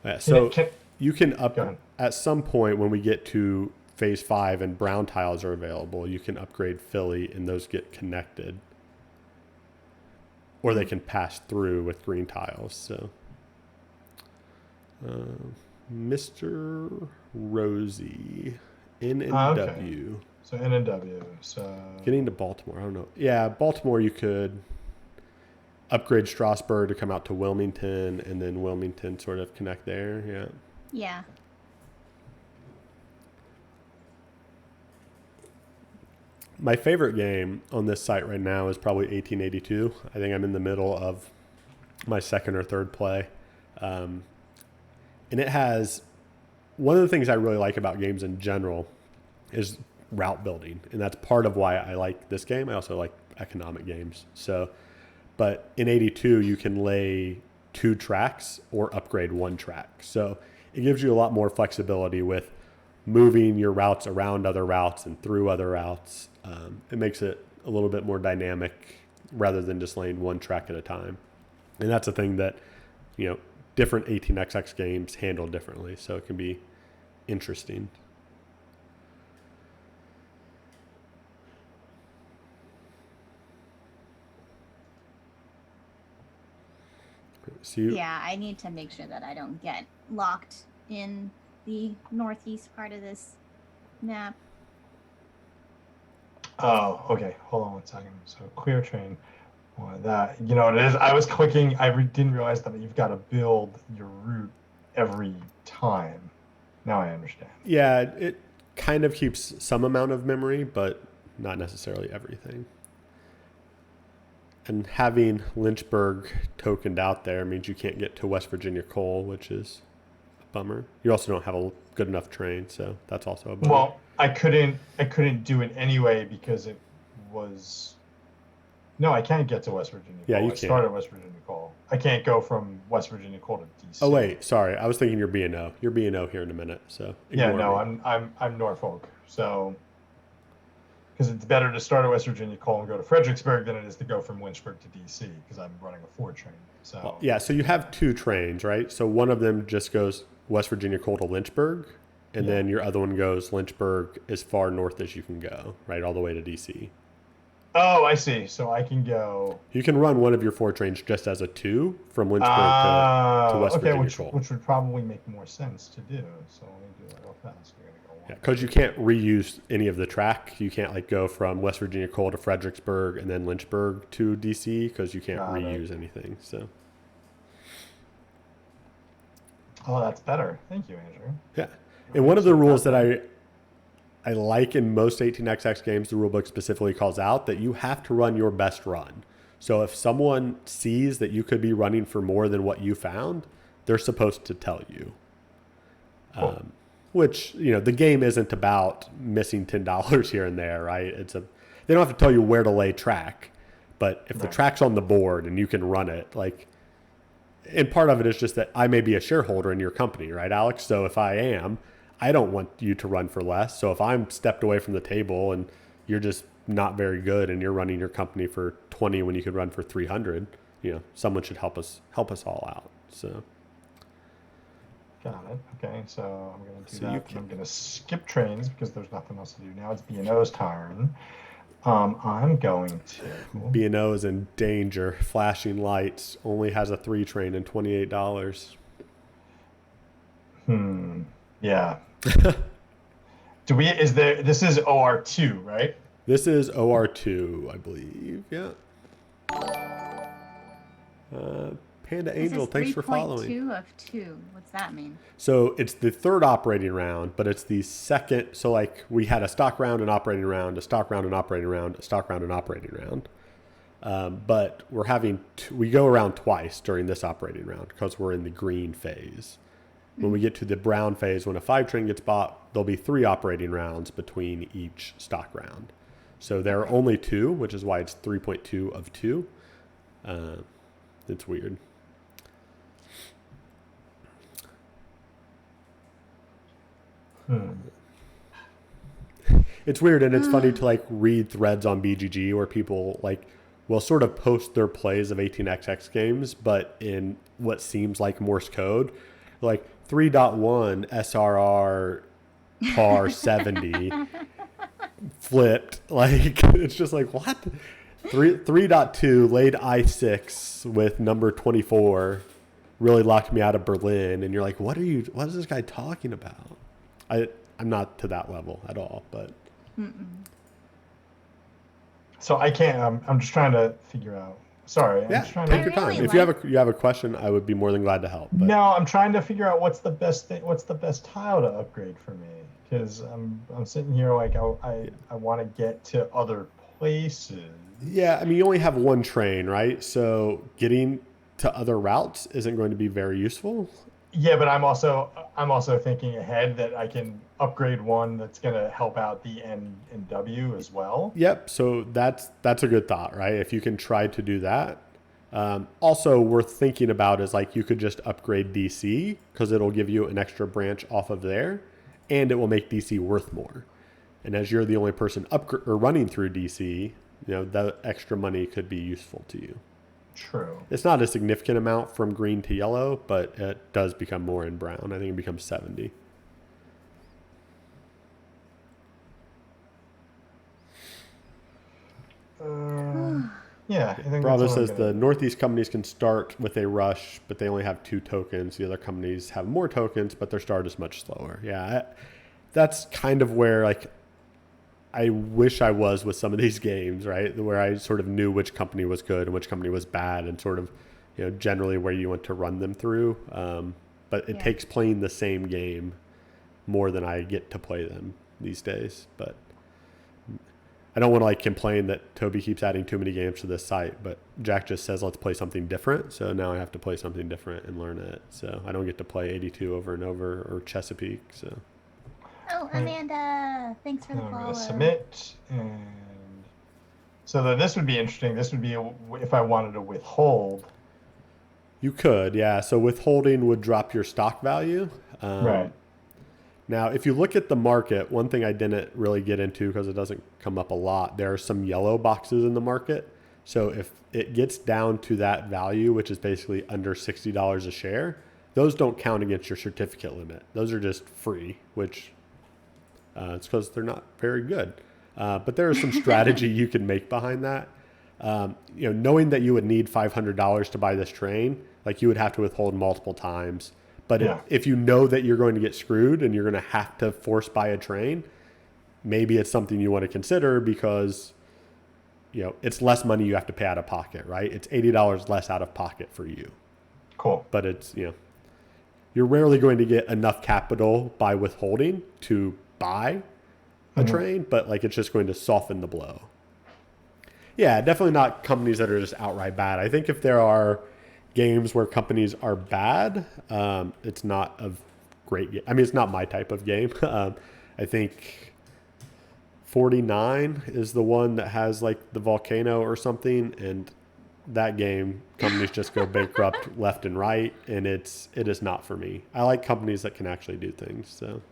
Yeah, so you can at some point when we get to phase 5 and brown tiles are available, you can upgrade Philly and those get connected, or they can pass through with green tiles. So Mr. Rosie, N&W. Okay. So N&W. So getting to Baltimore, I don't know. Yeah, Baltimore you could upgrade Strasburg to come out to Wilmington, and then Wilmington sort of connect there. Yeah. Yeah. My favorite game on this site right now is probably 1882. I think I'm in the middle of my second or third play. And it has, one of the things I really like about games in general is route building. And that's part of why I like this game. I also like economic games. But in 82, you can lay 2 tracks or upgrade 1 track. So it gives you a lot more flexibility with moving your routes around other routes and through other routes. It makes it a little bit more dynamic rather than just laying 1 track at a time. And that's a thing that, different 18xx games handle differently. So it can be interesting. Yeah, I need to make sure that I don't get locked in the northeast part of this map. Oh, okay. Hold on 1 second. So clear train. Well, that, it is. I was clicking. I didn't realize that you've got to build your route every time. Now I understand. Yeah, it kind of keeps some amount of memory, but not necessarily everything. And having Lynchburg tokened out there means you can't get to West Virginia coal, which is a bummer. You also don't have a good enough train, so that's also a bummer. Well, I couldn't do it anyway because it was... No, I can't get to West Virginia coal. Yeah, you I can. started West Virginia coal. I can't go from West Virginia coal to DC. Oh wait, sorry. I was thinking you're B&O. You're B&O here in a minute, so Yeah, no, me. I'm Norfolk. So because it's better to start at West Virginia coal and go to Fredericksburg than it is to go from Lynchburg to DC because I'm running a 4 train. So Well, yeah, so you have 2 trains, right? So one of them just goes West Virginia coal to Lynchburg, and then your other one goes Lynchburg as far north as you can go, right, all the way to DC. Oh, I see. So I can go. You can run one of your 4 trains just as a 2 from Lynchburg to West Virginia coal. Which would probably make more sense to do. So let me do that real fast. We're gonna go Yeah, because you can't reuse any of the track. You can't go from West Virginia coal to Fredericksburg and then Lynchburg to DC because you can't reuse anything. So. Oh, that's better. Thank you, Andrew. Yeah, and one of the rules that I like in most 18xx games, the rulebook specifically calls out that you have to run your best run. So if someone sees that you could be running for more than what you found, they're supposed to tell you. Cool. Which, the game isn't about missing $10 here and there, right? They don't have to tell you where to lay track, but if the track's on the board and you can run it, and part of it is just that I may be a shareholder in your company, right, Alex? So if I am, I don't want you to run for less. So if I'm stepped away from the table and you're just not very good and you're running your company for 20 when you could run for 300, someone should help us all out. So. Got it. Okay, so I'm going to do that. I'm going to skip trains because there's nothing else to do. Now it's B&O's turn. I'm going to... B&O is in danger. Flashing lights. Only has a 3 train and $28. Yeah. This is OR2, right? This is OR2, I believe. Yeah. Panda Angel, thanks for following. 3.2 of 2. What's that mean? So it's the third operating round, but it's the second. So like we had a stock round, an operating round, a stock round, an operating round, a stock round, an operating round. But we're having we go around twice during this operating round because we're in the green phase. When we get to the brown phase, when a 5 train gets bought, there'll be 3 operating rounds between each stock round. So there are only 2, which is why it's 3.2 of 2. It's weird. It's weird, and it's funny to like read threads on BGG where people like will sort of post their plays of 18xx games, but in what seems like Morse code, like 3.1 SRR par 70 flipped. Like it's just like what? 3.2 laid I6 with number 24 really locked me out of Berlin, and you're like, what is this guy talking about? I'm not to that level at all, but. So I can't. I'm just trying to figure out. Sorry. Yeah, take your time. If you have a question, I would be more than glad to help. But. No, I'm trying to figure out what's the best thing. What's the best tile to upgrade for me? Because I'm sitting here like I want to get to other places. Yeah, I mean you only have 1 train, right? So getting to other routes isn't going to be very useful. Yeah, but I'm also thinking ahead that I can upgrade one that's going to help out the N and W as well. Yep. So that's a good thought, right? If you can try to do that. Also worth thinking about is like you could just upgrade DC because it'll give you an extra branch off of there, and it will make DC worth more. And as you're the only person running through DC, that extra money could be useful to you. True. It's not a significant amount from green to yellow, but it does become more in brown. I think it becomes 70. Yeah. I think Bravo says the Northeast companies can start with a rush, but they only have 2 tokens. The other companies have more tokens, but their start is much slower. Yeah, that's kind of where like I wish I was with some of these games, right? Where I sort of knew which company was good and which company was bad, and sort of, generally where you want to run them through. But it takes playing the same game more than I get to play them these days. But I don't want to like complain that Toby keeps adding too many games to this site, but Jack just says, let's play something different. So now I have to play something different and learn it. So I don't get to play 82 over and over or Chesapeake. So. Oh, Amanda, thanks for the follow. I'm going to submit. And so then this would be interesting. This would be if I wanted to withhold. You could, yeah. So withholding would drop your stock value. Right. Now, if you look at the market, one thing I didn't really get into because it doesn't come up a lot, there are some yellow boxes in the market. So if it gets down to that value, which is basically under $60 a share, those don't count against your certificate limit. Those are just free, which... it's because they're not very good. But there is some strategy you can make behind that. Knowing that you would need $500 to buy this train, like you would have to withhold multiple times. But if you know that you're going to get screwed and you're going to have to force buy a train, maybe it's something you want to consider because, it's less money you have to pay out of pocket, right? It's $80 less out of pocket for you. Cool. But it's, you're rarely going to get enough capital by withholding to buy a train, but like it's just going to soften the blow. Yeah, definitely not companies that are just outright bad. I think if there are games where companies are bad, it's not a great game. I mean, it's not my type of game. I think 49 is the one that has like the volcano or something, and that game companies just go bankrupt left and right, and it is not for me. I like companies that can actually do things. So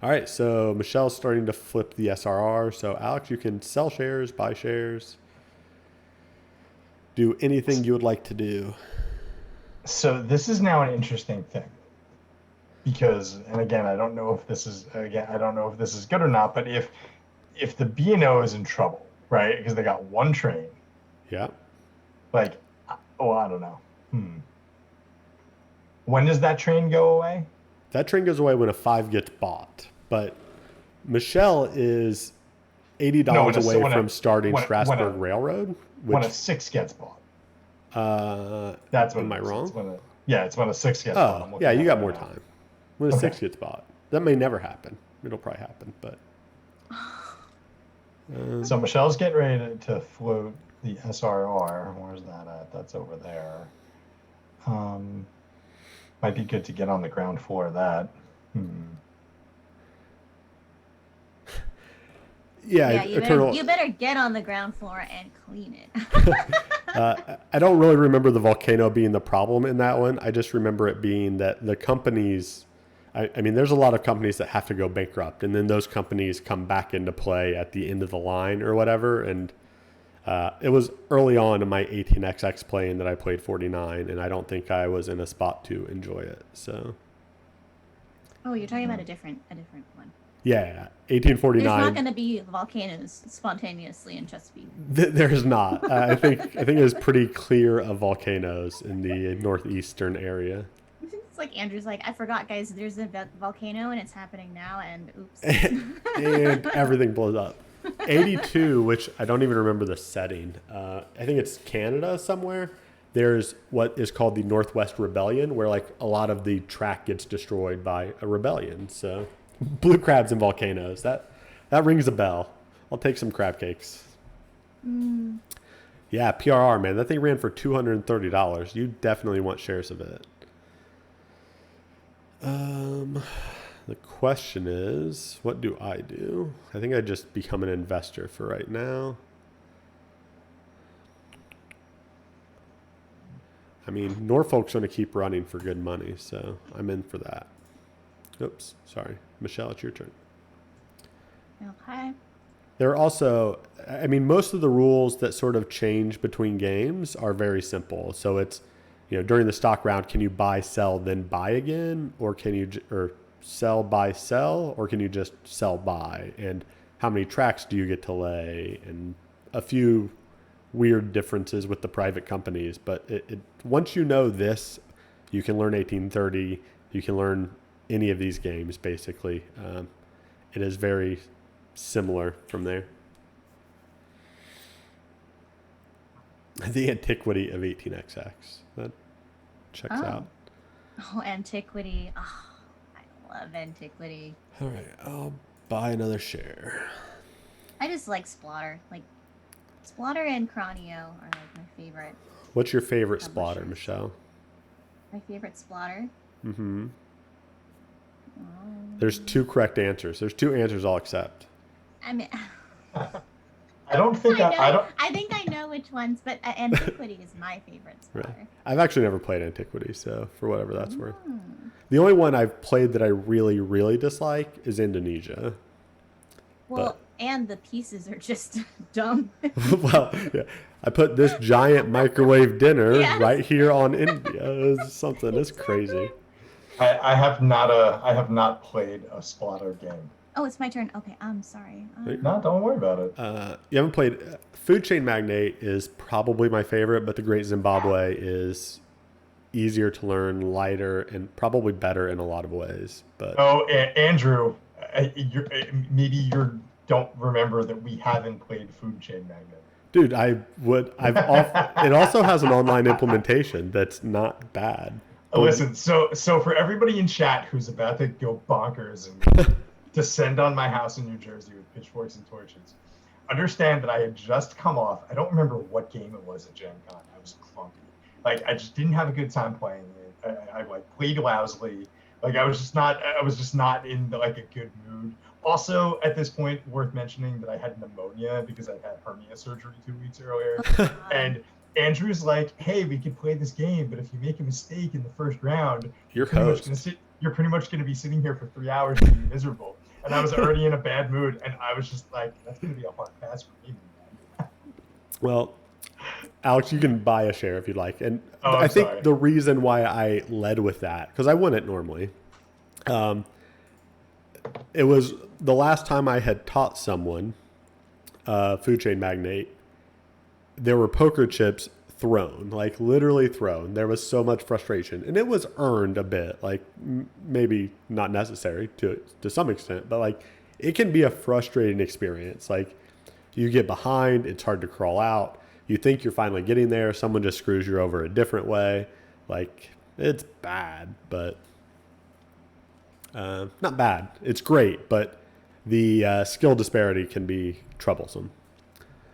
All right, so Michelle's starting to flip the SRR. So Alex, you can sell shares, buy shares, do anything you would like to do. So this is now an interesting thing because, and again, I don't know if this is good or not. But if the B&O is in trouble, right? Because they got one train. Yeah. Like, oh, I don't know. When does that train go away? That train goes away when a 5 gets bought. But Michelle is $80 away from starting Strasburg Railroad. When a 6 gets bought. That's when. Am I wrong? It's when a 6 gets bought. Oh, yeah, you got more time. When a 6 gets bought. That may never happen. It'll probably happen, but. So Michelle's getting ready to float the SRR. Where's that at? That's over there. Might be good to get on the ground floor of that. Yeah, you better get on the ground floor and clean it. I don't really remember the volcano being the problem in that one. I just remember it being that the companies, I mean, there's a lot of companies that have to go bankrupt, and then those companies come back into play at the end of the line or whatever. And it was early on in my 18XX playing that I played 49, and I don't think I was in a spot to enjoy it. So. Oh, you're talking about a different one. Yeah, 1849. There's not going to be volcanoes spontaneously in Chesapeake. There's not. I think it is pretty clear of volcanoes in the northeastern area. It's like Andrew's like, I forgot, guys. There's a volcano and it's happening now, and oops. And everything blows up. 82, which I don't even remember the setting. I think it's Canada somewhere. There's what is called the Northwest Rebellion, where like a lot of the track gets destroyed by a rebellion. So. Blue crabs and volcanoes. That rings a bell. I'll take some crab cakes. Yeah, PRR, man. That thing ran for $230. You definitely want shares of it. The question is, what do I do? I think I just become an investor for right now. I mean, Norfolk's going to keep running for good money, so I'm in for that. Oops, sorry. Michelle, it's your turn. Okay. There are also, I mean, most of the rules that sort of change between games are very simple. So it's, during the stock round, can you buy, sell, then buy again? Or can you, or sell, buy, sell? Or can you just sell, buy? And how many tracks do you get to lay? And a few weird differences with the private companies. But once you know this, you can learn 1830. You can learn any of these games, basically. It is very similar from there. The antiquity of 18XX. That checks out. Oh, antiquity. Oh, I love antiquity. All right, I'll buy another share. I just like Splotter. Like, Splotter and Cronio are like my favorite. What's your favorite Splotter, Michelle? My favorite Splotter? Mm-hmm. There's 2 correct answers. There's 2 answers I'll accept. I mean, I don't think I think I know which ones, but Antiquity is my favorite Splotter. Right. I've actually never played Antiquity, so for whatever that's worth. The only one I've played that I really, really dislike is Indonesia. Well, and the pieces are just dumb. Well, yeah. I put this giant microwave dinner right here on India. It's something. It's crazy. I have not played a Splotter game. Oh, it's my turn. Okay, I'm sorry. No, don't worry about it. You haven't played Food Chain Magnate is probably my favorite, but The Great Zimbabwe is easier to learn, lighter, and probably better in a lot of ways. But Andrew, maybe you don't remember that we haven't played Food Chain Magnate. Dude, it also has an online implementation that's not bad. Listen, so for everybody in chat who's about to go bonkers and descend on my house in New Jersey with pitchforks and torches, understand that I had just come off. I don't remember what game it was at Gen Con. I was clunky. Like, I just didn't have a good time playing it. I played lousily. Like, I was just not in like a good mood. Also, at this point, worth mentioning that I had pneumonia because I'd had hernia surgery 2 weeks earlier. And Andrew's like, hey, we could play this game, but if you make a mistake in the first round, you're pretty much going to be sitting here for 3 hours and be miserable. and I was already in a bad mood, and I was just like, that's gonna be a hard pass for me. Well, Alex, you can buy a share if you'd like. And Oh, I I'm think sorry. the reason why I led with that, because I wouldn't normally, it was the last time I had taught someone, food chain magnate, there were poker chips thrown, like literally thrown. There was so much frustration, and it was earned a bit, like maybe not necessary to some extent, but like it can be a frustrating experience. Like you get behind, it's hard to crawl out. You think you're finally getting there, someone just screws you over a different way. Like it's bad, but not bad. It's great, but the skill disparity can be troublesome.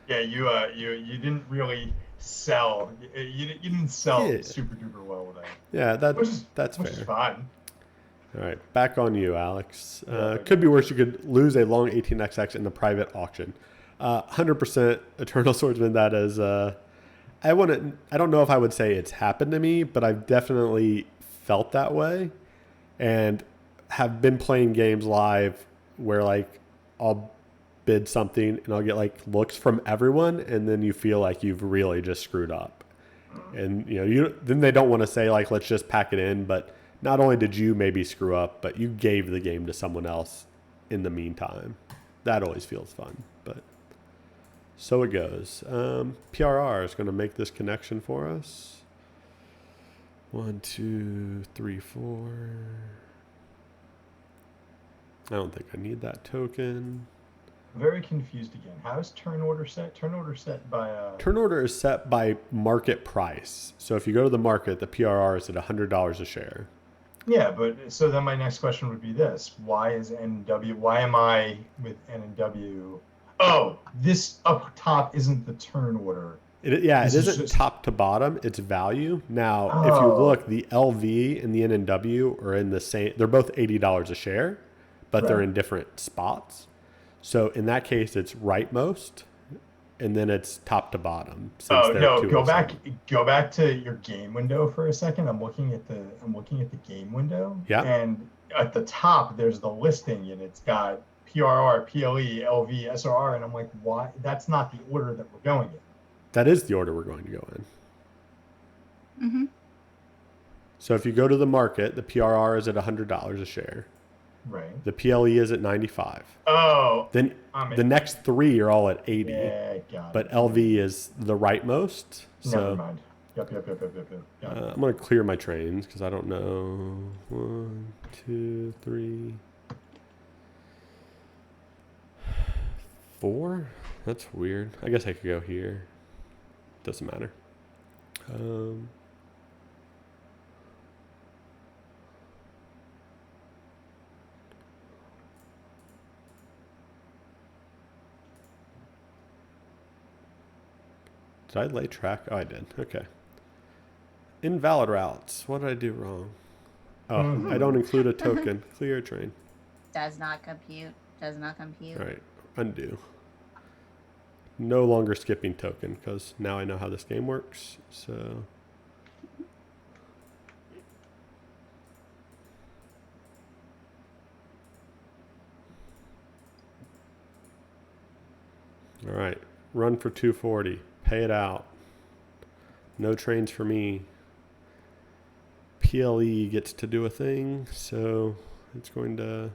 Yeah, you didn't really sell. You didn't sell Yeah. super duper well with that. Yeah, that's Which fair. is fine. All right, back on you, Alex. Yeah, Could be worse. You could lose a long 18xx in the private auction. 100% Eternal Swordsman. That is. I don't know if I would say it's happened to me, but I've definitely felt that way, and have been playing games live where like I'll bid something and I'll get like looks from everyone, and then you feel like you've really just screwed up, and then they don't want to say like let's just pack it in, but not only did you maybe screw up, but you gave the game to someone else in the meantime. That always feels fun, but so it goes. PRR is going to make this connection for us. 1, 2, 3, 4. I don't think I need that token. Very confused again. How is turn order set? Turn order set by Turn order is set by market price. So if you go to the market, the PRR is at $100 a share. Yeah, but so then my next question would be this: why am I with N and W? Oh, this up top isn't the turn order. It This is isn't just- top to bottom. It's value. Now, if you Oh. look, the LV and the N&W are in the same. They're both $80 a share, but they're Right. in different spots. So in that case, it's rightmost, and then it's top to bottom. Since Oh they're no, two go of the back same. go back to your game window for a second. I'm looking at the game window. Yeah. And at the top there's the listing, and it's got PRR, PLE, LV, SRR, and I'm like, why? That's not the order that we're going in. That is the order we're going to go in. Mm-hmm. So if you go to the market, the PRR is at $100 a share. Right. The PLE is at 95. Oh. Then the next three are all at 80. Yeah, got But it. LV is the rightmost. So Never mind. Yep. Got it. I'm going to clear my trains because I don't know. 1, 2, 3, 4. That's weird. I guess I could go here. Doesn't matter. Did I lay track? Oh, I did. Okay. Invalid routes. What did I do wrong? Oh, I don't include a token. Clear train. Does not compute. Does not compute. All right. Undo. No longer skipping token because now I know how this game works. So. All right. Run for 240. Pay it out. No trains for me. PLE gets to do a thing, so it's going to...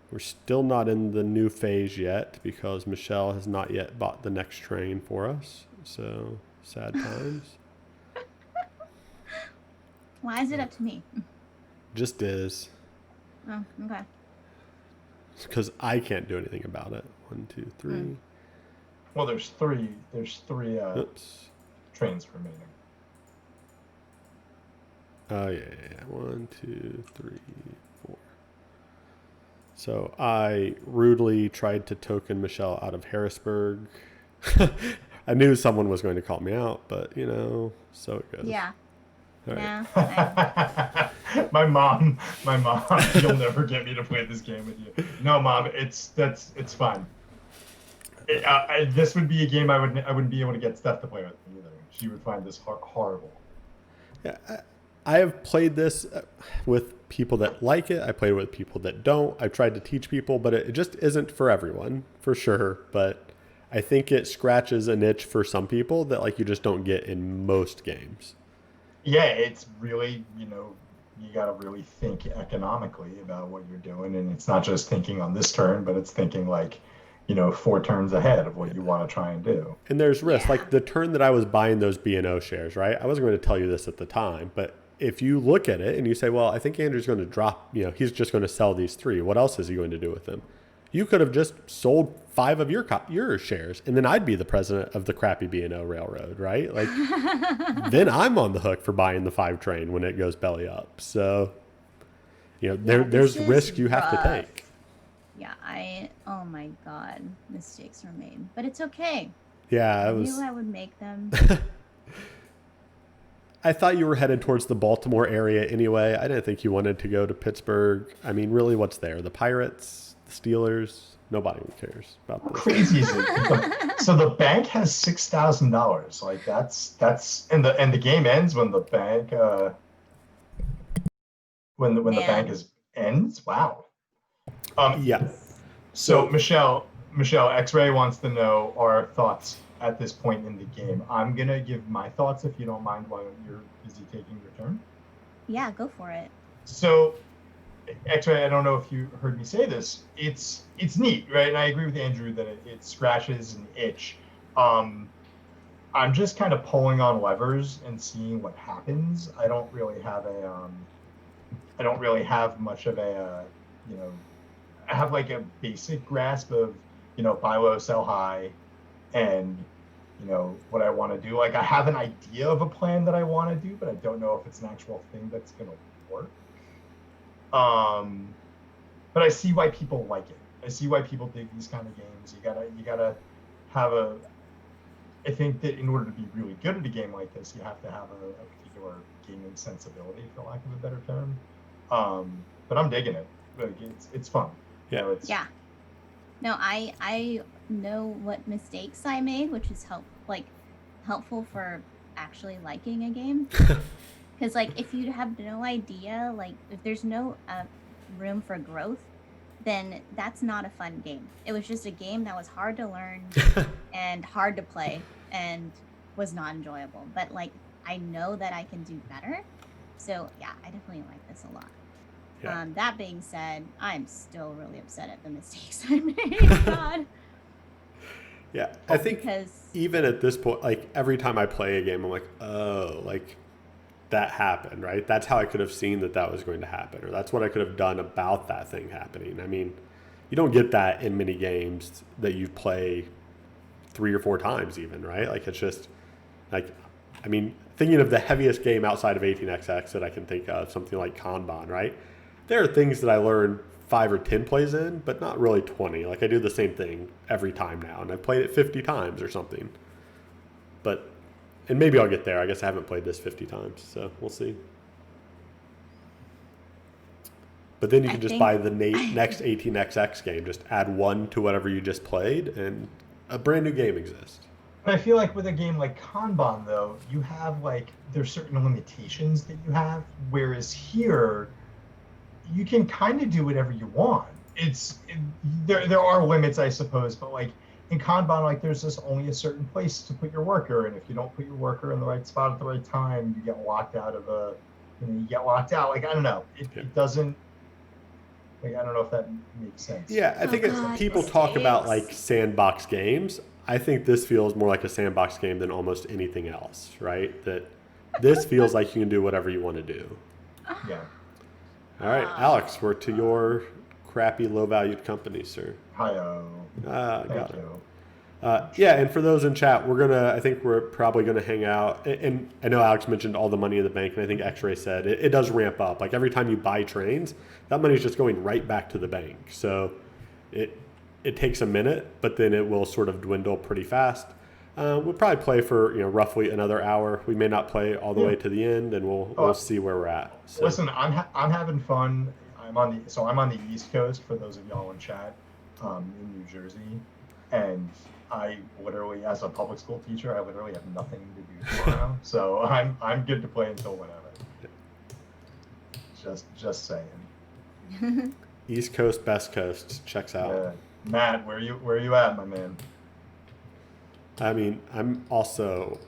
We're still not in the new phase yet because Michelle has not yet bought the next train for us. So, sad times. Why is it up to me? Just is. Oh, okay. Because I can't do anything about it. 1, 2, 3. Well, there's three Oops. trains remaining. Oh, yeah. 1, 2, 3, 4. So I rudely tried to token Michelle out of Harrisburg. I knew someone was going to call me out, but, so it goes. Yeah. All right. Yeah. my mom, you'll never get me to play this game with you. No, Mom, it's fine. This would be a game I wouldn't be able to get Steph to play with me either. She would find this horrible. Yeah, I have played this with people that like it. I played it with people that don't. I've tried to teach people, but it just isn't for everyone, for sure. But I think it scratches a niche for some people that like you just don't get in most games. Yeah, it's really, you got to really think economically about what you're doing. And it's not just thinking on this turn, but it's thinking like, 4 turns ahead of what you want to try and do. And there's risk. Yeah. Like the turn that I was buying those B&O shares, right? I wasn't going to tell you this at the time, but if you look at it and you say, well, I think Andrew's going to drop, he's just going to sell these 3. What else is he going to do with them? You could have just sold 5 of your shares, and then I'd be the president of the crappy B&O railroad, right? Like, then I'm on the hook for buying the 5 train when it goes belly up. So, there's risk you have to take. Yeah, oh my God, mistakes were made, but it's okay. Yeah, I knew I would make them. I thought you were headed towards the Baltimore area anyway. I didn't think you wanted to go to Pittsburgh. I mean, really, what's there? The Pirates, the Steelers? Nobody cares about this. How crazy is it? So the bank has $6,000. Like that's and the game ends when the bank when the bank ends. Wow. Yeah. So Michelle, X-Ray wants to know our thoughts at this point in the game. I'm gonna give my thoughts if you don't mind while you're busy taking your turn. Yeah, go for it. So, X-Ray, I don't know if you heard me say this. It's neat, right? And I agree with Andrew that it scratches an itch. I'm just kind of pulling on levers and seeing what happens. I don't really have much of a I have like a basic grasp of buy low, sell high, and what I want to do. Like I have an idea of a plan that I want to do, but I don't know if it's an actual thing that's going to work. But I see why people like it. I see why people dig these kind of games. You gotta have I think that in order to be really good at a game like this, you have to have a particular gaming sensibility, for lack of a better term. But I'm digging it. Like it's fun. Yeah. Yeah. No, I know what mistakes I made, which is helpful for actually liking a game. Because if you have no idea, if there's no room for growth, then that's not a fun game. It was just a game that was hard to learn and hard to play and was not enjoyable. But I know that I can do better. So yeah, I definitely like this a lot. Yeah. That being said, I'm still really upset at the mistakes I made. God. Yeah, I think even at this point, every time I play a game, I'm like, oh, that happened, right? That's how I could have seen that was going to happen, or that's what I could have done about that thing happening. I mean, you don't get that in many games that you play 3 or 4 times even, right? It's just thinking of the heaviest game outside of 18XX that I can think of, something like Kanban, right? There are things that I learned 5 or 10 plays in, but not really 20. I do the same thing every time now, and I've played it 50 times or something. And maybe I'll get there. I guess I haven't played this 50 times, so we'll see. But then you can just buy the next 18XX game. Just add 1 to whatever you just played, and a brand new game exists. But I feel like with a game like Kanban, though, you have there's certain limitations that you have, whereas here, you can kind of do whatever you want. There are limits, I suppose, but in Kanban, there's just only a certain place to put your worker, and if you don't put your worker in the right spot at the right time, you get locked out of you get locked out. I don't know. It doesn't. I don't know if that makes sense. Yeah, I think people talk about sandbox games. I think this feels more like a sandbox game than almost anything else, right? That this feels like you can do whatever you want to do. Yeah. All right, Alex, we're to your crappy, low-valued company, sir. Hi-oh. Got Thank it. you. Yeah, and for those in chat, I think we're probably gonna hang out. And I know Alex mentioned all the money in the bank, and I think X-Ray said it does ramp up. Every time you buy trains, that money is just going right back to the bank. So it takes a minute, but then it will sort of dwindle pretty fast. We'll probably play for roughly another hour. We may not play all the way to the end, and we'll see where we're at. So. Listen, I'm having fun. I'm on the East Coast for those of y'all in chat, in New Jersey, and I literally, as a public school teacher, I literally have nothing to do tomorrow. So I'm good to play until whenever. Just saying. East Coast, Best Coast checks out. Yeah. Matt, where are you at, my man? I mean, I'm also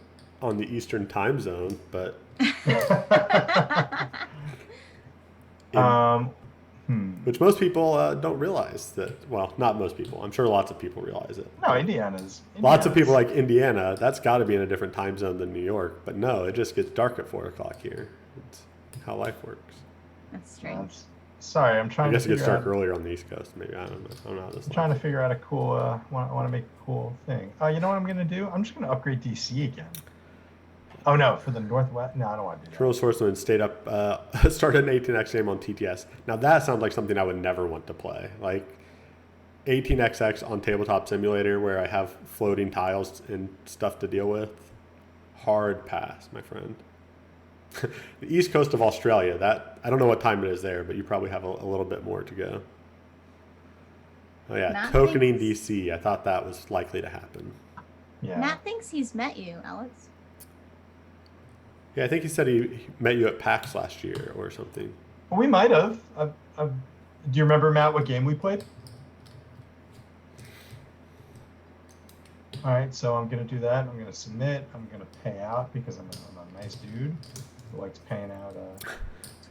on the Eastern time zone, but which most people don't realize that. Well, not most people. I'm sure lots of people realize it. No, Indiana's. Lots of people like Indiana. That's got to be in a different time zone than New York. But no, it just gets dark at 4 o'clock here. It's how life works. That's strange. Sorry, I'm trying. I guess to it gets figure dark out, earlier on the East Coast. Maybe I don't know. I don't know how this. I'm trying to figure out a cool. Want to make a cool thing. You know what I'm gonna do? I'm just gonna upgrade DC again. Oh no, for the Northwest. No, I don't want to do that. Colonel Swordsman stayed up, started an 18X game on TTS. Now that sounds like something I would never want to play. Like 18XX on Tabletop Simulator, where I have floating tiles and stuff to deal with. Hard pass, my friend. The east coast of Australia, that I don't know what time it is there, but you probably have a little bit more to go. Oh yeah, Matt tokening thinks- DC. I thought that was likely to happen. Yeah. Matt thinks he's met you, Alex. Yeah, I think he said he met you at PAX last year or something. Well, we might have. Do you remember, Matt, what game we played? All right, so I'm gonna do that. I'm gonna submit. I'm gonna pay out because I'm a nice dude who likes paying out.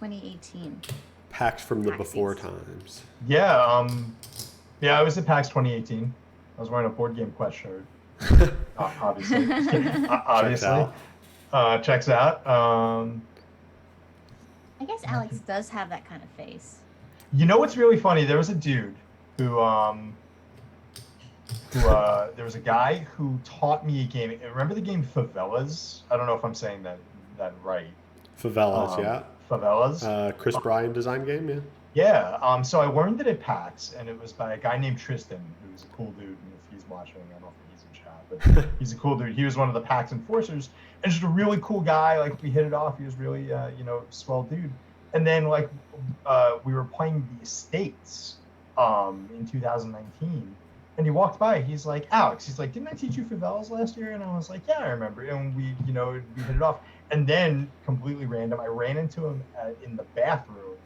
2018. PAX from the PAX before is- times. Yeah. Yeah, I was at PAX 2018. I was wearing a Board Game Quest shirt. Obviously. Obviously. Checks out. I guess Alex does have that kind of face. You know what's really funny? There was a dude who there was a guy who taught me a game. Remember the game Favelas? I don't know if I'm saying that right. Favelas, yeah. Favelas. Chris Bryan design game, yeah. Yeah. So I learned it at PAX, and it was by a guy named Tristan, who's a cool dude. And if he's watching, I don't think he's in chat, but he's a cool dude. He was one of the PAX enforcers, and just a really cool guy. Like we hit it off. He was really, swell dude. And then like we were playing the Estates in 2019, and he walked by. He's like, Alex. He's like, didn't I teach you Favelas last year? And I was like, yeah, I remember. And we hit it off. And then completely random, I ran into him in the bathroom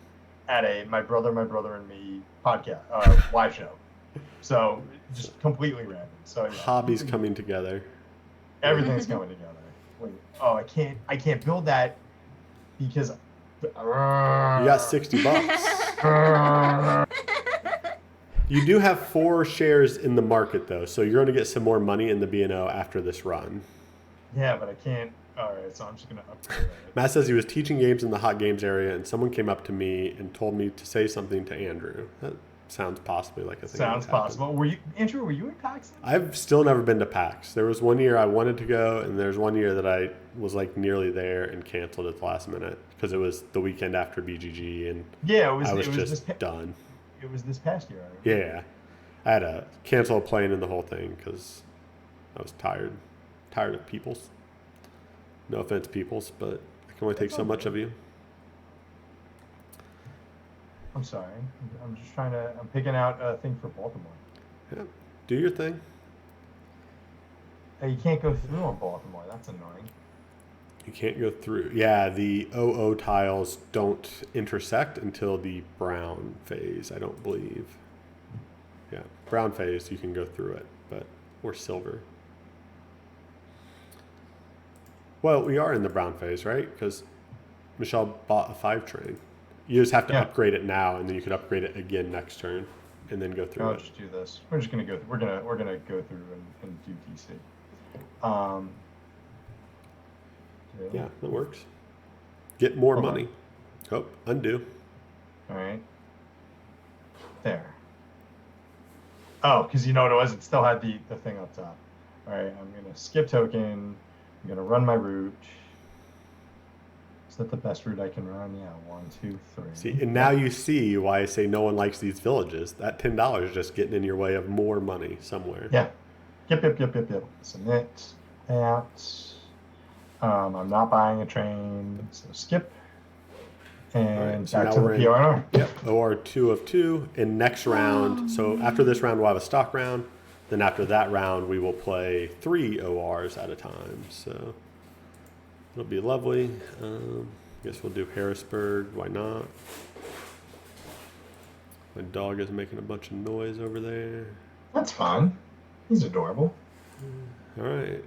at my brother and me podcast live show. So just completely random. So yeah, Hobbies coming together. everything's coming together. Wait, I can't build that because You got $60. You do have 4 shares in the market though, so you're going to get some more money in the B&O after this run. Yeah, but I can't. All right, so I'm just gonna upgrade it. Matt says he was teaching games in the hot games area, and someone came up to me and told me to say something to Andrew. That sounds possibly like a thing. Sounds that happened. possible. Were you in PAX? I've still never been to PAX. There was one year I wanted to go, and there's one year that I was like nearly there and canceled at the last minute because it was the weekend after BGG, and Yeah, I was it was just done. It was this past year. Yeah, I had to cancel a plane and the whole thing because I was tired of peoples. No offense, peoples, but I can only take so much of you. I'm sorry. I'm just trying to. I'm picking out a thing for Baltimore. Yeah, do your thing. Hey, you can't go through on Baltimore. That's annoying. You can't go through. Yeah, the OO tiles don't intersect until the brown phase, I don't believe. Yeah, brown phase, you can go through it, or silver. Well, we are in the brown phase, right? Because Michelle bought a 5 train. You just have to upgrade it now, and then you could upgrade it again next turn, and then go through I'll it. just do this. We're just gonna go. We're gonna go through and do TC. Yeah, that works. Get more Hold on. money. Oh, undo. All right. There. Oh, because you know what it was? It still had the thing up top. All right, I'm gonna skip token. I'm gonna run my route. Is that the best route I can run? Yeah, 1, 2, 3. See, and now you see why I say no one likes these villages. That $10 is just getting in your way of more money somewhere. Yeah. Yep. Submit. Out. I'm not buying a train, so skip. And Right, so back now to the we're in- PRR. Yep, OR 2 of 2. And next round, so after this round, we'll have a stock round. Then after that round, we will play 3 ORs at a time. So it'll be lovely. I guess we'll do Harrisburg. Why not? My dog is making a bunch of noise over there. That's fine. He's adorable. All right.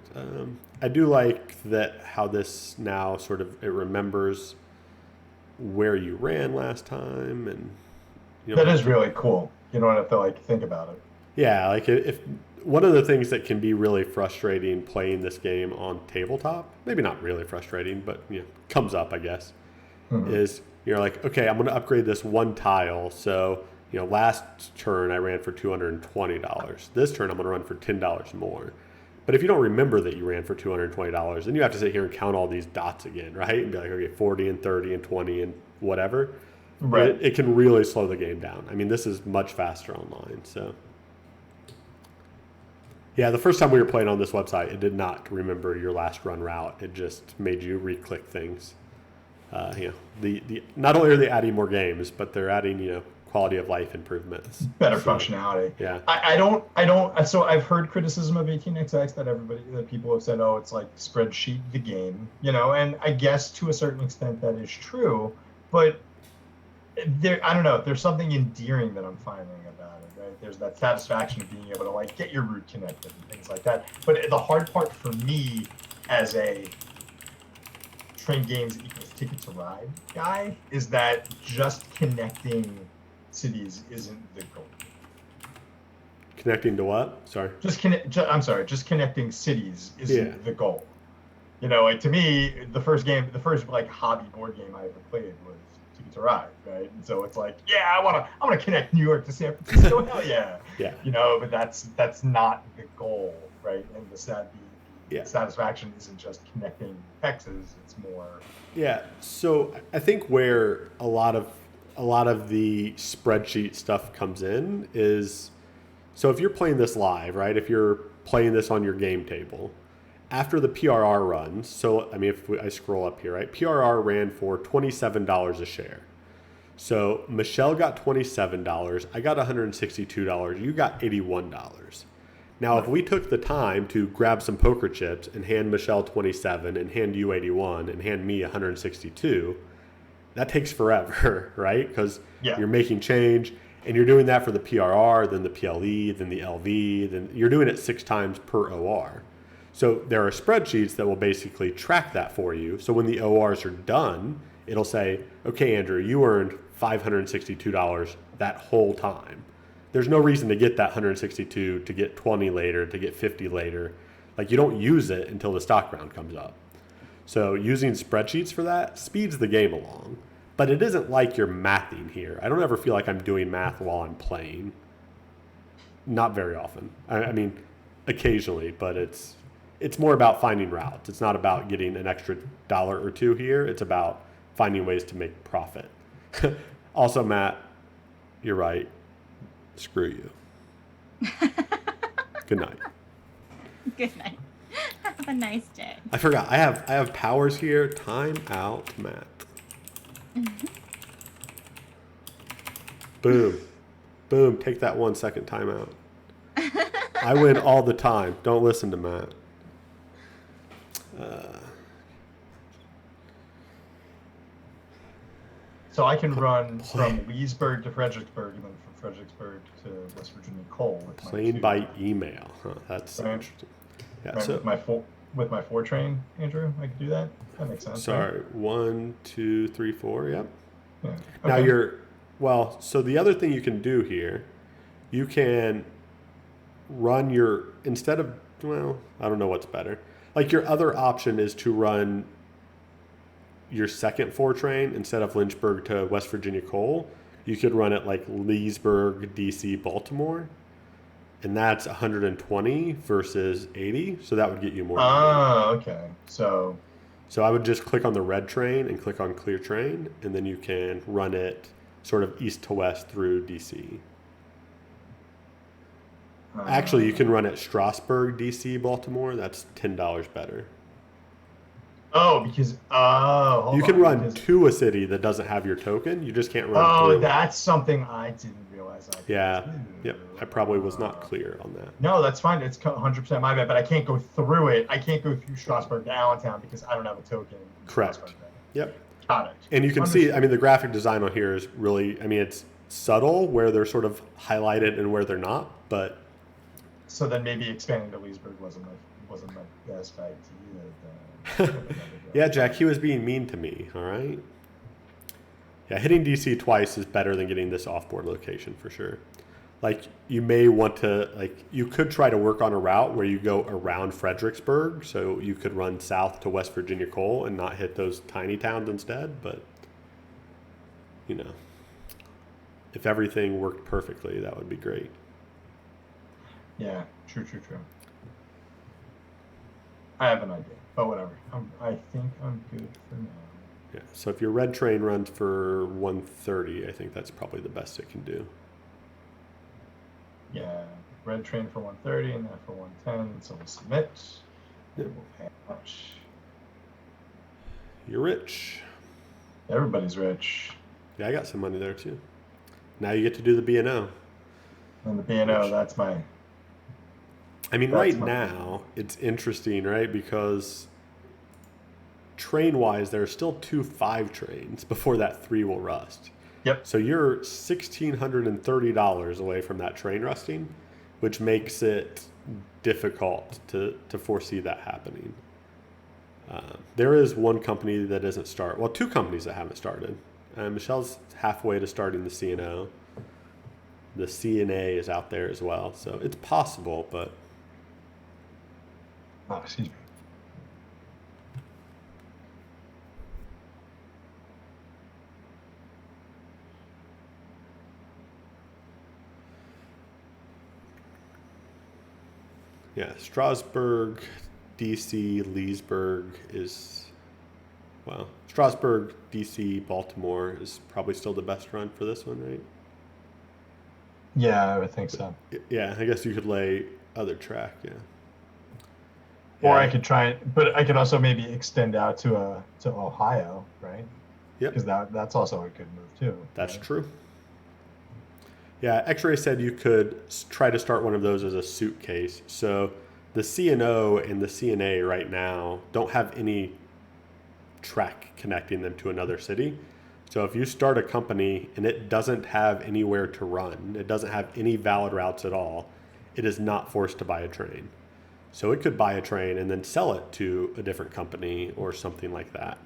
I do like that how this now sort of it remembers where you ran last time, and that is really cool. You don't have to like think about it. Yeah, like if one of the things that can be really frustrating playing this game on tabletop, maybe not really frustrating, but comes up, I guess, is you're like, okay, I'm going to upgrade this one tile. So last turn I ran for $220. This turn I'm going to run for $10 more. But if you don't remember that you ran for $220, then you have to sit here and count all these dots again, right? And be like, okay, 40 and 30 and 20 and whatever. Right. It can really slow the game down. I mean, this is much faster online. So, yeah, the first time we were playing on this website, it did not remember your last run route. It just made you re-click things. Not only are they adding more games, but they're adding, quality of life improvements. Better functionality. Yeah. I don't. So I've heard criticism of 18xx that people have said, oh, it's like spreadsheet the game, and I guess to a certain extent that is true, but I don't know. There's something endearing that I'm finding about it, right? There's that satisfaction of being able to like get your route connected and things like that. But the hard part for me as a train games equals Ticket to Ride guy is that just connecting cities isn't the goal. Connecting to what? Sorry. Just connecting cities isn't the goal. Like to me, the first like hobby board game I ever played was Ticket to Ride, right? And so it's like, yeah, I want to connect New York to San Francisco. Hell yeah. Yeah. But that's not the goal, right? And the satisfaction isn't just connecting hexes; it's more. Yeah. So I think where a lot of the spreadsheet stuff comes in is, so if you're playing this live, right? If you're playing this on your game table, after the PRR runs, so I mean, if I scroll up here, right? PRR ran for $27 a share. So Michelle got $27, I got $162, you got $81. Now, if we took the time to grab some poker chips and hand Michelle 27 and hand you 81 and hand me 162, that takes forever, right? Because you're making change and you're doing that for the PRR, then the PLE, then the LV, then you're doing it 6 times per OR. So there are spreadsheets that will basically track that for you. So when the ORs are done, it'll say, okay, Andrew, you earned $562 that whole time. There's no reason to get that 162, to get 20 later, to get 50 later. Like you don't use it until the stock round comes up. So using spreadsheets for that speeds the game along. But it isn't like you're mathing here. I don't ever feel like I'm doing math while I'm playing. Not very often. I mean, occasionally, but it's more about finding routes. It's not about getting an extra $1 or $2 here. It's about finding ways to make profit. Also, Matt, you're right. Screw you. Good night. Good night. Have a nice day. I forgot. I have powers here. Time out, Matt. Boom. Boom. Take that 1 second timeout. I win all the time. Don't listen to Matt. So I can run from Leesburg to Fredericksburg and then from Fredericksburg to West Virginia Coal. Playing by email. Huh, that's interesting. Yeah, right, so with my 4 train, Andrew, I could do that. That makes sense. Sorry, right? 1, 2, 3, 4. Yep. Yeah. Okay. Now so the other thing you can do here, you can run instead of, I don't know what's better. Like your other option is to run your second 4 train instead of Lynchburg to West Virginia Coal. You could run it like Leesburg, DC, Baltimore. And that's 120 versus 80. So that would get you more. Oh, okay. So I would just click on the red train and click on clear train. And then you can run it sort of east to west through DC. Actually, you can run it Strasburg, DC, Baltimore. That's $10 better. Oh, because you can run to a city that doesn't have your token. You just can't run through. Oh, that's something I didn't realize. Yep. I probably was not clear on that. No, that's fine. It's 100% my bad, but I can't go through it. I can't go through Strasburg to Allentown because I don't have a token. Correct. Yep. Got it. And you can see, I mean, the graphic design on here is really, I mean, it's subtle where they're sort of highlighted and where they're not, but. So then maybe expanding to Leesburg wasn't my best idea. Yeah, Jack, he was being mean to me, all right? Yeah, hitting DC twice is better than getting this off-board location for sure. Like, you may want to, like, you could try to work on a route where you go around Fredericksburg, so you could run south to West Virginia Coal and not hit those tiny towns instead, but, you know, if everything worked perfectly, that would be great. Yeah, true. I have an idea, but whatever. I think I'm good for now. Yeah, so if your red train runs for 130, I think that's probably the best it can do. Yeah, red train for 130 and that for 110. So we'll submit. Yep. We'll pay much. You're rich. Everybody's rich. Yeah, I got some money there too. Now you get to do the B&O. And the B&O, that's my... I mean, right now, it's interesting, right? Because train-wise, there are still 2 5 trains before that 3 will rust. Yep. So you're $1,630 away from that train rusting, which makes it difficult to foresee that happening. There is one company that isn't started. Well, 2 companies that haven't started. Michelle's halfway to starting the C&O. The CNA is out there as well. So it's possible, but... Oh, excuse me. Yeah, Strasbourg, DC, Leesburg is, well, Strasbourg, DC, Baltimore is probably still the best run for this one, right? Yeah, I would think so. Yeah, I guess you could lay other track, yeah. Or I could try it, but I could also maybe extend out to Ohio, right? Yep. Because that's also a good move too. That's right? true. Yeah, X-Ray said you could try to start one of those as a suitcase. So the C&O and the CNA right now don't have any track connecting them to another city. So if you start a company and it doesn't have anywhere to run, it doesn't have any valid routes at all, it is not forced to buy a train. So it could buy a train and then sell it to a different company or something like that.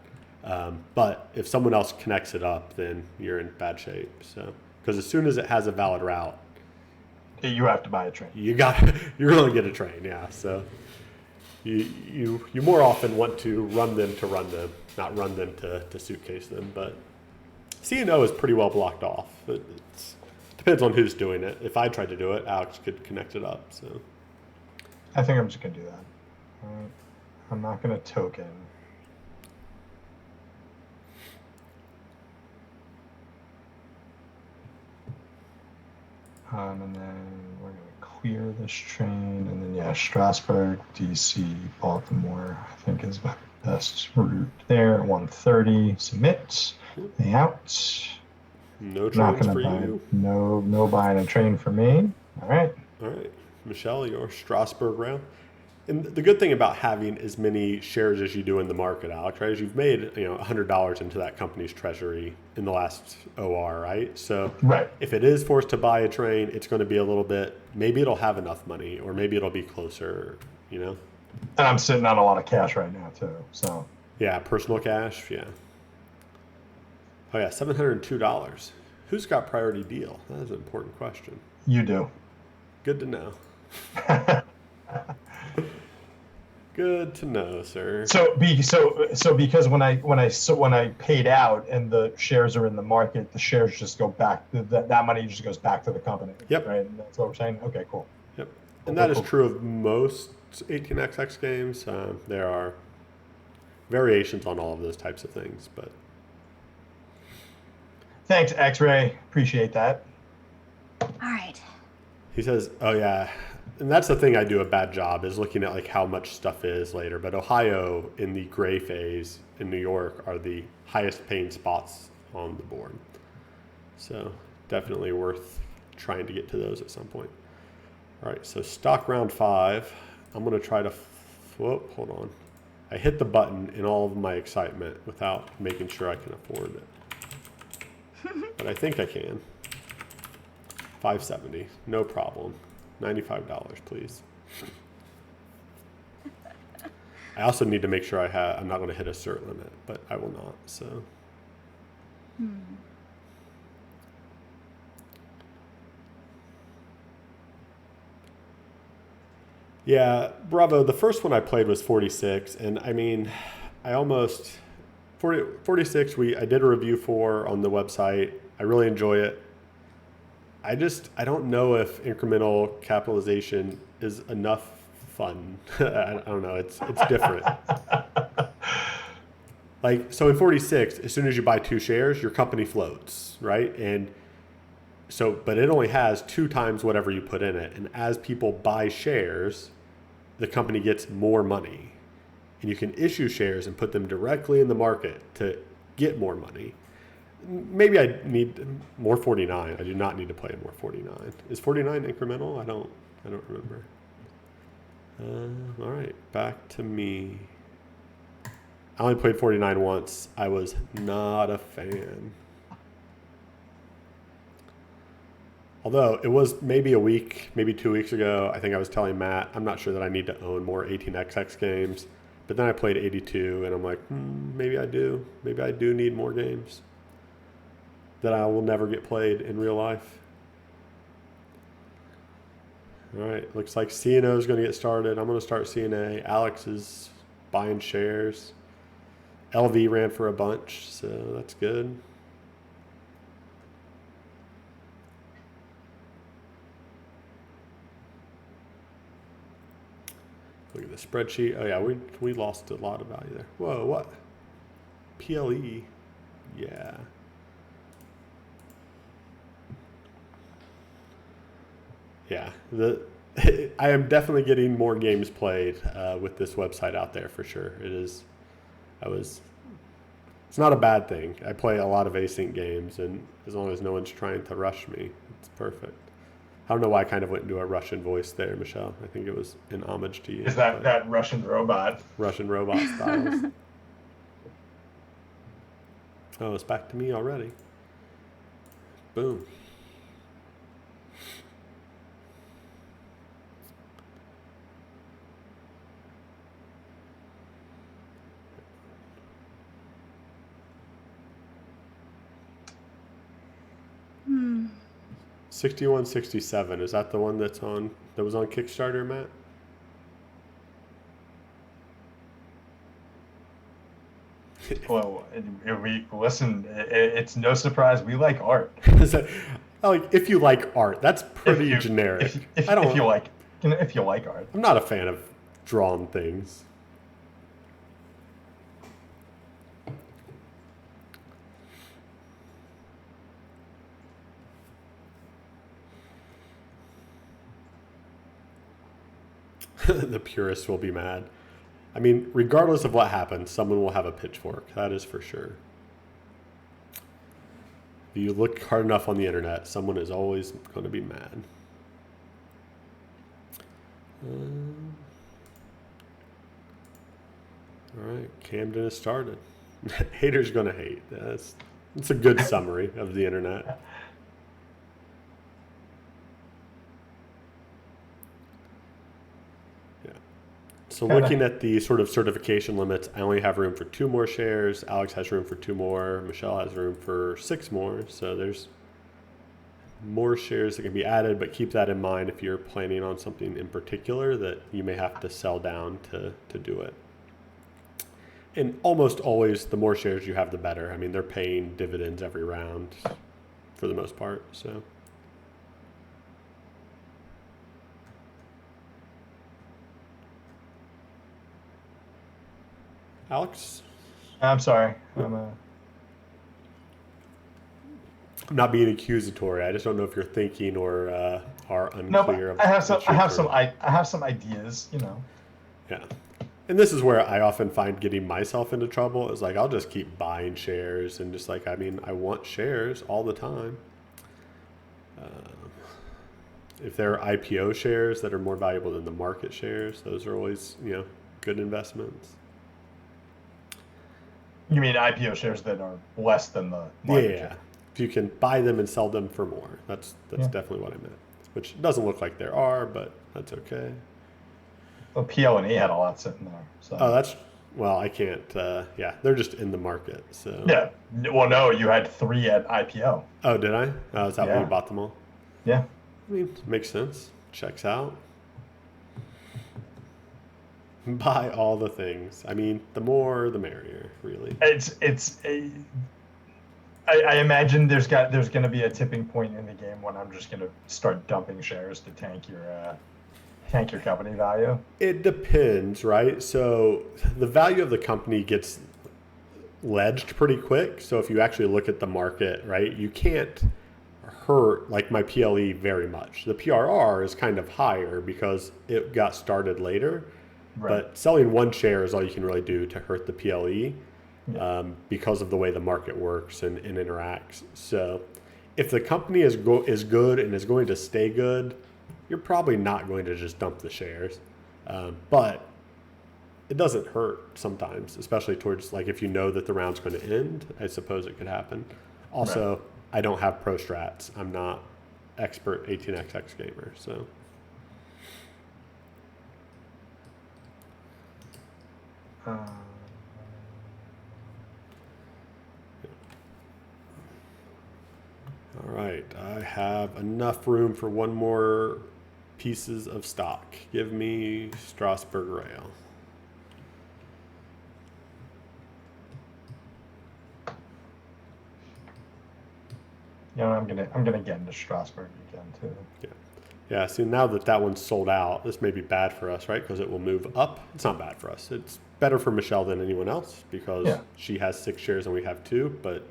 But if someone else connects it up, then you're in bad shape. So, because as soon as it has a valid route, you have to buy a train. you're going to get a train. Yeah. So you more often want to run them, not run them to suitcase them. But C&O is pretty well blocked off. It depends on who's doing it. If I tried to do it, Alex could connect it up. So. I think I'm just going to do that. All right. I'm not going to token. And then we're going to clear this train. And then, yeah, Strasbourg, DC, Baltimore, I think is my best route there. 130, submit, pay out. No trains for you. No buying a train for me. All right. All right. Michelle, your Strasbourg round. And the good thing about having as many shares as you do in the market, Alex, right, is you've made $100 into that company's treasury in the last OR, right? So right. If it is forced to buy a train, it's going to be a little bit, maybe it'll have enough money or maybe it'll be closer, And I'm sitting on a lot of cash right now too, so. Yeah, personal cash, yeah. Oh yeah, $702. Who's got priority deal? That is an important question. You do. Good to know. Good to know, sir. So because when I paid out and the shares are in the market, the shares just go back. That money just goes back to the company. Yep. Right. And that's what we're saying. Okay. Cool. Yep. And that is true of most 18XX games. There are variations on all of those types of things, but. Thanks, X-Ray. Appreciate that. All right. He says, "Oh yeah." And that's the thing I do a bad job is looking at like how much stuff is later. But Ohio in the gray phase in New York are the highest paying spots on the board. So definitely worth trying to get to those at some point. All right, so stock round 5. I'm going to try to, hold on. I hit the button in all of my excitement without making sure I can afford it. But I think I can. $570, no problem. $95, please. I also need to make sure I'm not going to hit a cert limit, but I will not, so. Yeah, Bravo, the first one I played was 46, and I mean, I almost, 46 I did a review for on the website. I really enjoy it. I don't know if incremental capitalization is enough fun. I don't know, it's different. Like, so in 46, as soon as you buy 2 shares, your company floats, right? And so, but it only has 2 times whatever you put in it. And as people buy shares, the company gets more money. And you can issue shares and put them directly in the market to get more money. Maybe I need more 49. I do not need to play more 49. Is 49 incremental? I don't remember. All right, back to me. I only played 49 once. I was not a fan. Although it was maybe a week, maybe 2 weeks ago, I think I was telling Matt, I'm not sure that I need to own more 18XX games. But then I played 82 and I'm like, maybe I do. Maybe I do need more games that I will never get played in real life. All right, looks like CNO is going to get started. I'm going to start CNA. Alex is buying shares. LV ran for a bunch, so that's good. Look at the spreadsheet. Oh yeah, we lost a lot of value there. Whoa, what? PLE, yeah. Yeah, I am definitely getting more games played with this website out there for sure. It is. It's not a bad thing. I play a lot of async games, and as long as no one's trying to rush me, it's perfect. I don't know why I kind of went into a Russian voice there, Michelle. I think it was in homage to you. Is that Russian robot? Russian robot styles. Oh, it's back to me already. Boom. Hmm. 6167, is that the one that was on Kickstarter, Matt? Well, listen, it's no surprise we like art. Like, if you like art, that's pretty generic. If you like art. I'm not a fan of drawn things. The purists will be mad. I mean, regardless of what happens, someone will have a pitchfork. That is for sure. If you look hard enough on the internet, someone is always going to be mad. All right, Camden has started. Haters going to hate. That's a good summary of the internet. So looking at the sort of certification limits, I only have room for 2 more shares. Alex has room for 2 more. Michelle has room for 6 more. So there's more shares that can be added, but keep that in mind if you're planning on something in particular that you may have to sell down to do it. And almost always, the more shares you have, the better. I mean, they're paying dividends every round for the most part, so. Alex? I'm sorry. I'm not being accusatory. I just don't know if you're thinking or are unclear. No, I have some ideas, you know. Yeah. And this is where I often find getting myself into trouble is like, I'll just keep buying shares and just like, I mean, I want shares all the time. If there are IPO shares that are more valuable than the market shares, those are always, good investments. You mean IPO shares that are less than the Yeah, market yeah. share? If you can buy them and sell them for more, that's Yeah. definitely what I meant. Which doesn't look like there are, but that's okay. Well, PL&E had a lot sitting there. So. Oh, that's well, I can't. Yeah, they're just in the market. So Yeah. Well, no, you had 3 at IPO. Oh, did I? Oh, is that when you Yeah. bought them all? Yeah. I mean, makes sense. Checks out. Buy all the things. I mean, the more, the merrier, really. I imagine there's going to be a tipping point in the game when I'm just going to start dumping shares to tank your company value. It depends, right? So the value of the company gets ledged pretty quick. So if you actually look at the market, right, you can't hurt like my PLE very much. The PRR is kind of higher because it got started later. Right. But selling one share is all you can really do to hurt the PLE Yeah. because of the way the market works and interacts. So if the company is good and is going to stay good, you're probably not going to just dump the shares. But it doesn't hurt sometimes, especially towards like if you know that the round's going to end, I suppose it could happen. Also, Right. I don't have pro strats. I'm not expert 18xx gamer, so. All right, I have enough room for one more pieces of stock. Give me Strasbourg Rail. I'm gonna get into Strasbourg again too. Yeah, see, now that one's sold out, this may be bad for us, right? Because it will move up. It's not bad for us. It's better for Michelle than anyone else because she has 6 shares and we have 2, but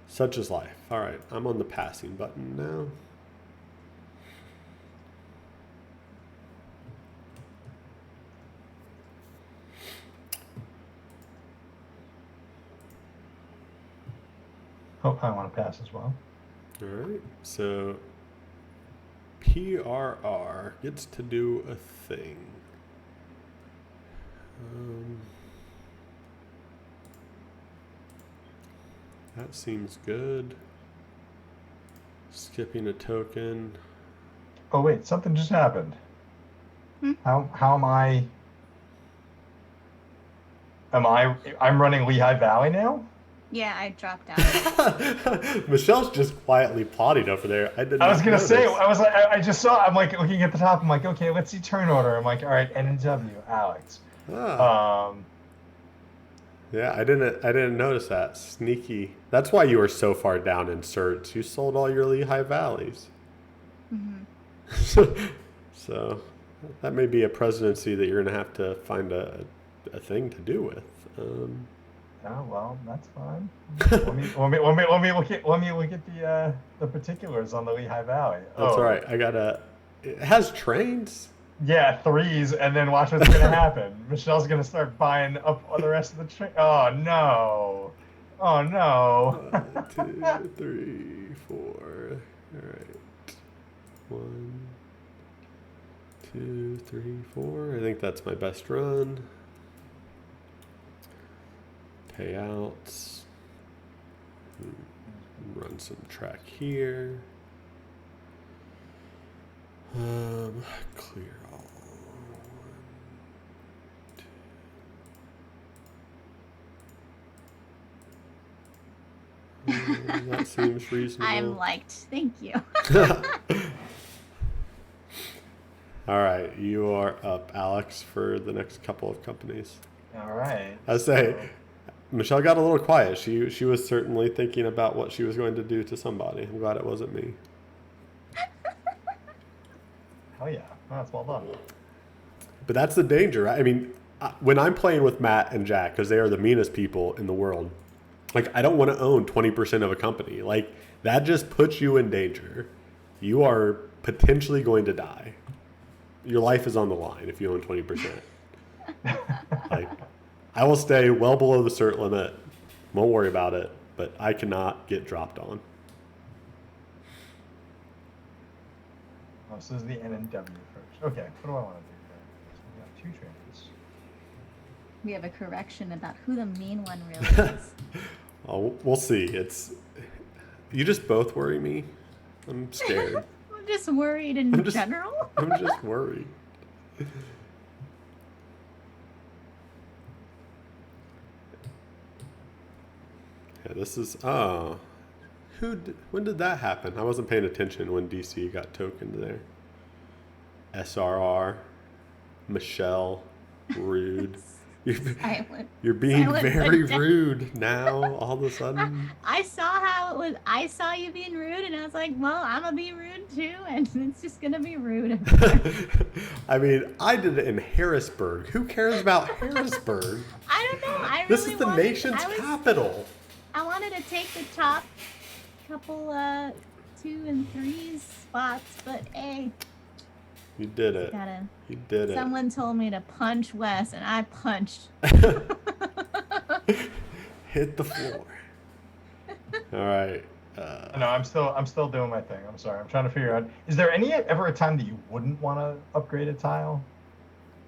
such is life. All right, I'm on the passing button now. Oh, I want to pass as well. All right, so PRR gets to do a thing. That seems good. Skipping a token. Oh wait, something just happened. How am I? I'm running Lehigh Valley now? Yeah, I dropped out. Michelle's just quietly plotting over there. I was gonna say, I just saw. I'm like looking at the top. I'm like, okay, let's see turn order. I'm like, all right, N and W, Alex. Yeah, I didn't notice that. Sneaky. That's why you were so far down in certs. You sold all your Lehigh Valleys. Mm-hmm. So that may be a presidency that you're gonna have to find a thing to do with. Oh well, that's fine. let me look at the particulars on the Lehigh Valley. That's all right. It has trains. Yeah, 3s, and then watch what's gonna happen. Michelle's gonna start buying up the rest of the train. Oh no! Oh no! 1, 2, 3, 4. All right. 1, 2, 3, 4. I think that's my best run. Payouts. Run some track here. Clear all. 1, 2. That seems reasonable. I'm liked. Thank you. All right, you are up, Alex, for the next couple of companies. All right. I say, Michelle got a little quiet. She was certainly thinking about what she was going to do to somebody. I'm glad it wasn't me. Hell yeah, that's well done. But that's the danger, right? I mean, when I'm playing with Matt and Jack, because they are the meanest people in the world, like, I don't want to own 20% of a company. Like, that just puts you in danger. You are potentially going to die. Your life is on the line if you own 20%. Like, I will stay well below the cert limit. Won't worry about it, but I cannot get dropped on. Oh, so this is the N and W first. Okay, what do I want to do here? So we got 2 trains. We have a correction about who the mean one really is. Oh, we'll see. You just both worry me. I'm scared. I'm just worried in general. I'm just worried. Yeah, this is when did that happen? I wasn't paying attention when DC got tokened there. SRR, Michelle, rude. You're being very rude now. All of a sudden, I saw how it was. I saw you being rude, and I was like, "Well, I'm gonna be rude too," and it's just gonna be rude. I mean, I did it in Harrisburg. Who cares about Harrisburg? I don't know. This is the nation's capital. I wanted to take the top couple 2 and 3 spots, but hey. You did it. You did it. Someone told me to punch Wes, and I punched. Hit the floor. All right. No, I'm still doing my thing. I'm sorry. I'm trying to figure out. Is there ever a time that you wouldn't want to upgrade a tile?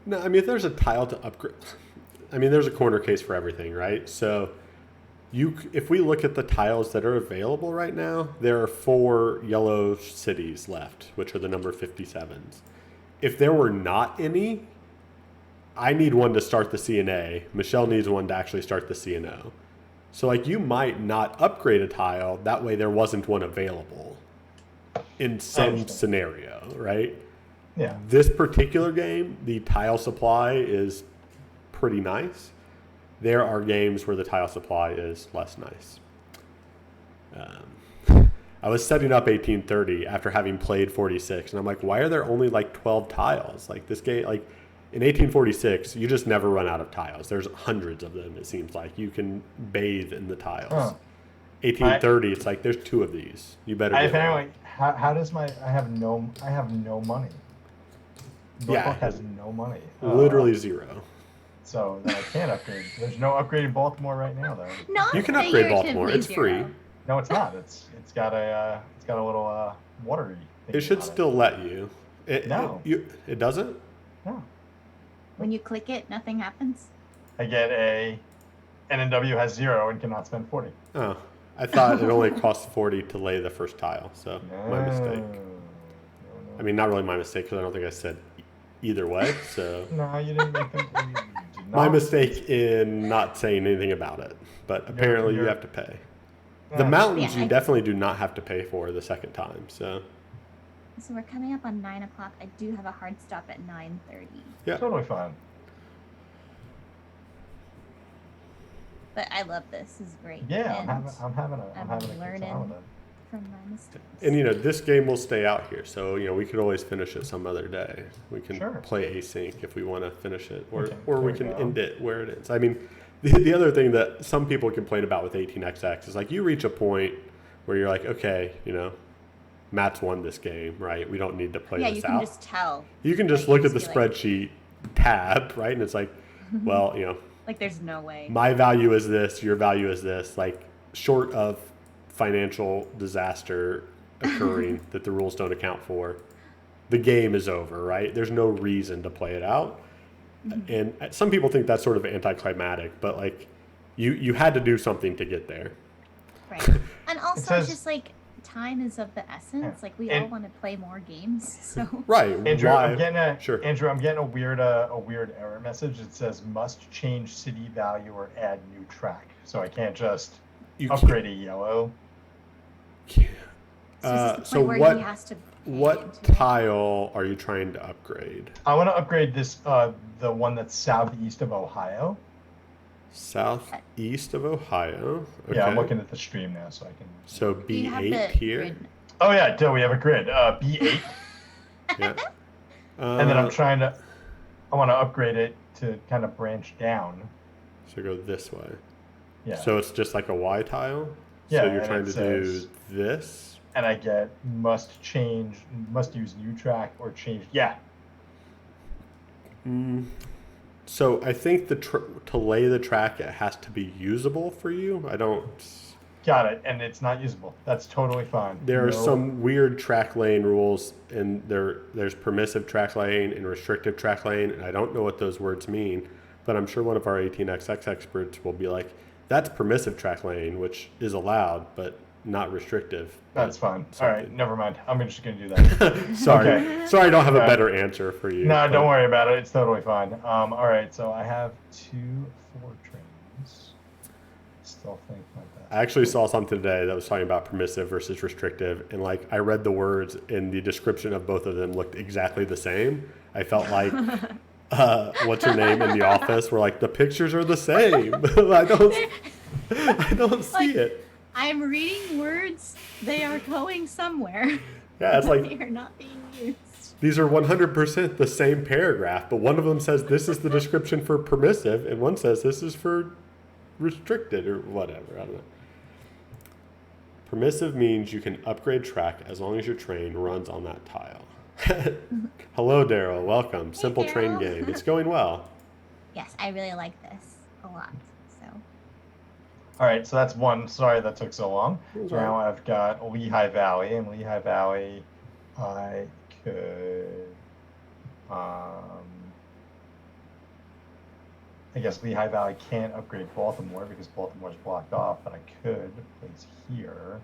No, I mean, if there's a tile to upgrade, I mean, there's a corner case for everything, right? So, if we look at the tiles that are available right now, there are 4 yellow cities left, which are the number 57s. If there were not any, I need one to start the CNA. Michelle needs one to actually start the CNO. So like you might not upgrade a tile, that way there wasn't one available in some scenario, right? Yeah. This particular game, the tile supply is pretty nice. There are games where the tile supply is less nice. I was setting up 1830 after having played 46, and I'm like, why are there only like 12 tiles? Like this game, like in 1846, you just never run out of tiles. There's hundreds of them, it seems like. You can bathe in the tiles. Huh. 1830, it's like there's 2 of these. You better get one. How does I have no money. Norfolk has no money. Literally 0. So then I can't upgrade. There's no upgrade in Baltimore right now, though. No, you can upgrade Baltimore. It's free. No, it's not. It's got a little watery thing. It should still let you. It doesn't? No. When you click it, nothing happens? I get NNW has 0 and cannot spend 40. Oh. I thought it only cost 40 to lay the first tile, so my mistake. No. I mean, not really my mistake, because I don't think I said either way, so... No, you didn't make them... You did not. My mistake in not saying anything about it, but apparently you have to pay. The mountains you definitely do not have to pay for the second time, so... So we're coming up on 9 o'clock. I do have a hard stop at 9:30. Yeah. Totally fine. But I love this. This is great. Yeah, I'm having a good time with it. From my mistakes. And this game will stay out here, so we could always finish it some other day. We can play async if we want to finish it, or we can end it where it is. I mean, the other thing that some people complain about with 18xx is like you reach a point where you're like, okay, Matt's won this game, right? We don't need to play this out. Yeah, you can just tell. You can just look at the spreadsheet tab, right? And it's like, well, like there's no way. My value is this, your value is this. Like short of financial disaster occurring that the rules don't account for, the game is over, right? There's no reason to play it out. And some people think that's sort of anticlimactic, but like you had to do something to get there. Right. And also it's just like time is of the essence. Like we all want to play more games. So right. Andrew, I'm getting a weird error message. It says must change city value or add new track. So I can't just upgrade a yellow. So what tile are you trying to upgrade? I want to upgrade this the one that's southeast of Ohio. Southeast of Ohio. Okay. Yeah, I'm looking at the stream now, so I can. So B8 here. Grid. Oh yeah, we have a grid. B8. Yeah. And then I want to upgrade it to kind of branch down. So go this way. Yeah. So it's just like a Y tile. Yeah. So you're trying to do this. And I get must use new track or change. Yeah. So I think to lay the track, it has to be usable for you. I don't. Got it, and it's not usable. That's totally fine. There are some weird track lane rules, and there's permissive track lane and restrictive track lane, and I don't know what those words mean. but I'm sure one of our 18xx experts will be like, that's permissive track lane, which is allowed, but not restrictive. That's fine. All right, Something. never mind. I'm just going to do that. Sorry. Okay. Sorry I don't have a Yeah. better answer for you. No, but- don't worry about it. It's totally fine. All right, so I have 2 4 trains. Still think my best. I actually saw something today that was talking about permissive versus restrictive, and like I read the words and the description of both of them looked exactly the same. I felt like what's her name in The Office, where like the pictures are the same. I don't see Like- it. I'm reading words. They are going somewhere. Yeah, it's like They are not being used. these are 100% the same paragraph, but one of them says this is the description for permissive, and one says this is for restricted or whatever. I don't know. Permissive means you can upgrade track as long as your train runs on that tile. Hello, Daryl. Welcome. Hey, Simple train Daryl. game. It's going well. Yes, I really like this a lot. So All right, so that's one. Sorry that took so long. It was Now all I've got Lehigh Valley, and Lehigh Valley, I could, I guess Lehigh Valley can't upgrade Baltimore because Baltimore's blocked off, but I could place here.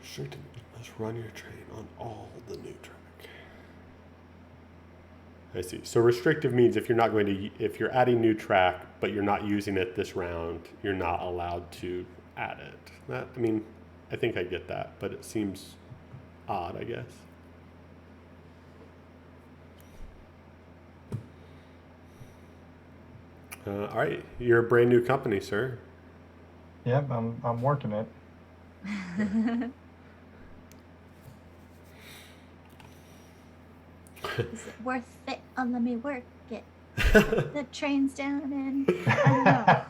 Restricted. Let's run your train on all the new track. I see. So restrictive means if you're adding new track, but you're not using it this round, you're not allowed to add it. I think I get that, but it seems odd, I guess. All right, you're a brand new company, sir. Yep, I'm working it. is it worth it? Oh, let me work it. The train's down and I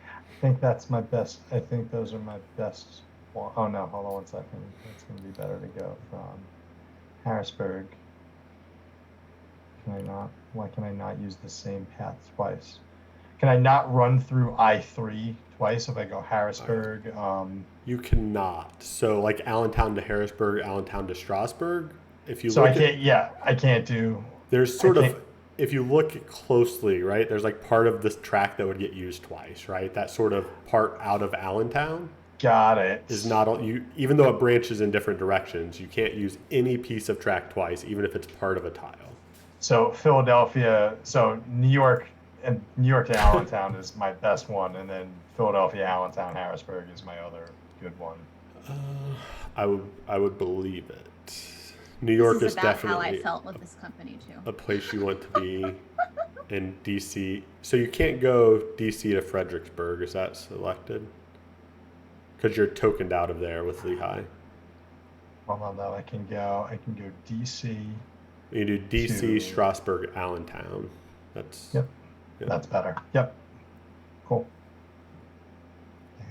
I think that's my best. I think those are my best. Oh no, hold on 1 second. It's going to be better to go from Harrisburg. Can I not? Why can I not use the same path twice? Can I not run through I-3 twice if I go Harrisburg? You cannot. So like Allentown to Harrisburg, Allentown to Strasburg. If you So look I can't. Yeah, I can't do. there's sort I of can't- if you look closely, right? There's like part of this track that would get used twice, right? That sort of part out of Allentown Got it. is not you. Even though it branches in different directions, you can't use any piece of track twice, even if it's part of a tile. So Philadelphia. So New York and New York to Allentown is my best one, and then Philadelphia, Allentown, Harrisburg is my other good one. I would believe it. New York this is is about how definitely I felt with this company too. a place you want to be. In DC, so you can't go DC to Fredericksburg. Is that selected? Because you're tokened out of there with Lehigh. Hold on, though. I can go DC. You do DC, To- Strasburg, Allentown. That's Yep. Yeah. That's better. Yep. Cool.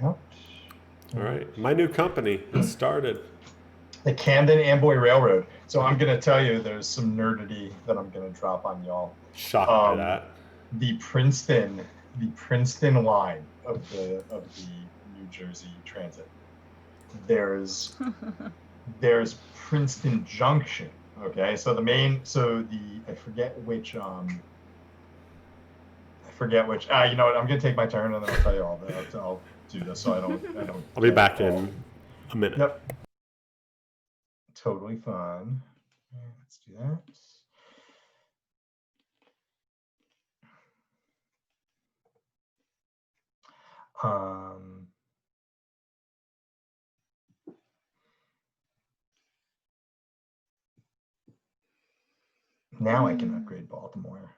Yep. all right. My new company has started. The Camden Amboy Railroad. So I'm gonna tell you, there's some nerdity that I'm gonna drop on y'all. Shocked by Um, that. The Princeton line of the New Jersey Transit. There's Princeton Junction. Okay, so I forget which you know what, I'm gonna take my turn and then I'll tell you all that. I'll do this so I don't I'll be back in a minute. Yep. Totally fine. Let's do that. Now I can upgrade Baltimore.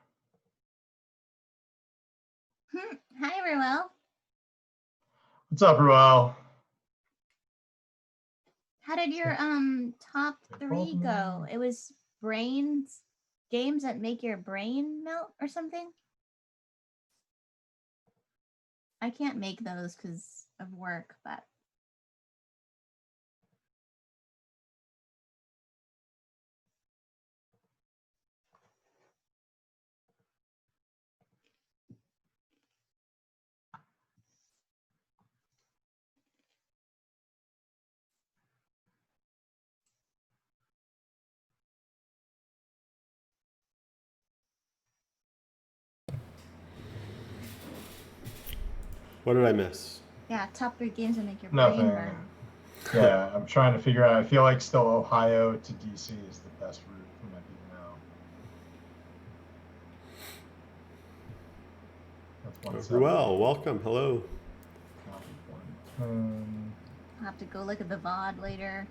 Hi, Ruel. What's up, Ruel? How did your top 3 go? It was games that make your brain melt or something? I can't make those because of work, but What did I miss? Yeah, top 3 games that make your Nothing. brain burn. Yeah, I'm trying to figure out. I feel like still Ohio to DC is the best route for my people now. That's 170. Ruel, welcome. Hello. Copy 110. I'll have to go look at the VOD later.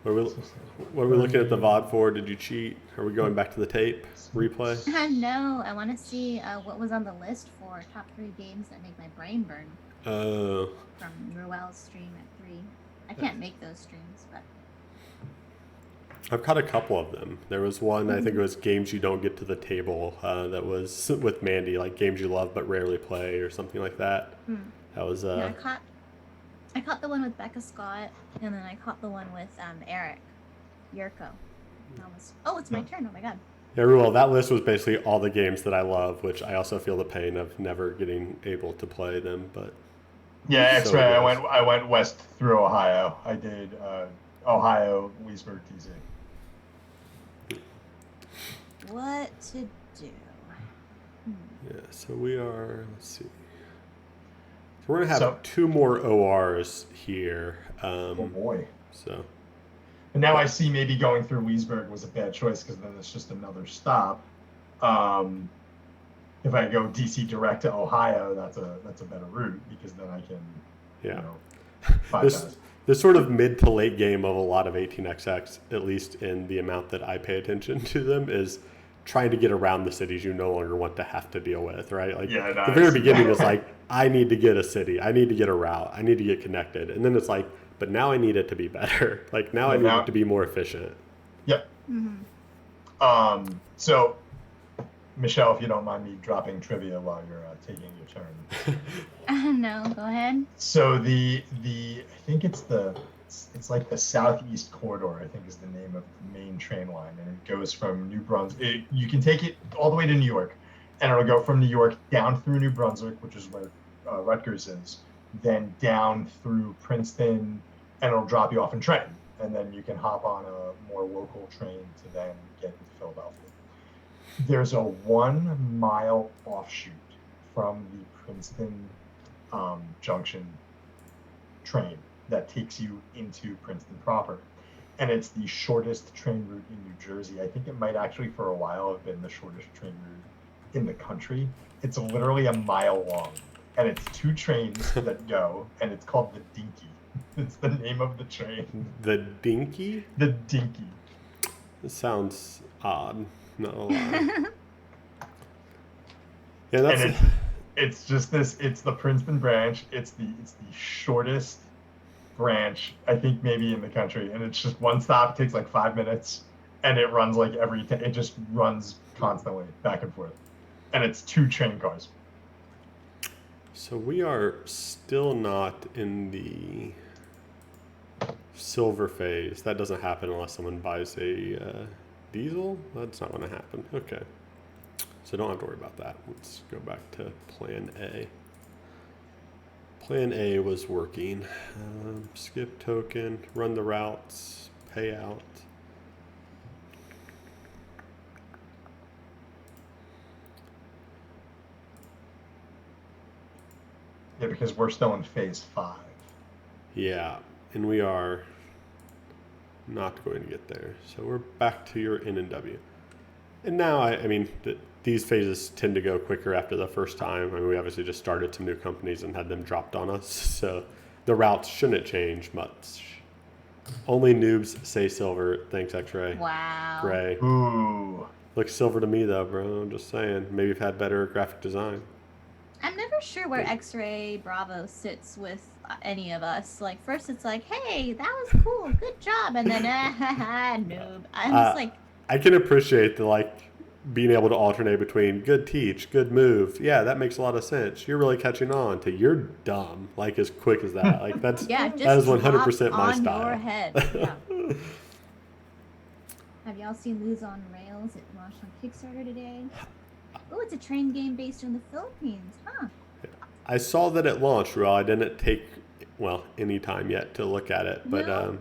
What are we looking at the VOD for? Did you cheat? Are we going back to the tape replay? No, I want to see what was on the list for top 3 games that make my brain burn. From Ruel's stream at 3. I can't make those streams, but I've caught a couple of them. There was one, I think it was games you don't get to the table, that was with Mandy, like games you love but rarely play or something like that. That was yeah, I caught the one with Becca Scott, and then I caught the one with Eric Yurko. It's my turn. Oh my god. Yeah, Ruel, that list was basically all the games that I love, which I also feel the pain of never getting able to play them. But yeah, X-ray. I went west through Ohio. I did Ohio, Leesburg, DC. What to do? Yeah, so we are. Let's see. So we're gonna have 2 more ORs here. Oh boy. So. And now I see maybe going through Leesburg was a bad choice because then it's just another stop. If I go DC direct to Ohio, that's a better route because then I can, bypass. This sort of mid to late game of a lot of 18XX, at least in the amount that I pay attention to them, is trying to get around the cities you no longer want to have to deal with, right? Like the very beginning is like, I need to get a city, I need to get a route, I need to get connected, and then it's like, but now I need it to be better. Like now I need it to be more efficient. Yep. Mm-hmm. So, Michelle, if you don't mind me dropping trivia while you're taking your turn. No, go ahead. So I think it's like the Southeast Corridor, I think is the name of the main train line, and it goes from New Brunswick. You can take it all the way to New York, and it'll go from New York down through New Brunswick, which is where Rutgers is, then down through Princeton, and it'll drop you off in Trenton, and then you can hop on a more local train to then get into Philadelphia. There's a 1 mile offshoot from the Princeton Junction train that takes you into Princeton proper. And it's the shortest train route in New Jersey. I think it might actually for a while have been the shortest train route in the country. It's literally a mile long. And it's 2 trains that go, and it's called the Dinky. It's the name of the train. The Dinky? The Dinky. It sounds odd. Not a lie. Yeah, that's. And it's just this. It's the Princeton branch. It's the shortest branch I think maybe in the country, and it's just one stop. It takes like 5 minutes, and it runs like it just runs constantly back and forth, and it's 2 train cars. So we are still not in the silver phase. That doesn't happen unless someone buys a diesel. That's not going to happen. Okay. So don't have to worry about that. Let's go back to plan A. Plan A was working. Skip token, run the routes, pay out. Yeah, because we're still in phase 5. Yeah, and we are not going to get there. So we're back to your N and W. And now, I mean, these phases tend to go quicker after the first time. I mean, we obviously just started some new companies and had them dropped on us. So the routes shouldn't change much. Only noobs say silver. Thanks, X-Ray. Wow. Ray. Ooh. Looks silver to me, though, bro. I'm just saying. Maybe you've had better graphic design. I'm never sure where X-Ray Bravo sits with any of us. Like, first it's like, hey, that was cool, good job, and then, noob. I'm just like... I can appreciate the, like, being able to alternate between good teach, good move. Yeah, that makes a lot of sense. You're really catching on to you're dumb, like, as quick as that. Like, that's yeah, just that is 100% my on style. Your head. Yeah. Have y'all seen Lose on Rails? It launched on Kickstarter today. Oh, it's a train game based in the Philippines, huh? I saw that it launched, Ruel. I didn't take, any time yet to look at it. But no.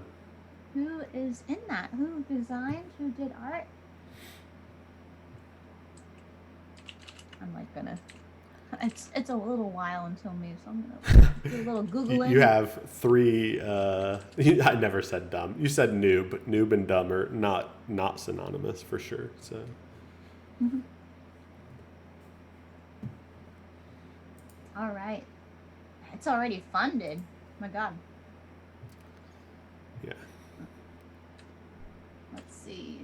Who is in that? Who designed? Who did art? I'm like gonna It's a little while until me, so I'm gonna do a little googling. You have 3. I never said dumb. You said noob. Noob and dumb are not synonymous for sure. So. Mhm. All right. It's already funded. My God. Yeah. Let's see.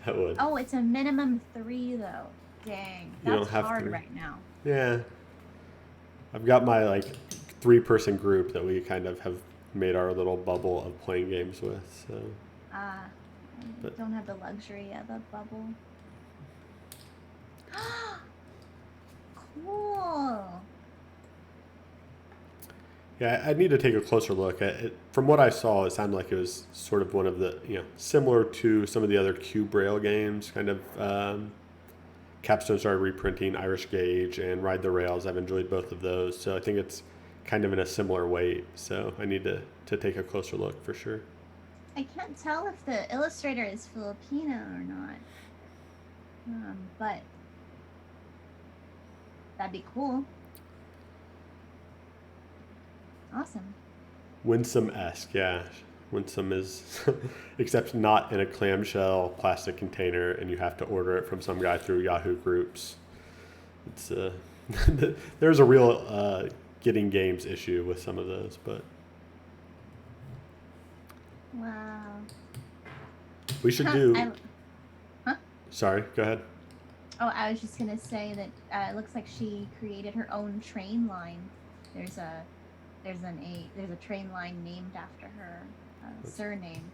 That would. Oh, it's a minimum 3 though. Dang, You don't that's have hard 3. right now. Yeah. I've got my 3-person group that we kind of have made our little bubble of playing games with. So. I don't have the luxury of a bubble. Cool. Yeah, I need to take a closer look at it. From what I saw, it sounded like it was sort of one of the, similar to some of the other Cube Braille games, kind of. Capstone started reprinting Irish Gauge and Ride the Rails. I've enjoyed both of those, so I think it's kind of in a similar weight. So I need to take a closer look for sure. I can't tell if the illustrator is Filipino or not, but that'd be cool. Awesome. Winsome-esque, yeah. Winsome is, except not in a clamshell plastic container, and you have to order it from some guy through Yahoo Groups. It's there's a real getting games issue with some of those, but Wow. we should do. Huh? Sorry, go ahead. Oh, I was just gonna say that it looks like she created her own train line. There's a train line named after her surname.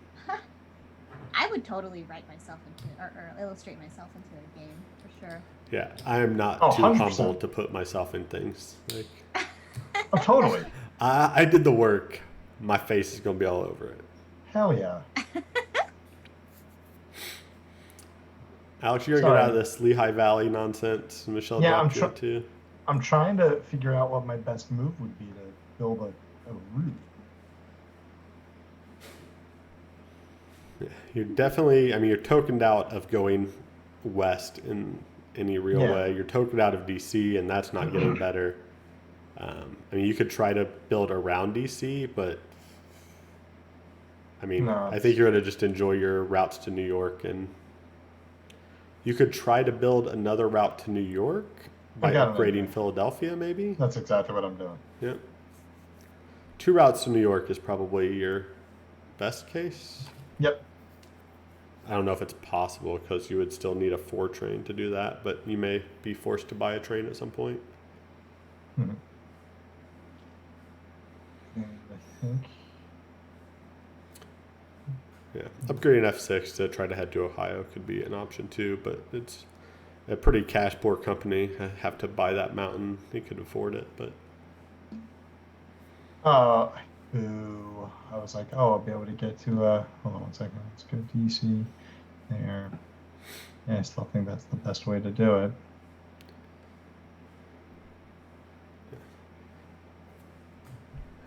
I would totally write myself into or illustrate myself into a game for sure. Yeah, I am not too 100%. humble to put myself in things. Oh, totally. I did the work. My face is gonna be all over it. Hell yeah. Alex, you're gonna get out of this Lehigh Valley nonsense Michelle Yeah, dropped you into. I'm trying to figure out what my best move would be to build a route. You're definitely, you're tokened out of going west in any real way. You're tokened out of DC, and that's not getting better. You could try to build around DC, but I think you're going to just enjoy your routes to New York, and you could try to build another route to New York by upgrading Philadelphia, maybe? That's exactly what I'm doing. Yep. 2 routes to New York is probably your best case. Yep. I don't know if it's possible because you would still need a 4 train to do that, but you may be forced to buy a train at some point. Mm-hmm. And I think. Yeah, upgrading F6 to try to head to Ohio could be an option too, but it's a pretty cash poor company. I have to buy that mountain. They could afford it, but. Boo. I was like, oh, I'll be able to get to, hold on one second. Let's go DC there. Yeah, I still think that's the best way to do it.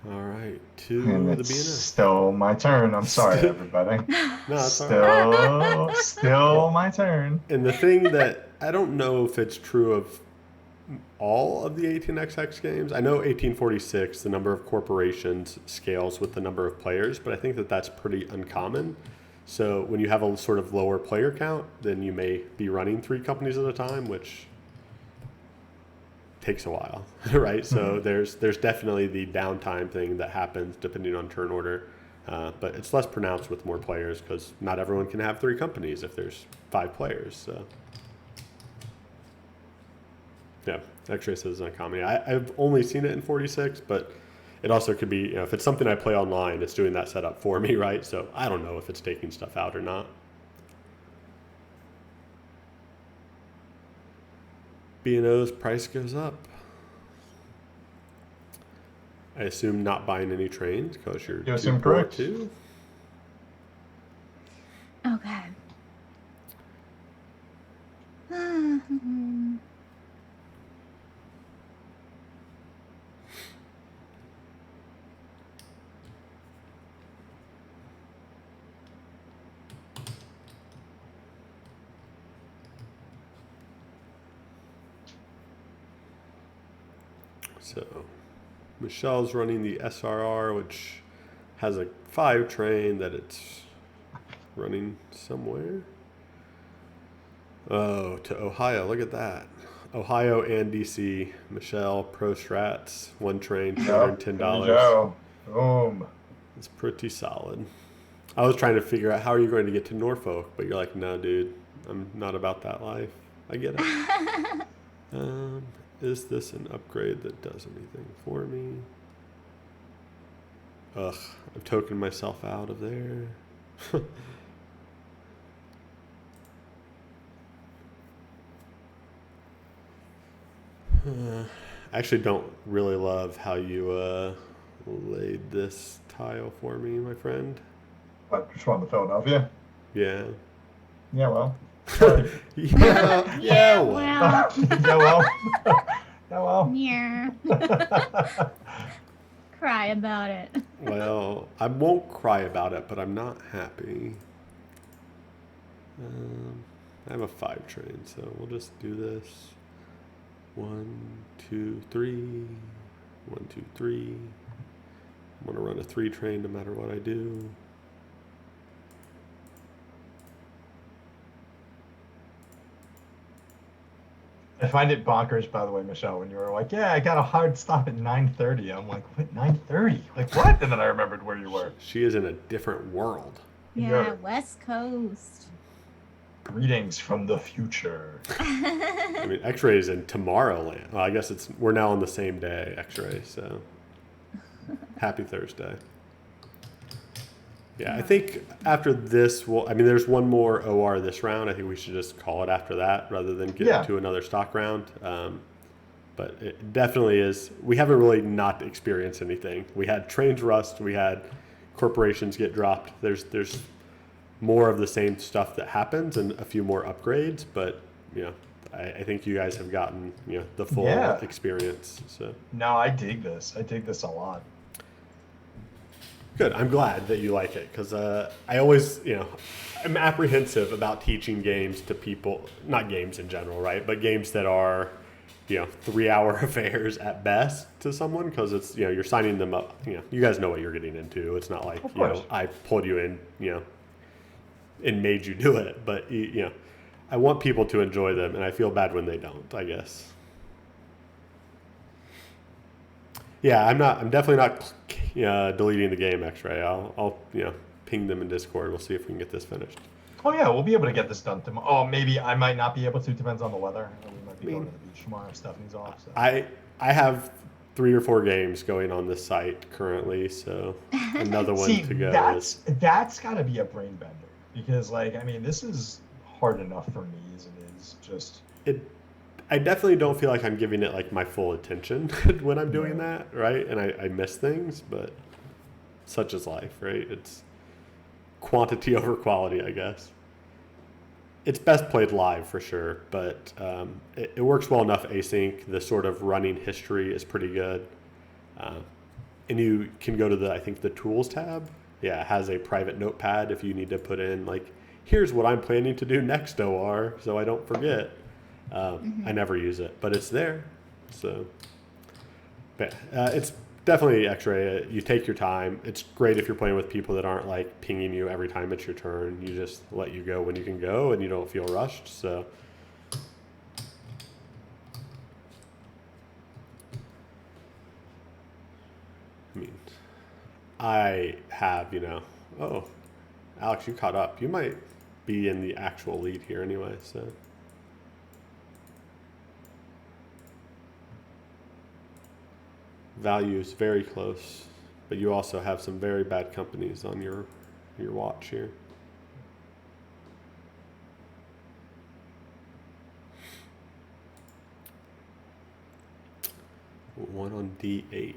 All right, to And the it's BNS. still my turn. I'm sorry, everybody. No, it's all right. Still my turn. And the thing that I don't know if it's true of all of the 18XX games. I know 1846, the number of corporations scales with the number of players, but I think that that's pretty uncommon. So when you have a sort of lower player count, then you may be running 3 companies at a time, which takes a while, right? So there's definitely the downtime thing that happens depending on turn order, but it's less pronounced with more players because not everyone can have 3 companies if there's 5 players. So. Yeah, X-Race is uncommon. I've only seen it in 46, but it also could be, if it's something I play online, it's doing that setup for me, right? So I don't know if it's taking stuff out or not. B&O's price goes up. I assume not buying any trains because you're too poor too. Okay. So Michelle's running the SRR, which has a 5 train that it's running somewhere. Oh, to Ohio. Look at that. Ohio and DC. Michelle, Pro Strats, 1 train, $210. There you go. Boom. It's pretty solid. I was trying to figure out how are you going to get to Norfolk, but you're like, no, dude, I'm not about that life. I get it. Is this an upgrade that does anything for me? Ugh, I've tokened myself out of there. I actually don't really love how you laid this tile for me, my friend. What, which one, the Philadelphia? Yeah. Yeah, well. Yeah, well. Yeah, well. Yeah, well. Yeah. Cry about it. Well, I won't cry about it, but I'm not happy. I have a 5 train, so we'll just do this. 1, 2, 3. 1, 2, 3. I'm going to run a 3 train no matter what I do. I find it bonkers, by the way, Michelle, when you were like, yeah, I got a hard stop at 9:30. I'm like, what, 9:30? Like, what? And then I remembered where you were. She is in a different world. Yeah, Yeah. West Coast. Greetings from the future. I mean, X-ray is in Tomorrowland. Well, I guess we're now on the same day, X-ray, so happy Thursday. Yeah, I think after this, there's one more OR this round. I think we should just call it after that rather than get into another stock round. But it definitely is. We haven't really not experienced anything. We had trains rust. We had corporations get dropped. There's more of the same stuff that happens and a few more upgrades. But, I think you guys have gotten, the full experience. So No, I dig this. I dig this a lot. Good. I'm glad that you like it because I always, I'm apprehensive about teaching games to people, not games in general, right? But games that are, 3-hour affairs at best to someone because it's, you're signing them up. You guys know what you're getting into. It's not like, I pulled you in, and made you do it. But, I want people to enjoy them and I feel bad when they don't, I guess. Yeah, I'm definitely not deleting the game, X-Ray. I'll ping them in Discord. We'll see if we can get this finished. Oh yeah, we'll be able to get this done tomorrow. Oh, maybe I might not be able to. Depends on the weather. We might be going to the beach tomorrow. Stephanie's off. So. I have 3 or 4 games going on this site currently, so another one to go. That's got to be a brain bender because, this is hard enough for me as it is. Just I definitely don't feel like I'm giving it my full attention when I'm doing that, right? And I miss things, but such is life, right? It's quantity over quality, I guess. It's best played live for sure, but it works well enough async. The sort of running history is pretty good. And you can go to the tools tab. Yeah, it has a private notepad if you need to put in here's what I'm planning to do next OR so I don't forget. I never use it, but it's there. So it's definitely X-ray. You take your time. It's great if you're playing with people that aren't pinging you every time it's your turn. You just let you go when you can go and you don't feel rushed. So I have, oh, Alex, you caught up. You might be in the actual lead here anyway, so. Value is very close, but you also have some very bad companies on your watch here. One on D8.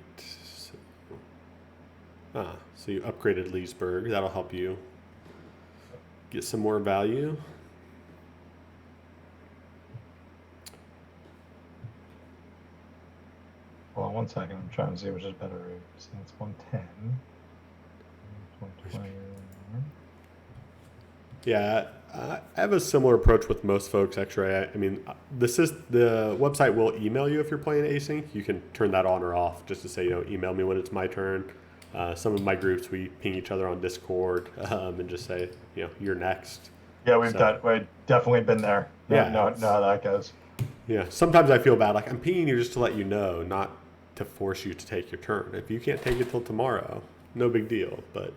So you upgraded Leesburg. That'll help you get some more value. Hold on 1 second. I'm trying to see which is better. So it's 110. 120. Yeah, I have a similar approach with most folks, actually. I mean, the website will email you if you're playing async. You can turn that on or off just to say, email me when it's my turn. Some of my groups, we ping each other on Discord and just say, you're next. Yeah, we've definitely been there. Know how that goes. Yeah, sometimes I feel bad. Like, I'm pinging you just to let you know, not to force you to take your turn. If you can't take it till tomorrow, no big deal. But,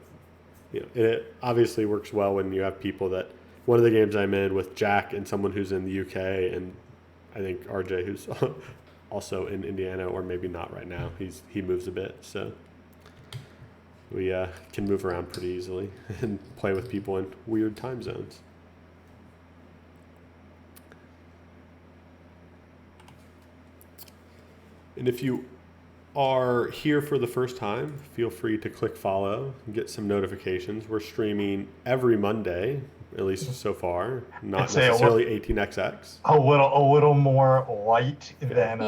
it obviously works well when you have people that, one of the games I'm in with Jack and someone who's in the UK, and I think RJ, who's also in Indiana, or maybe not right now. He moves a bit, so we can move around pretty easily and play with people in weird time zones. And if you are here for the first time, feel free to click follow and get some notifications. We're streaming every Monday, at least so far, not necessarily 18XX. A little more light than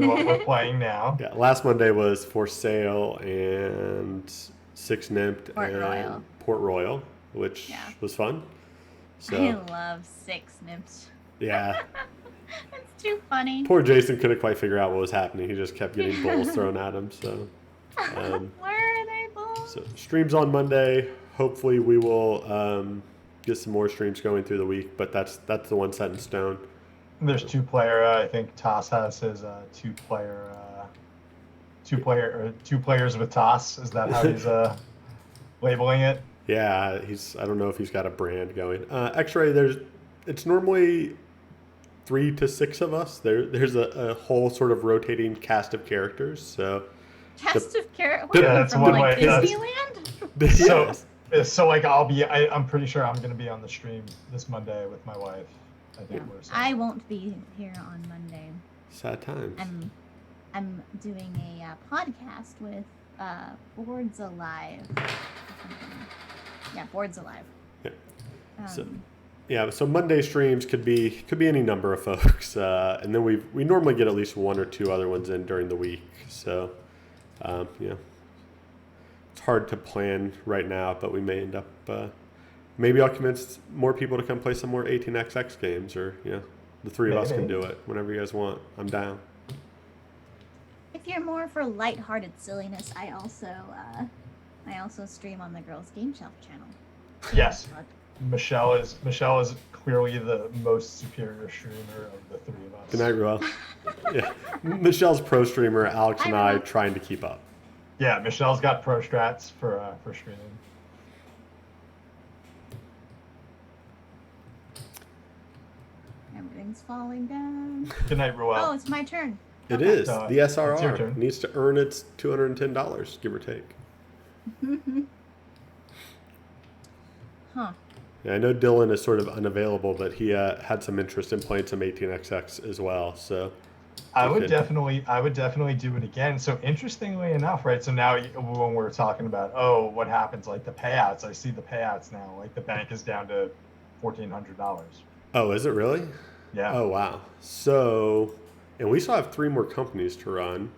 what we're playing now. Yeah, last Monday was For Sale and Six Nymped and Port Royal, which was fun. So, I love Six Nymphs. Yeah. It's too funny. Poor Jason couldn't quite figure out what was happening. He just kept getting bowls thrown at him. So, where are they bowls? So streams on Monday. Hopefully we will get some more streams going through the week, but that's the one set in stone. There's 2-player. I think Toss has his 2 players with Toss. Is that how he's labeling it? Yeah, I don't know if he's got a brand going. X-Ray, it's normally 3 to 6 of us. There's a whole sort of rotating cast of characters. So cast of characters? Yeah, that's from one like way. Disneyland? So like I'm pretty sure I'm gonna be on the stream this Monday with my wife. I think I won't be here on Monday. Sad times. I'm doing a podcast with Boards Alive. Yeah, Boards Alive. Yeah. So Monday streams could be any number of folks, and then we normally get at least 1 or 2 other ones in during the week. So, it's hard to plan right now, but we may end up. Maybe I'll convince more people to come play some more 18XX games, or the 3 of us can do it whenever you guys want. I'm down. If you're more for lighthearted silliness, I also stream on the Girls Game Shelf channel. Yes. Michelle is clearly the most superior streamer of the 3 of us. Good night, Ruel. Yeah. Michelle's pro streamer, Alex and I trying to keep up. Yeah, Michelle's got pro strats for streaming. Everything's falling down. Good night, Ruel. Oh, it's my turn. It is. The SRR needs to earn its $210, give or take. Huh. Yeah, I know Dylan is sort of unavailable, but he had some interest in playing some 18XX as well. So I would definitely do it again. So interestingly enough, right? So now when we're talking about what happens, like the payouts, I see the payouts now. Like the bank is down to $1,400. Oh, is it really? Yeah. Oh wow. So, and we still have 3 more companies to run.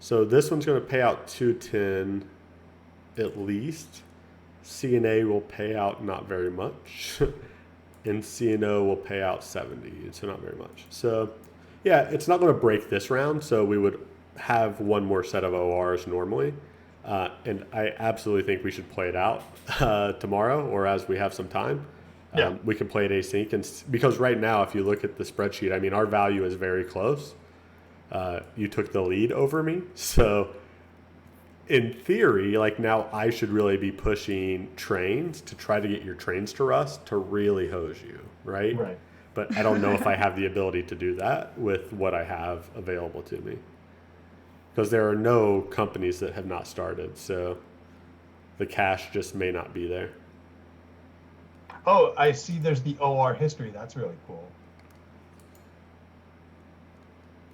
So this one's going to pay out $210 at least. CNA will pay out not very much, and CNO will pay out $70, so not very much. So, yeah, it's not going to break this round, so we would have 1 more set of ORs normally, and I absolutely think we should play it out tomorrow, or as we have some time. We can play it async, and because right now, if you look at the spreadsheet, I mean, our value is very close. You took the lead over me, so in theory, like now I should really be pushing trains to try to get your trains to rust to really hose you, right? Right. But I don't know if I have the ability to do that with what I have available to me, because there are no companies that have not started, so the cash just may not be there. Oh, I see there's the OR history. That's really cool.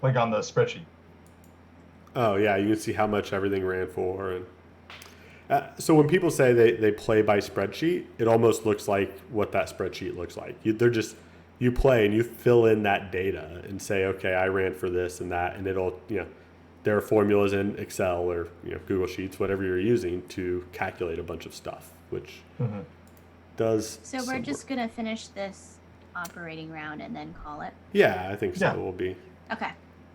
Like on the spreadsheet. Oh, yeah, you can see how much everything ran for. And so when people say they play by spreadsheet, it almost looks like what that spreadsheet looks like. You play and you fill in that data and say, okay, I ran for this and that, and it'll, there are formulas in Excel or Google Sheets, whatever you're using to calculate a bunch of stuff, which does. So we're somewhat. just gonna finish this operating round and then call it. Yeah, I think so. Yeah. We'll be. Okay. I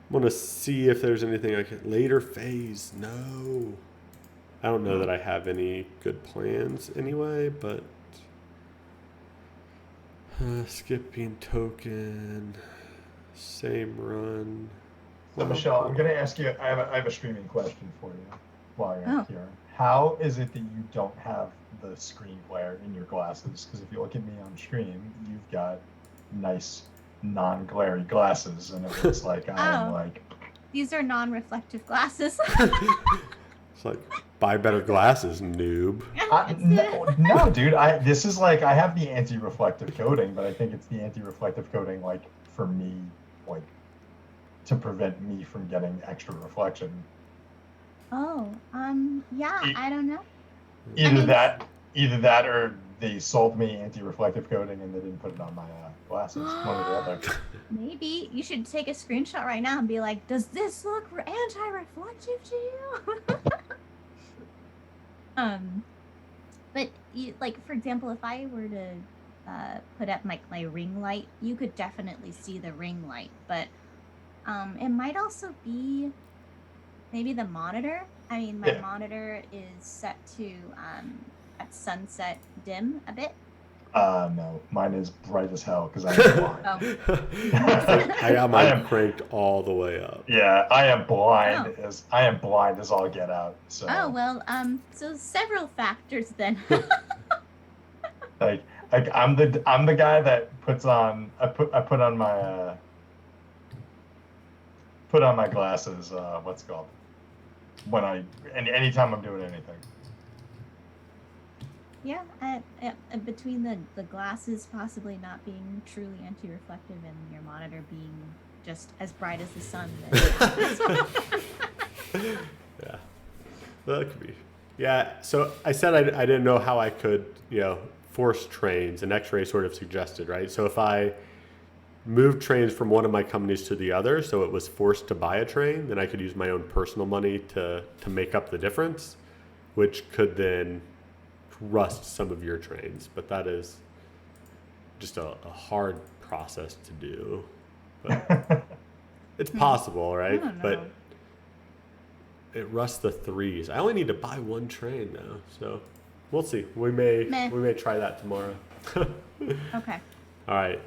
want to see if there's anything I can. Later phase. No. I don't know that I have any good plans anyway, but. Skipping token. Same run. So Michelle, I'm going to ask you. I have a streaming question for you while you're Oh. here. How is it that you don't have the screen glare in your glasses? Because if you look at me on stream, you've got nice non-glary glasses, and it looks like I'm Oh. like. These are non-reflective glasses. It's like, buy better glasses, noob. No, dude. This is like I have the anti-reflective coating, but I think it's the anti-reflective coating like for me, like to prevent me from getting extra reflection. Oh, yeah, I don't know. Either that, or they sold me anti-reflective coating and they didn't put it on my glasses. One or the other. Maybe you should take a screenshot right now and be like, "Does this look anti-reflective to you?" But like for example, if I were to put up my ring light, you could definitely see the ring light. But it might also be maybe the monitor. I mean, my monitor is set to at sunset dim a bit. No, mine is bright as hell because I'm blind. Oh. I got mine cranked all the way up. Yeah, I am blind as all get out. So. Oh well, so several factors then. like I'm the guy that puts on I put on my glasses. What's it called? Anytime I'm doing anything. Yeah, between the glasses possibly not being truly anti-reflective and your monitor being just as bright as the sun. Yeah, well, that could be. Yeah, so I said I didn't know how I could, force trains, and X-Ray sort of suggested, right? So if I moved trains from one of my companies to the other, so it was forced to buy a train, then I could use my own personal money to make up the difference, which could then rust some of your trains. But that is just a hard process to do. But it's possible, right? I don't know. But it rusts the threes. I only need to buy one train now, so we'll see. We may try that tomorrow. Okay. All right.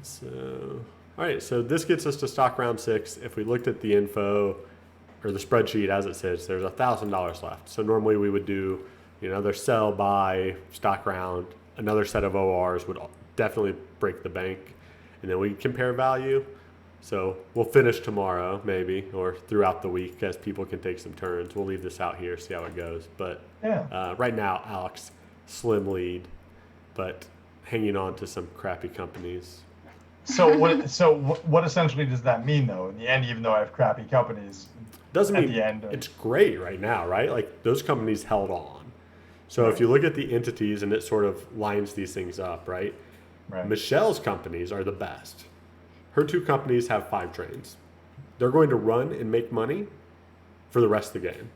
So this gets us to stock round 6. If we looked at the info or the spreadsheet as it sits, there's $1,000 left. So normally we would do, another sell, buy, stock round. Another set of ORs would definitely break the bank, and then we compare value. So we'll finish tomorrow maybe, or throughout the week as people can take some turns. We'll leave this out here, see how it goes. But right now, Alex, slim lead, but hanging on to some crappy companies. So what essentially does that mean though? In the end, even though I have crappy companies, doesn't at mean the end, it's great right now, right? Like those companies held on. So if you look at the entities and it sort of lines these things up, right? Michelle's companies are the best. Her 2 companies have 5 trains. They're going to run and make money for the rest of the game.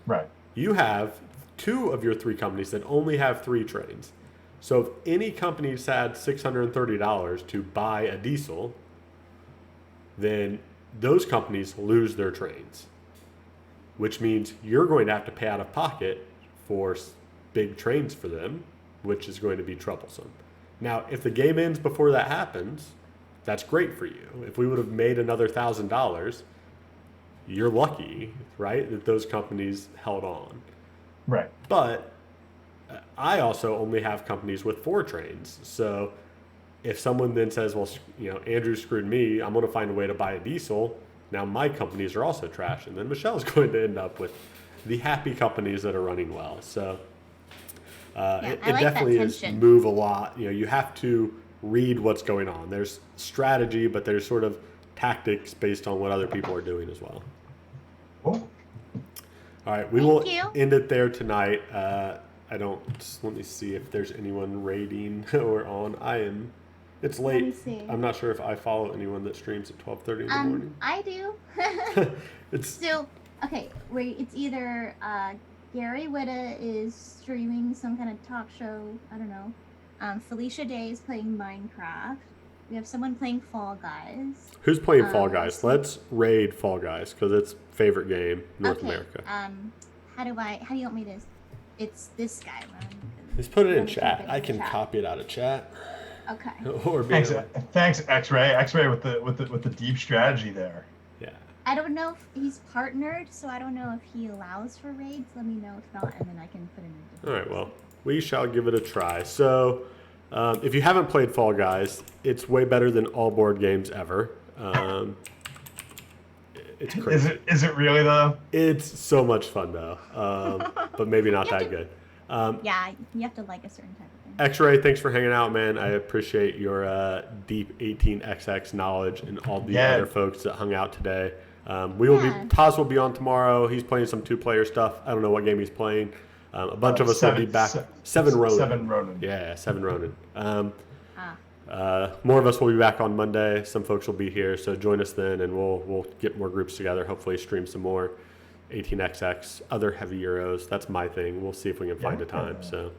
Right. You have 2 of your 3 companies that only have 3 trains. So if any company's had $630 to buy a diesel, then those companies lose their trains, which means you're going to have to pay out of pocket for big trains for them, which is going to be troublesome. Now, if the game ends before that happens, that's great for you. If we would have made another $1,000, you're lucky, right, that those companies held on. Right. But I also only have companies with 4 trains. So if someone then says, well, Andrew screwed me, I'm going to find a way to buy a diesel. Now my companies are also trash. And then Michelle's going to end up with the happy companies that are running well. So it like definitely that is tension. move a lot. You have to read what's going on. There's strategy, but there's sort of tactics based on what other people are doing as well. Cool. All right, we will end it there tonight. Let me see if there's anyone raiding or on. It's late. Let me see. I'm not sure if I follow anyone that streams at 12:30 in the morning. I do. It's So, okay, wait, it's either Gary Whitta is streaming some kind of talk show. I don't know. Felicia Day is playing Minecraft. We have someone playing Fall Guys. Who's playing Fall Guys? Let's raid Fall Guys because it's favorite game North America. How do you want me to? It's this guy. Just put it in chat. I can copy it out of chat. Okay. Or Thanks, X-Ray. X-Ray with the deep strategy there. Yeah. I don't know if he's partnered, so I don't know if he allows for raids. Let me know if not, and then I can put him in. All right. Well, we shall give it a try. So, if you haven't played Fall Guys, it's way better than all board games ever. It's crazy. Is it really though? It's so much fun though, but maybe not that good. Yeah, you have to like a certain type of thing. X-Ray, thanks for hanging out, man. I appreciate your deep 18XX knowledge and all the other folks that hung out today. Taz will be on tomorrow. He's playing some 2-player stuff. I don't know what game he's playing. A bunch of us will be back. Seven Ronin. 7 Ronin. Yeah, 7 Ronin. More of us will be back on Monday. Some folks will be here, so join us then, and we'll get more groups together. Hopefully, stream some more 18XX, other heavy Euros. That's my thing. We'll see if we can find a time. So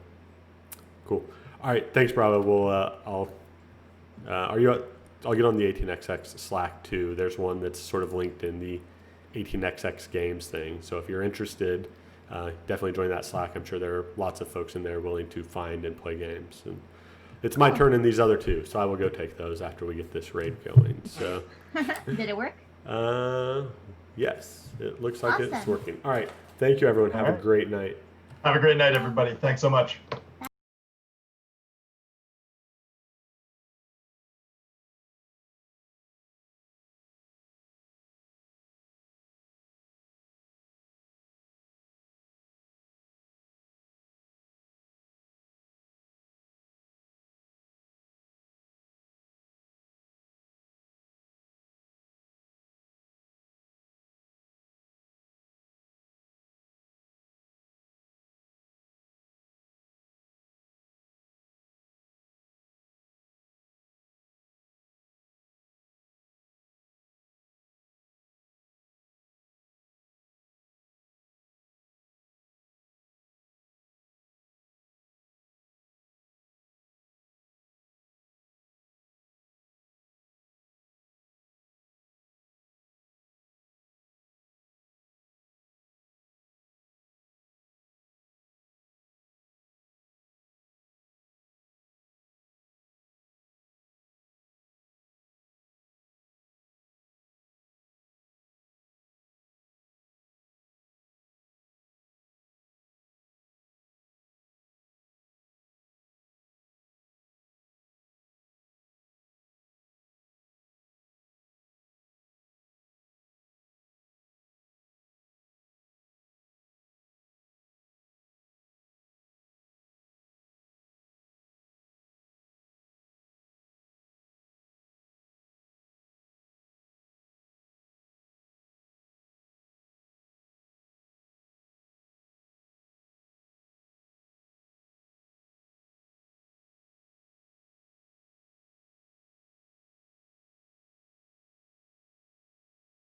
cool. All right, thanks, Bravo. I'll get on the 18XX Slack too. There's one that's sort of linked in the 18XX games thing. So if you're interested, definitely join that Slack. I'm sure there are lots of folks in there willing to find and play games. And it's my turn in these other 2, so I will go take those after we get this raid going. So, did it work? Yes, it looks like it's working. All right, thank you, everyone. Have a great night. Have a great night, everybody. Thanks so much.